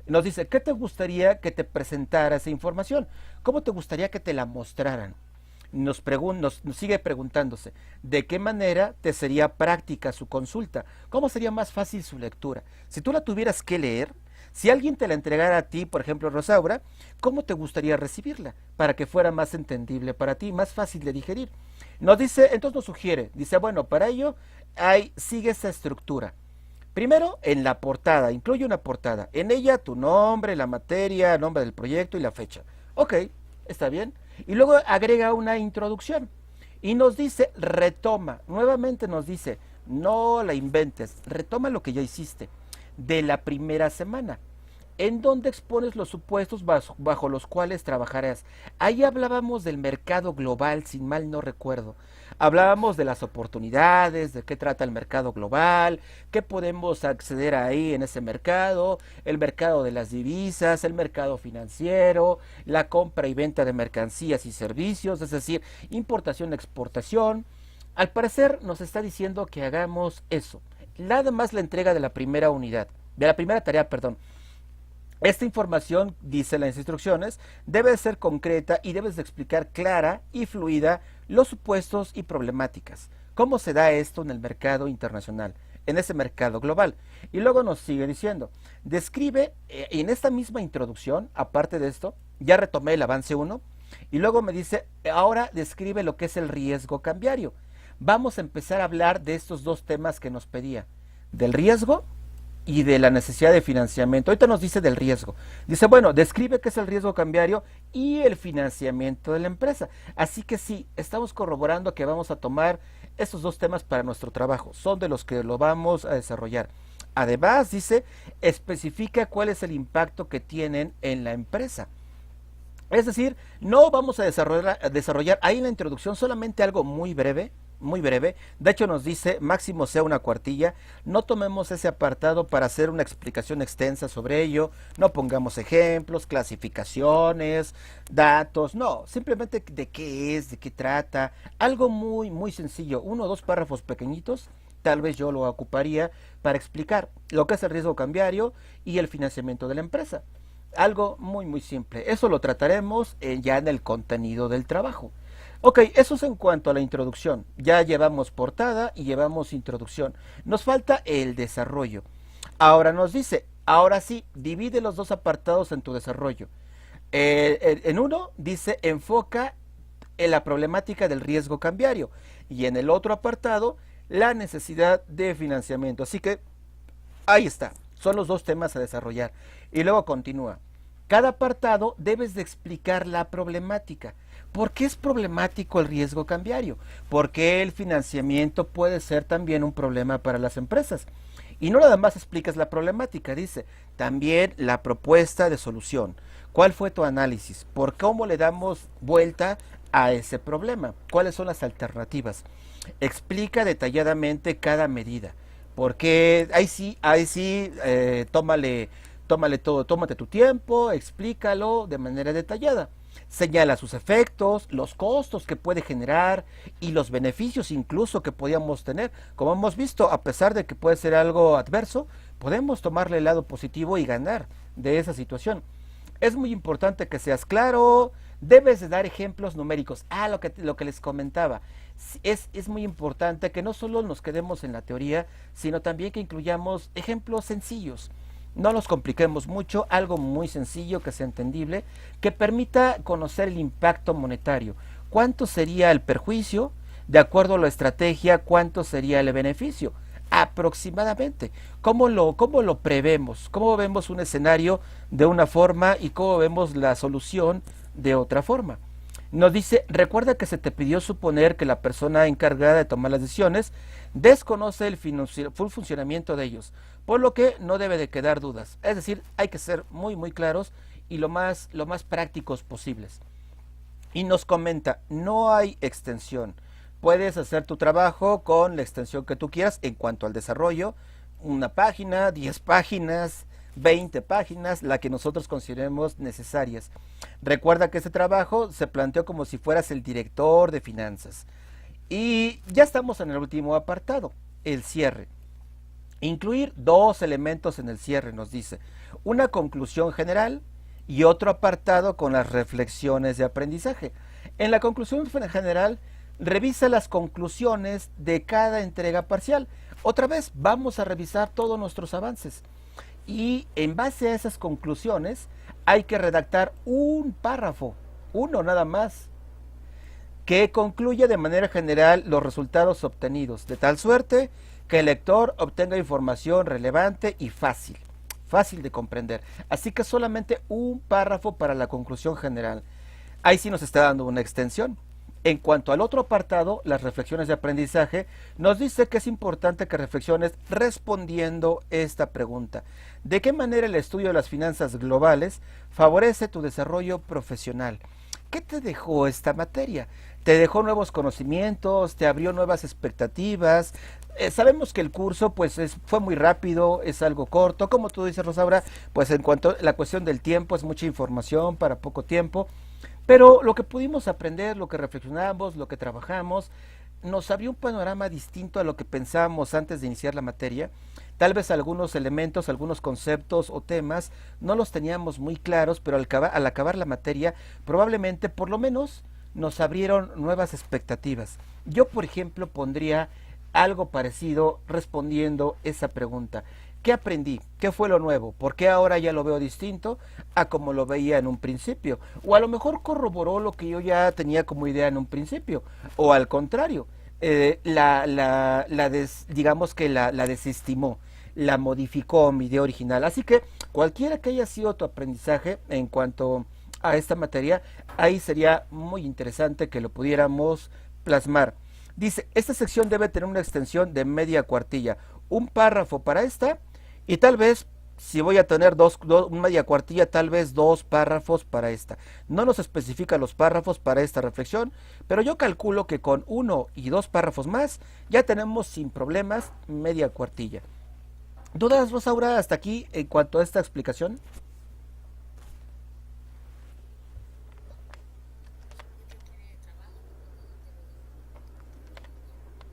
Nos dice, ¿qué te gustaría que te presentara esa información? ¿Cómo te gustaría que te la mostraran? Nos sigue preguntándose, ¿de qué manera te sería práctica su consulta? ¿Cómo sería más fácil su lectura? Si tú la tuvieras que leer, si alguien te la entregara a ti, por ejemplo, Rosaura, ¿cómo te gustaría recibirla? Para que fuera más entendible para ti, más fácil de digerir. Nos dice, entonces nos sugiere, dice, bueno, para ello sigue esa estructura. Primero, en la portada, incluye una portada. En ella tu nombre, la materia, el nombre del proyecto y la fecha. Ok, está bien. Y luego agrega una introducción. Y nos dice, retoma. Nuevamente nos dice, no la inventes. Retoma lo que ya hiciste de la primera semana, en donde expones los supuestos bajo los cuales trabajarás. Ahí hablábamos del mercado global, sin mal no recuerdo. Hablábamos de las oportunidades, de qué trata el mercado global, qué podemos acceder ahí en ese mercado, el mercado de las divisas, el mercado financiero, la compra y venta de mercancías y servicios, es decir, importación, exportación. Al parecer nos está diciendo que hagamos eso. Nada más la entrega de la primera unidad, de la primera tarea, perdón. Esta información, dice las instrucciones, debe ser concreta y debes de explicar clara y fluida los supuestos y problemáticas. ¿Cómo se da esto en el mercado internacional, en ese mercado global? Y luego nos sigue diciendo, describe en esta misma introducción, aparte de esto, ya retomé el avance 1, y luego me dice, ahora describe lo que es el riesgo cambiario. Vamos a empezar a hablar de estos dos temas que nos pedía, del riesgo y de la necesidad de financiamiento. Ahorita nos dice del riesgo. Dice, bueno, describe qué es el riesgo cambiario y el financiamiento de la empresa. Así que sí, estamos corroborando que vamos a tomar estos dos temas para nuestro trabajo. Son de los que lo vamos a desarrollar. Además, dice, especifica cuál es el impacto que tienen en la empresa. Es decir, no vamos a desarrollar ahí en la introducción solamente algo muy breve, muy breve. De hecho nos dice máximo sea una cuartilla. No tomemos ese apartado para hacer una explicación extensa sobre ello. No pongamos ejemplos, clasificaciones, datos. No, simplemente de qué es, de qué trata. Algo muy, muy sencillo. 1 o 2 párrafos pequeñitos. Tal vez yo lo ocuparía para explicar lo que es el riesgo cambiario y el financiamiento de la empresa. Algo muy, muy simple. Eso lo trataremos ya en el contenido del trabajo. Ok, eso es en cuanto a la introducción. Ya llevamos portada y llevamos introducción. Nos falta el desarrollo. Ahora nos dice, ahora sí, divide los dos apartados en tu desarrollo. En uno dice, enfoca en la problemática del riesgo cambiario. Y en el otro apartado, la necesidad de financiamiento. Así que, ahí está. Son los dos temas a desarrollar. Y luego continúa. Cada apartado debes de explicar la problemática. ¿Por qué es problemático el riesgo cambiario? Porque el financiamiento puede ser también un problema para las empresas. Y no nada más explicas la problemática, dice, también la propuesta de solución. ¿Cuál fue tu análisis? ¿Por cómo le damos vuelta a ese problema? ¿Cuáles son las alternativas? Explica detalladamente cada medida. Porque ahí sí, tómate tu tiempo, explícalo de manera detallada. Señala sus efectos, los costos que puede generar y los beneficios incluso que podíamos tener. Como hemos visto, a pesar de que puede ser algo adverso, podemos tomarle el lado positivo y ganar de esa situación. Es muy importante que seas claro, debes de dar ejemplos numéricos. Lo que les comentaba. Es muy importante que no solo nos quedemos en la teoría, sino también que incluyamos ejemplos sencillos. No nos compliquemos mucho, algo muy sencillo que sea entendible, que permita conocer el impacto monetario. ¿Cuánto sería el perjuicio? De acuerdo a la estrategia, ¿cuánto sería el beneficio? Aproximadamente. ¿Cómo lo prevemos? ¿Cómo vemos un escenario de una forma y cómo vemos la solución de otra forma? Nos dice, recuerda que se te pidió suponer que la persona encargada de tomar las decisiones desconoce el funcionamiento de ellos, por lo que no debe de quedar dudas. Es decir, hay que ser muy, muy claros y lo más prácticos posibles. Y nos comenta, no hay extensión. Puedes hacer tu trabajo con la extensión que tú quieras en cuanto al desarrollo. 1 página, 10 páginas, 20 páginas, la que nosotros consideremos necesarias. Recuerda que este trabajo se planteó como si fueras el director de finanzas. Y ya estamos en el último apartado, el cierre. Incluir 2 elementos en el cierre, nos dice. Una conclusión general y otro apartado con las reflexiones de aprendizaje. En la conclusión general, revisa las conclusiones de cada entrega parcial. Otra vez, vamos a revisar todos nuestros avances. Y en base a esas conclusiones, hay que redactar un párrafo, uno nada más, que concluya de manera general los resultados obtenidos, de tal suerte que el lector obtenga información relevante y fácil de comprender. Así que solamente un párrafo para la conclusión general. Ahí sí nos está dando una extensión. En cuanto al otro apartado, las reflexiones de aprendizaje, nos dice que es importante que reflexiones respondiendo esta pregunta. ¿De qué manera el estudio de las finanzas globales favorece tu desarrollo profesional? ¿Qué te dejó esta materia? te dejó nuevos conocimientos, te abrió nuevas expectativas. Sabemos que el curso pues fue muy rápido, es algo corto, como tú dices, Rosaura, pues en cuanto a la cuestión del tiempo, es mucha información para poco tiempo, pero lo que pudimos aprender, lo que reflexionamos, lo que trabajamos, nos abrió un panorama distinto a lo que pensábamos antes de iniciar la materia. Tal vez algunos elementos, algunos conceptos o temas no los teníamos muy claros, pero al acabar la materia, probablemente por lo menos nos abrieron nuevas expectativas. Yo, por ejemplo, pondría algo parecido respondiendo esa pregunta. ¿Qué aprendí? ¿Qué fue lo nuevo? ¿Por qué ahora ya lo veo distinto a como lo veía en un principio? O a lo mejor corroboró lo que yo ya tenía como idea en un principio. O al contrario, digamos que la desestimó, la modificó mi idea original. Así que cualquiera que haya sido tu aprendizaje en cuanto a esta materia, ahí sería muy interesante que lo pudiéramos plasmar. Dice, esta sección debe tener una extensión de media cuartilla, un párrafo para esta y tal vez, si voy a tener media cuartilla, tal vez dos párrafos para esta. No nos especifica los párrafos para esta reflexión, pero yo calculo que con uno y dos párrafos más ya tenemos sin problemas media cuartilla. ¿Dudas, Rosaura, hasta aquí en cuanto a esta explicación?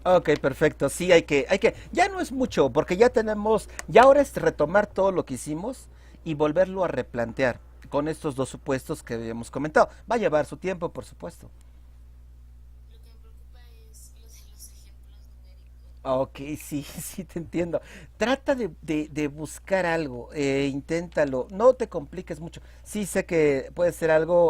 Ok, perfecto. Sí, ya no es mucho, porque ya tenemos, ya ahora es retomar todo lo que hicimos y volverlo a replantear con estos dos supuestos que habíamos comentado. Va a llevar su tiempo, por supuesto. Lo que me preocupa es lo de los ejemplos numéricos. Ok, sí, sí, te entiendo. Trata de buscar algo, inténtalo, no te compliques mucho. Sí, sé que puede ser algo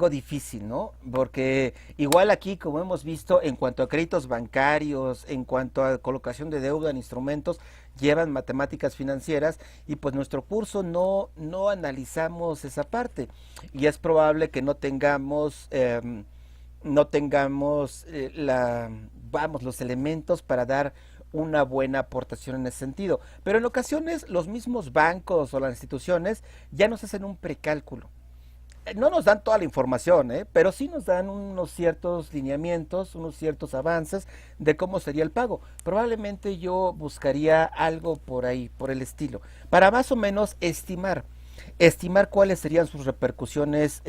difícil, ¿no? Porque igual aquí, como hemos visto, en cuanto a créditos bancarios, en cuanto a colocación de deuda en instrumentos, llevan matemáticas financieras y pues nuestro curso no analizamos esa parte y es probable que no tengamos vamos, los elementos para dar una buena aportación en ese sentido. Pero en ocasiones los mismos bancos o las instituciones ya nos hacen un precálculo. No nos dan toda la información, pero sí nos dan unos ciertos lineamientos, unos ciertos avances de cómo sería el pago. Probablemente yo buscaría algo por ahí, por el estilo, para más o menos estimar cuáles serían sus repercusiones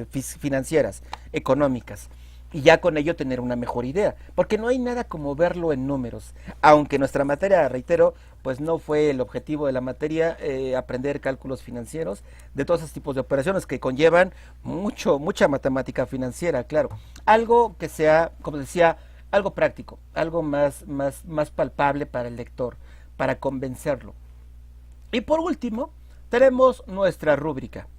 financieras, económicas, y ya con ello tener una mejor idea, porque no hay nada como verlo en números, aunque nuestra materia, reitero, pues no fue el objetivo de la materia aprender cálculos financieros de todos esos tipos de operaciones que conllevan mucha matemática financiera, claro, algo que sea, como decía, algo práctico, algo más palpable para el lector, para convencerlo. Y por último, tenemos nuestra rúbrica.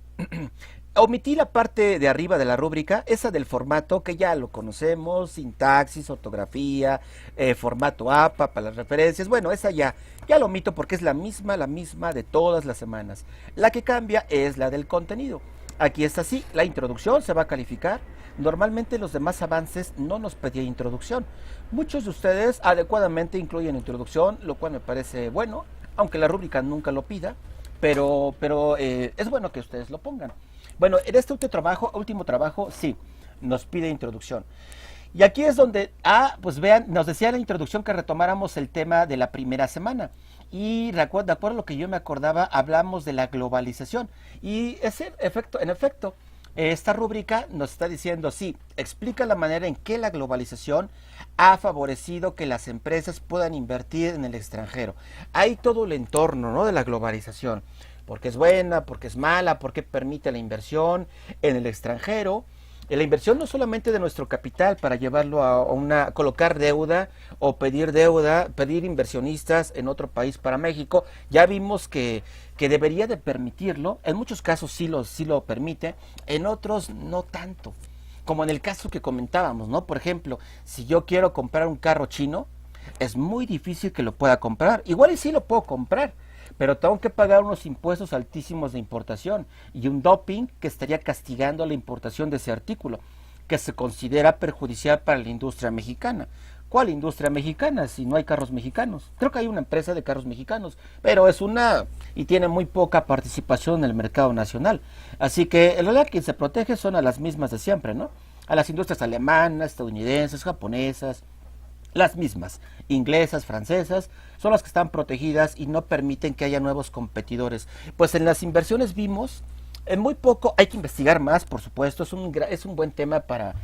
Omití la parte de arriba de la rúbrica, esa del formato que ya lo conocemos, sintaxis, ortografía, formato APA para las referencias. Bueno, esa ya lo omito porque es la misma de todas las semanas. La que cambia es la del contenido. Aquí está así, la introducción se va a calificar. Normalmente los demás avances no nos pedía introducción. Muchos de ustedes adecuadamente incluyen introducción, lo cual me parece bueno, aunque la rúbrica nunca lo pida, pero es bueno que ustedes lo pongan. Bueno, en este último trabajo, sí, nos pide introducción. Y aquí es donde, pues vean, nos decía la introducción que retomáramos el tema de la primera semana. Y de acuerdo a lo que yo me acordaba, hablamos de la globalización. Y en efecto, esta rúbrica nos está diciendo, sí, explica la manera en que la globalización ha favorecido que las empresas puedan invertir en el extranjero. Hay todo el entorno, ¿no?, de la globalización. Porque es buena, porque es mala, porque permite la inversión en el extranjero. La inversión no solamente de nuestro capital para llevarlo a colocar deuda o pedir inversionistas en otro país para México. Ya vimos que debería de permitirlo. En muchos casos sí lo permite, en otros no tanto. Como en el caso que comentábamos, ¿no? Por ejemplo, si yo quiero comprar un carro chino, es muy difícil que lo pueda comprar. Igual y sí lo puedo comprar, pero tengo que pagar unos impuestos altísimos de importación y un doping que estaría castigando la importación de ese artículo, que se considera perjudicial para la industria mexicana. ¿Cuál industria mexicana si no hay carros mexicanos? Creo que hay una empresa de carros mexicanos, pero es una y tiene muy poca participación en el mercado nacional. Así que en realidad quien se protege son a las mismas de siempre, ¿no? A las industrias alemanas, estadounidenses, japonesas, las mismas, inglesas, francesas, son las que están protegidas y no permiten que haya nuevos competidores. Pues en las inversiones vimos, en muy poco, hay que investigar más, por supuesto, es un buen tema para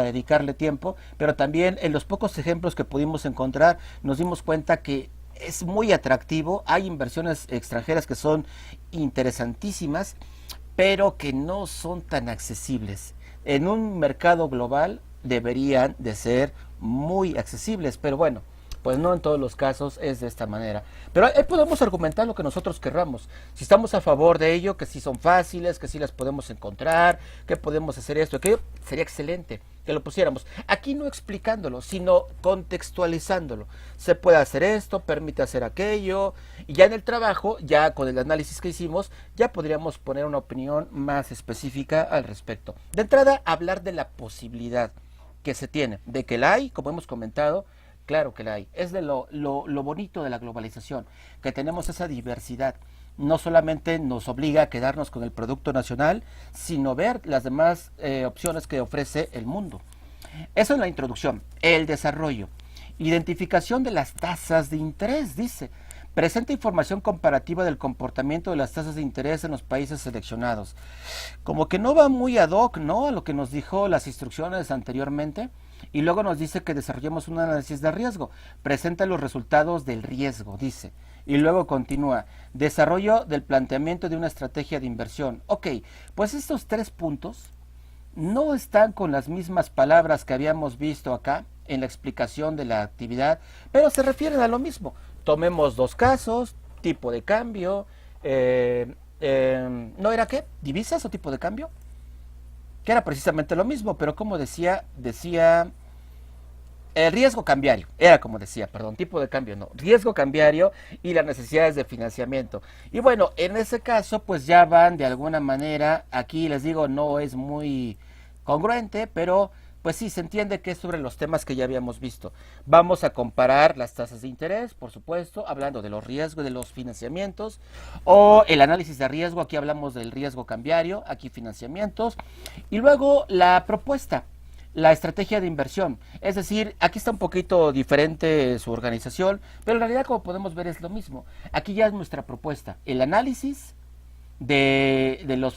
dedicarle tiempo, pero también en los pocos ejemplos que pudimos encontrar nos dimos cuenta que es muy atractivo, hay inversiones extranjeras que son interesantísimas, pero que no son tan accesibles. En un mercado global deberían de ser muy accesibles, pero bueno, pues no en todos los casos es de esta manera. Pero ahí podemos argumentar lo que nosotros querramos. Si estamos a favor de ello, que sí son fáciles, que sí las podemos encontrar, que podemos hacer esto, aquello, sería excelente que lo pusiéramos. Aquí no explicándolo, sino contextualizándolo. Se puede hacer esto, permite hacer aquello, y ya en el trabajo, ya con el análisis que hicimos, ya podríamos poner una opinión más específica al respecto. De entrada, hablar de la posibilidad que se tiene, de que la hay, como hemos comentado, claro que la hay. Es de lo bonito de la globalización, que tenemos esa diversidad. No solamente nos obliga a quedarnos con el producto nacional, sino ver las demás opciones que ofrece el mundo. Eso es la introducción. El desarrollo. Identificación de las tasas de interés, dice. Presenta información comparativa del comportamiento de las tasas de interés en los países seleccionados. Como que no va muy ad hoc, ¿no?, a lo que nos dijo las instrucciones anteriormente. Y luego nos dice que desarrollemos un análisis de riesgo. Presenta los resultados del riesgo, dice. Y luego continúa. Desarrollo del planteamiento de una estrategia de inversión. Ok, pues estos 3 puntos no están con las mismas palabras que habíamos visto acá en la explicación de la actividad, pero se refieren a lo mismo. Tomemos 2 casos, tipo de cambio, ¿no era qué? ¿Divisas o tipo de cambio? Que era precisamente lo mismo, pero como decía el riesgo cambiario, era como decía, perdón, tipo de cambio no, riesgo cambiario y las necesidades de financiamiento. Y bueno, en ese caso pues ya van de alguna manera, aquí les digo, no es muy congruente, pero pues sí, se entiende que es sobre los temas que ya habíamos visto. Vamos a comparar las tasas de interés, por supuesto, hablando de los riesgos de los financiamientos, o el análisis de riesgo, aquí hablamos del riesgo cambiario, aquí financiamientos, y luego la propuesta, la estrategia de inversión. Es decir, aquí está un poquito diferente su organización, pero en realidad como podemos ver es lo mismo. Aquí ya es nuestra propuesta, el análisis del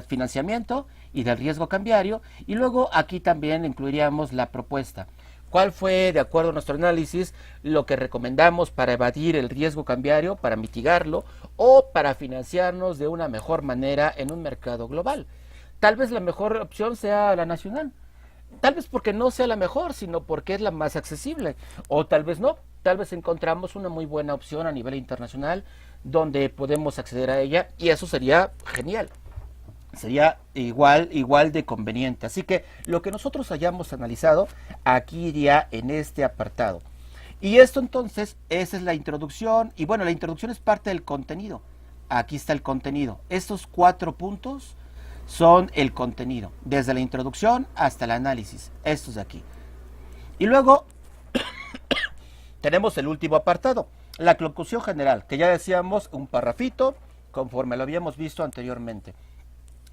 financiamiento y del riesgo cambiario, y luego aquí también incluiríamos la propuesta. ¿Cuál fue, de acuerdo a nuestro análisis, lo que recomendamos para evadir el riesgo cambiario, para mitigarlo o para financiarnos de una mejor manera en un mercado global? Tal vez la mejor opción sea la nacional. Tal vez porque no sea la mejor, sino porque es la más accesible. O tal vez no. Tal vez encontramos una muy buena opción a nivel internacional donde podemos acceder a ella y eso sería genial. Sería igual de conveniente. Así que lo que nosotros hayamos analizado aquí iría en este apartado. Y esto entonces, esa es la introducción. Y bueno, la introducción es parte del contenido. Aquí está el contenido. Estos 4 puntos son el contenido, desde la introducción hasta el análisis, estos de aquí. Y luego tenemos el último apartado, la conclusión general, que ya decíamos un parrafito, conforme lo habíamos visto anteriormente.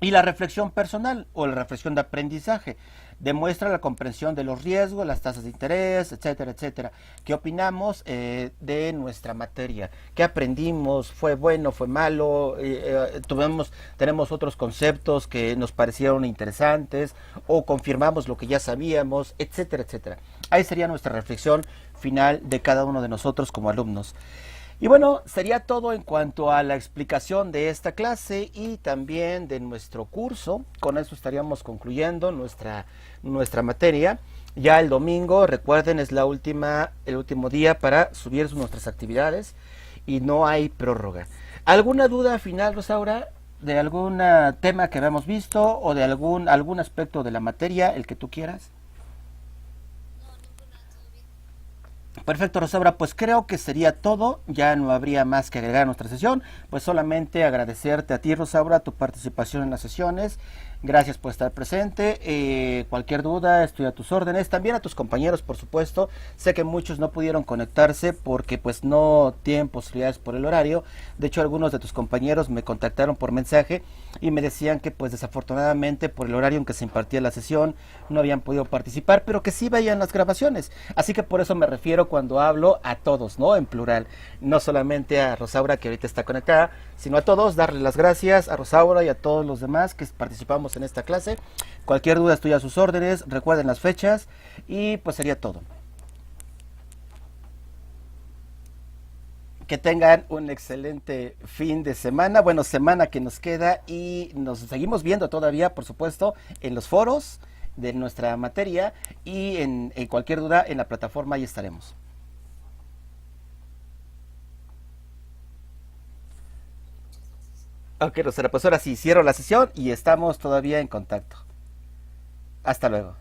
Y la reflexión personal o la reflexión de aprendizaje demuestra la comprensión de los riesgos, las tasas de interés, etcétera, etcétera. ¿Qué opinamos de nuestra materia? ¿Qué aprendimos? ¿Fue bueno? ¿Fue malo? Tenemos otros conceptos que nos parecieron interesantes o confirmamos lo que ya sabíamos, etcétera, etcétera. Ahí sería nuestra reflexión final de cada uno de nosotros como alumnos. Y bueno, sería todo en cuanto a la explicación de esta clase y también de nuestro curso. Con eso estaríamos concluyendo nuestra materia. Ya el domingo, recuerden, es el último día para subir nuestras actividades y no hay prórroga. ¿Alguna duda final, Rosaura, de algún tema que habíamos visto o de algún aspecto de la materia, el que tú quieras? No, ninguna, todo bien. Perfecto, Rosaura, pues creo que sería todo, ya no habría más que agregar a nuestra sesión, pues solamente agradecerte a ti, Rosaura, tu participación en las sesiones, gracias por estar presente, cualquier duda estoy a tus órdenes, también a tus compañeros, por supuesto, sé que muchos no pudieron conectarse porque pues no tienen posibilidades por el horario, de hecho algunos de tus compañeros me contactaron por mensaje y me decían que pues desafortunadamente por el horario en que se impartía la sesión no habían podido participar, pero que sí veían las grabaciones. Así que por eso me refiero cuando hablo a todos, ¿no? En plural. No solamente a Rosaura que ahorita está conectada, sino a todos, darle las gracias a Rosaura y a todos los demás que participamos en esta clase. Cualquier duda estoy a sus órdenes, recuerden las fechas y pues sería todo. Que tengan un excelente fin de semana, bueno, semana que nos queda y nos seguimos viendo todavía, por supuesto, en los foros de nuestra materia y en cualquier duda en la plataforma ahí estaremos. Ok, Rosera, pues ahora sí, cierro la sesión y estamos todavía en contacto. Hasta luego.